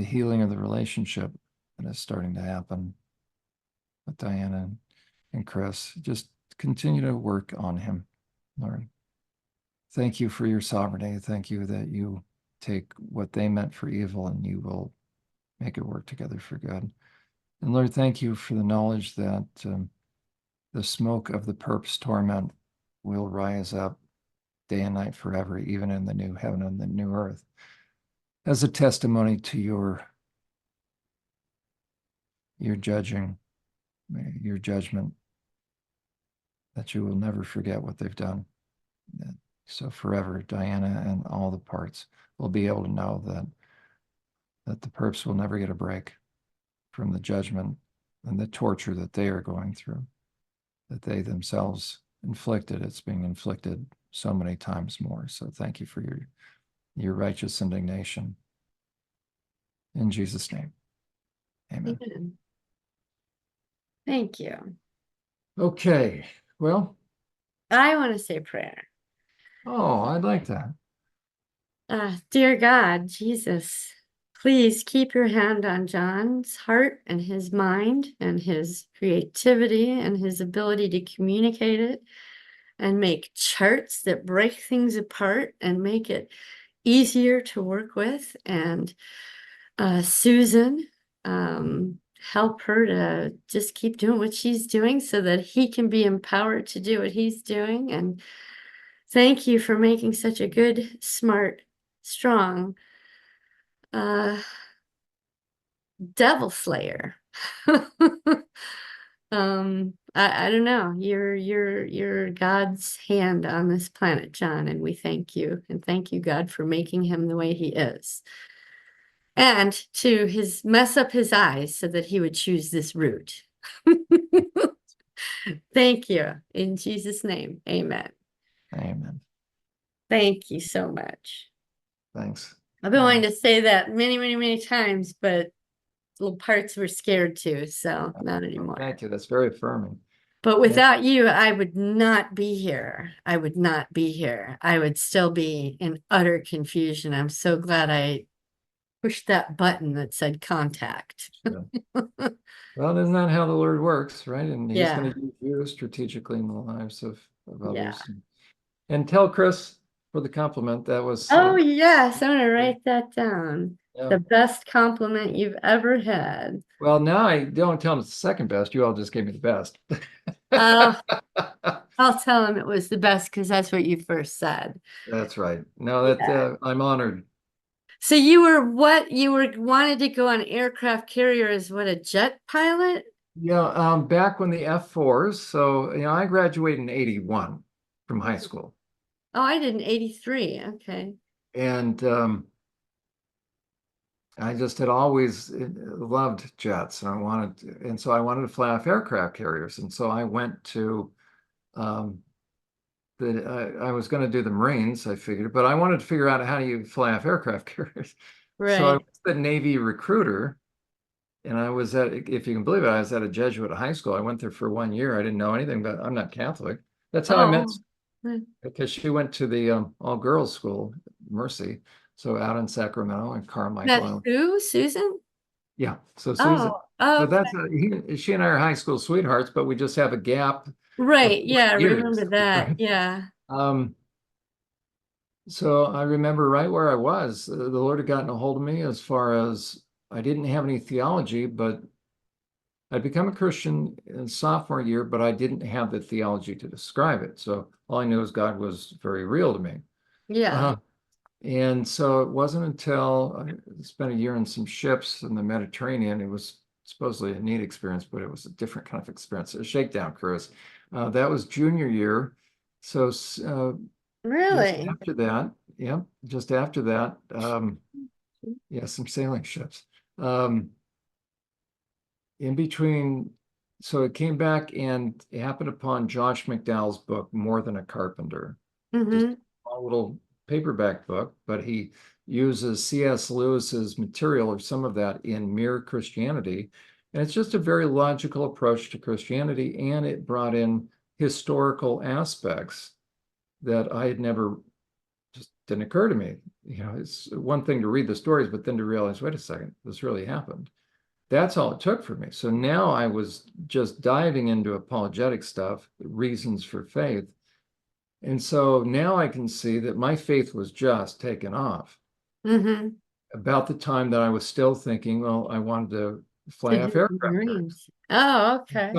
healing of the relationship that is starting to happen with Diana and Chris. Just continue to work on him, Lord. Thank you for your sovereignty. Thank you that you take what they meant for evil and you will make it work together for good. And Lord, thank you for the knowledge that the smoke of the perp's torment will rise up day and night forever, even in the new heaven and the new earth, as a testimony to your judging, your judgment, that you will never forget what they've done. So forever, Diana and all the parts will be able to know that that the perps will never get a break from the judgment and the torture that they are going through, that they themselves inflicted. It's being inflicted so many times more. So thank you for your righteous indignation. In Jesus' name, amen. Amen. Thank you. Okay, well, I want to say prayer. oh, I'd like that. Dear God, Jesus, please keep your hand on Jon's heart and his mind and his creativity and his ability to communicate it and make charts that break things apart and make it easier to work with. And Susan, help her to just keep doing what she's doing so that he can be empowered to do what he's doing. And thank you for making such a good, smart, strong devil slayer. I don't know. You're God's hand on this planet, Jon, and we thank you. And thank you, God, for making him the way he is. And to his mess up his eyes so that he would choose this route. Thank you. In Jesus' name, amen. Amen. Thank you so much. Thanks. I've been wanting to say that many, many, many times, but little parts were scared to, so not anymore. Thank you. That's very affirming. But without you, I would not be here. I would not be here. I would still be in utter confusion. I'm so glad I pushed that button that said contact. Sure. Well, isn't that how the Lord works, right? And he's Yeah. going to use you strategically in the lives of Yeah. others. And tell Chris for the compliment. That was Oh, yes. I'm gonna write that down. yeah. The best compliment you've ever had. Well, now I don't tell him it's the second best. You all just gave me the best. I'll tell him it was the best because that's what you first said. That's right. No, that Yeah. I'm honored. So you were what? You were wanted to go on aircraft carrier as what, a jet pilot? Yeah, back when the F4s. So, I graduated in 81 from high school. Oh, I did in 83. Okay. And I just had always loved jets, and so I wanted to fly off aircraft carriers. And so I went to um, I was going to do the Marines, I figured, but I wanted to figure out how do you fly off aircraft carriers. So I Right. was the Navy recruiter, and I was if you can believe it, I was at a Jesuit high school. I went there for 1 year. I didn't know anything, but I'm not Catholic. That's how I met, Oh, hmm. because she went to the all-girls school, Mercy, so out in Sacramento and That's Carmichael. who? Susan? Yeah, so Susan. Oh, So okay. that's she and I are high school sweethearts, but we just have a gap of Right. 40 Yeah, I remember years, that. right? Yeah. Um, so I remember right where I was. The Lord had gotten a hold of me as far as I didn't have any theology, but I'd become a Christian in sophomore year, but I didn't have the theology to describe it. So all I knew is God was very real to me. Yeah. And so it wasn't until I spent a year in some ships in the Mediterranean. It was supposedly a neat experience, but it was a different kind of experience, a shakedown cruise. That was junior year. So just Really? after that, yeah, just after that, yeah, some sailing ships. Um, in between, so it came back and it happened upon Josh McDowell's book, More Than a Carpenter. Just Mm-hmm. a little paperback book, but he uses C.S. Lewis's material or some of that in Mere Christianity. And it's just a very logical approach to Christianity, and it brought in historical aspects that I had never, just didn't occur to me. It's one thing to read the stories, but then to realize, wait a second, this really happened. That's all it took for me. So now I was just diving into apologetic stuff, reasons for faith. And so now I can see that my faith was just taken off Mm-hmm. about the time that I was still thinking, well, I wanted to To fly off do the aircraft carriers. Marines. Oh, okay.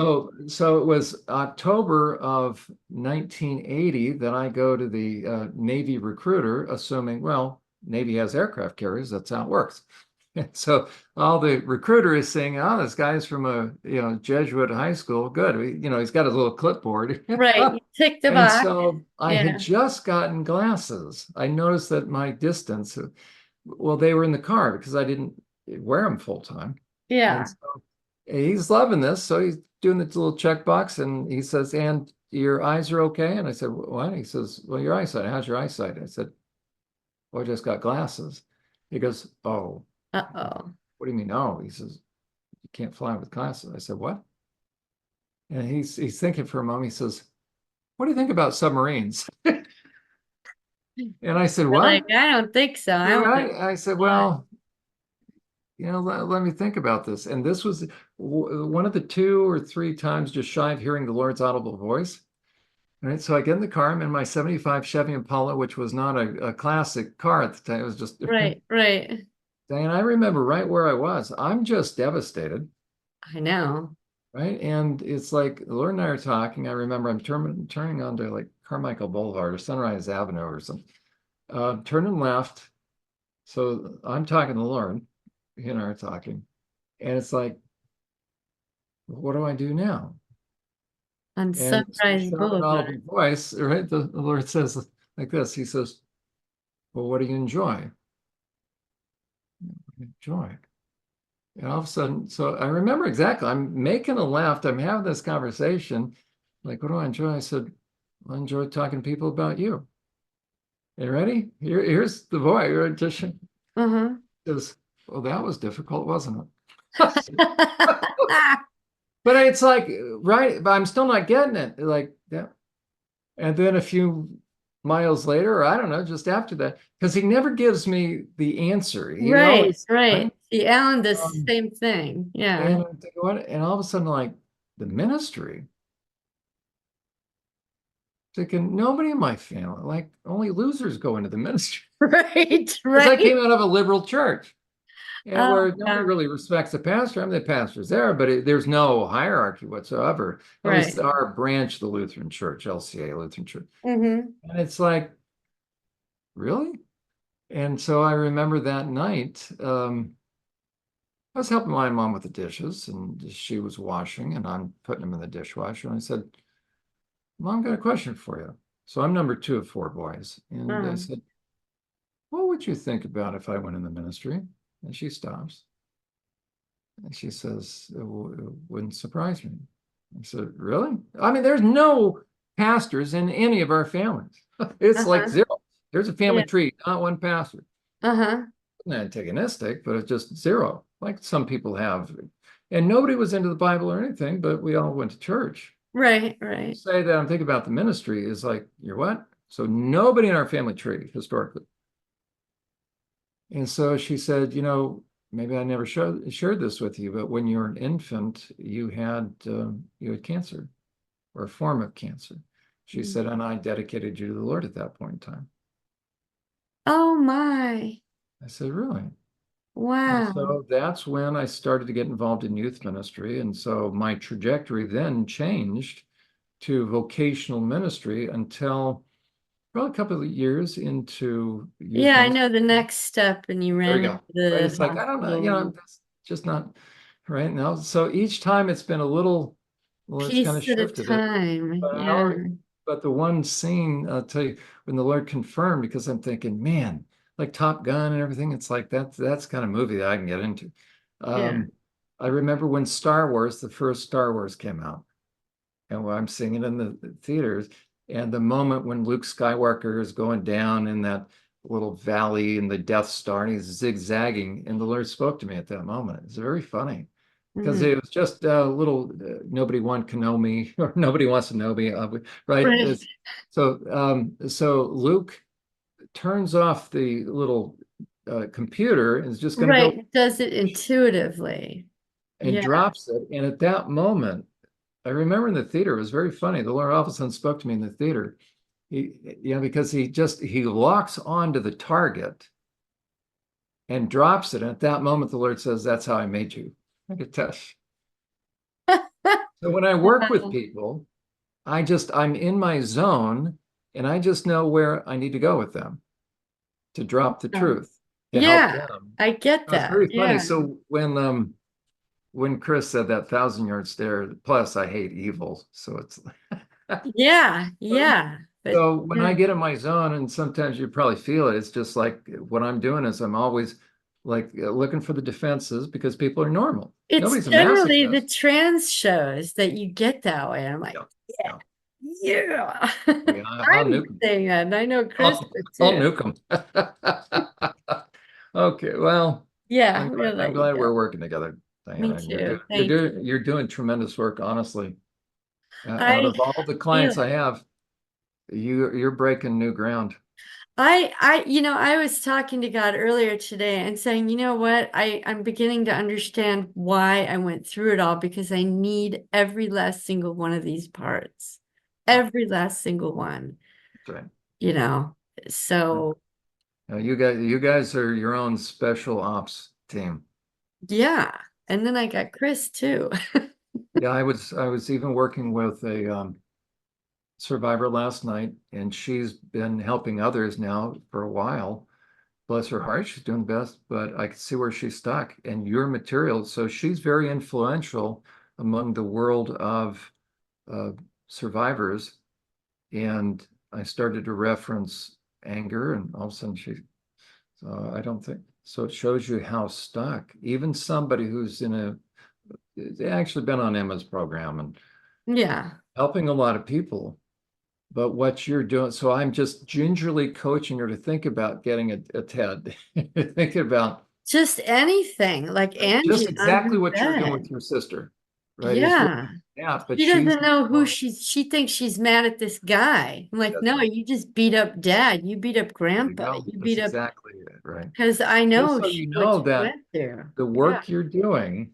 So it was October of 1980 that I go to the Navy recruiter, assuming, well, Navy has aircraft carriers. That's how it works. And so all the recruiter is saying, oh, this guy's from a Jesuit high school. Good. He's got his little clipboard. Right. You tick the And box. so I had Yeah. just gotten glasses. I noticed that my distance, well, they were in the car because I didn't wear them full time. Yeah. And so he's loving this. So he's doing this little checkbox and he says, and your eyes are okay? And I said, what? He says, well, your eyesight, how's your eyesight? I said, well, I just got glasses. He goes, oh, Uh-oh. what do you mean? Oh, he says, you can't fly with glasses. I said, what? And he's thinking for a moment. He says, what do you think about submarines? And I said, You're like, what? I don't think so. I want to I said, fly. well, let me think about this. And this was one of the 2 or 3 times just shy of hearing the Lord's audible voice. All right. So I get in the car. I'm in my 75 Chevy Impala, which was not a classic car at the time. It was just, Right, right. and I remember right where I was. I'm just devastated. I know. Right. And it's like the Lord and I are talking. I remember I'm turning onto like Carmichael Boulevard or Sunrise Avenue or something, turning left. So I'm talking to the Lord, he and I are talking. And it's like, what do I do now? On And Sunrise shout an Boulevard. audible voice, right? The Lord says like this. He says, well, what do you enjoy? Enjoy. And all of a sudden, so I remember exactly, I'm making a left. I'm having this conversation. Like, what do I enjoy? I said, I enjoy talking to people about you. You ready? Here's the voice. You're just Uh-huh. says, well, that was difficult, wasn't it? But it's like, right, but I'm still not getting it. Like, yeah. And then a few miles later, or I don't know, just after that, because he never gives me the answer. He Right, always, right. right? See, Alan does the Um, same thing. Yeah. and I'm thinking, what? And all of a sudden, like the ministry, thinking nobody in my family, like only losers go into the ministry. Right, Because I right. came out of a liberal church. And Oh, where nobody yeah. really respects the pastor. I mean, the pastor's there, but there's no hierarchy whatsoever. At least Right. our branch, the Lutheran Church, LCA Lutheran Church. Mm-hmm. And it's like, really? And so I remember that night, I was helping my mom with the dishes, and she was washing, and I'm putting them in the dishwasher. And I said, Mom, got a question for you. So I'm number 2 of 4 boys. And I Uh-huh. said, what would you think about if I went in the ministry? And she stops. And she says, it wouldn't surprise me. I said, really? I mean, there's no pastors in any of our families. It's like Uh-huh. 0. There's a family Yeah. tree, not one pastor. Uh-huh. Not antagonistic, but it's just 0, like some people have. And nobody was into the Bible or anything, but we all went to church. Right, You right. say that I'm thinking about the ministry is like, you're what? So nobody in our family tree historically. And so she said, maybe I never shared this with you, but when you were an infant, you had cancer or a form of cancer. She Mm. said, and I dedicated you to the Lord at that point in time. Oh my. I said, really? And Wow. so that's when I started to get involved in youth ministry. And so my trajectory then changed to vocational ministry until probably a couple of years into youth Yeah, I ministry. know the next step, and you There ran we into go. Right. the It's like, I don't know, hospital. that's just not right now. So each time it's been a little, well, it's kind of Piece at a shifted it. time. But I Yeah. always, but the one scene, I'll tell you, when the Lord confirmed, because I'm thinking, man, like Top Gun and everything, it's like that's kind of movie that I can get into. Yeah. Um, I remember when Star Wars, the first Star Wars came out, and I'm singing in the theaters, and the moment when Luke Skywalker is going down in that little valley in the Death Star, and he's zigzagging, and the Lord spoke to me at that moment. It's very funny because Mhm. it was just a little nobody one can know me or nobody wants to know me, right? Right. So Luke turns off the little computer and is just going to Right. go It does it intuitively. and Yeah. drops it. And at that moment, I remember in the theater, it was very funny. The Lord all of a sudden spoke to me in the theater. Because he locks onto the target and drops it. And at that moment, the Lord says, that's how I made you. I could touch. So when I work with Wow. people, I'm in my zone and I just know where I need to go with them to drop the truth, to help Yeah, them. I get It's that. very funny. Yeah. So when Chris said that 1,000-yard stare, plus I hate evil. So it's Yeah. Yeah. But so when yeah. I get in my zone, and sometimes you probably feel it, it's just like what I'm doing is I'm always like looking for the defenses because people are normal. It's Nobody's a generally the masochist. trans shows that you get that way. I'm like, Yeah, yeah, yeah. yeah. Oh, yeah, I'll I'm nuke them. saying that, and I know Chris I'll, would I'll too. nuke them. Okay, well, Yeah, we'll I'm let you glad go. we're working together, Me Diana. too. Thank you. You're doing tremendous work, honestly. Out I of all the feel clients I it. have, you're breaking new ground. I was talking to God earlier today and saying, you know what? I'm beginning to understand why I went through it all because I need every last single one of these parts. Yeah, Every last single one, that's right. you know. So, Now, you guys are your own special ops team. yeah. And then I got Chris too. Yeah, I was even working with a survivor last night, and she's been helping others now for a while. Bless her heart, she's doing the best, but I can see where she's stuck. And your material, so she's very influential among the world of uh, survivors. And I started to reference anger, and all of a sudden so I don't think so. It shows you how stuck even somebody who's actually been on Emma's program and Yeah. helping a lot of people. But what you're doing, so I'm just gingerly coaching her to think about getting a TED, thinking about Just anything like just Angie on her exactly what you're doing with bed. your sister, right? Is really, Yeah. yeah, but She she's doesn't know who she thinks she's mad at this guy. I'm like, that's no, right. you just beat up dad. You beat up There you grandpa. go. You That's beat up exactly it, right? because I Just know so you what know you that went through. the Yeah. work you're doing,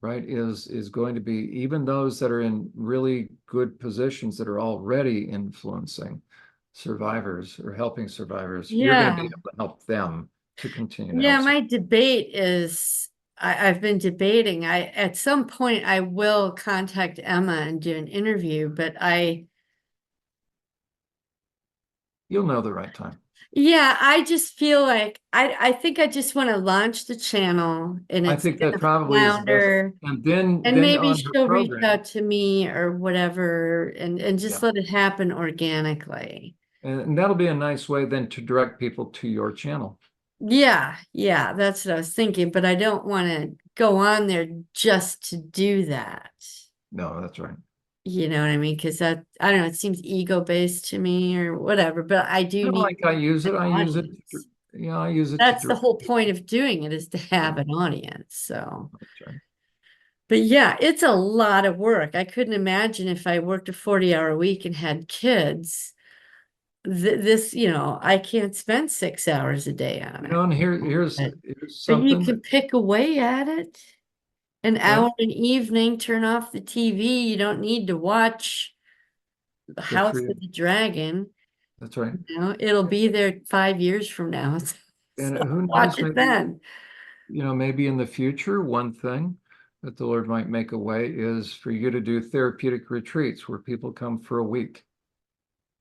right, is going to be even those that are in really good positions that are already influencing survivors or helping survivors. You're going to be Yeah. able to help them to continue to Yeah, help. my debate is I've been debating. I at some point I will contact Emma and do an interview, but You'll know the right time. yeah, I just feel like I think I just want to launch the channel and I it's think that gonna probably is the best. flounder. And And then maybe on her she'll reach program, out to me or whatever and just yeah. let it happen organically. And that'll be a nice way then to direct people to your channel. Yeah, yeah, that's what I was thinking, but I don't want to go on there just to do that. No, that's right. You know what I mean? Because that, I don't know, it seems ego-based to me or whatever, but I do No, need like I use it. an I use it. audience. Yeah, I use it to That's the direct whole point people. of doing it is to have Yeah, an audience. So, that's right. but yeah, it's a lot of work. I couldn't imagine if I worked a 40-hour week and had kids. This, I can't spend 6 hours a day on You it. know, and But, here's but you something that can pick away at it. An hour well, an evening, turn off the TV. You don't need to watch the good for House of you. the Dragon. That's right. It'll be there 5 years from now. And So who watch knows, it maybe, then. maybe in the future, one thing that the Lord might make a way is for you to do therapeutic retreats where people come for a week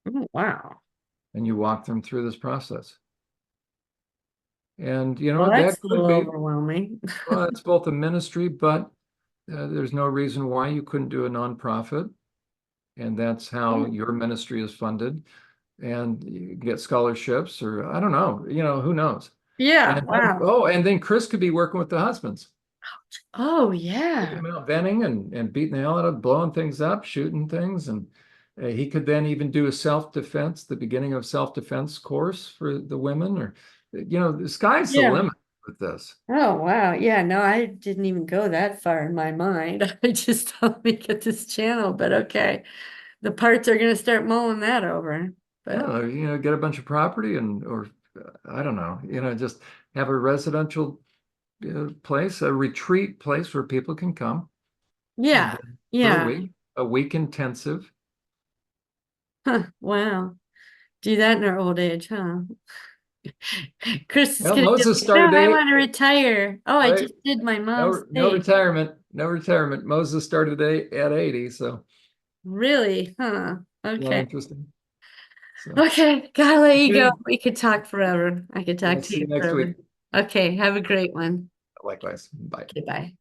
Oh, wow. and you walk them through this process. And Well, that's that a could little be, overwhelming. well, it's both a ministry, but there's no reason why you couldn't do a nonprofit. And that's how Yeah. your ministry is funded. And you get scholarships, or I don't know, who knows? Yeah, And wow. oh, and then Chris could be working with the husbands, Oh, taking yeah. them out venting and beating the hell out of, blowing things up, shooting things. And he could then even do a self-defense, the beginning of self-defense course for the women, or, the sky's the Yeah. limit with this. Oh, wow. Yeah, no, I didn't even go that far in my mind. I just thought we get this channel, but okay. The parts are going to start mulling that over. But Yeah, get a bunch of property or I don't know, just have a residential place, a retreat place where people can come and yeah, for yeah. a week intensive. Huh, wow. Do that in our old age, huh? Chris is Well, gonna be Moses like, no, started I a want to retire. Oh, I right. just did my mom's No thing. retirement, no retirement. Moses started at 80, so Really? Huh. yeah, Okay. interesting. So Okay, gotta let you go. okay, We could talk forever. I could we'll talk to see you you next week. forever. Okay, have a great one. Likewise. Bye. Okay, bye.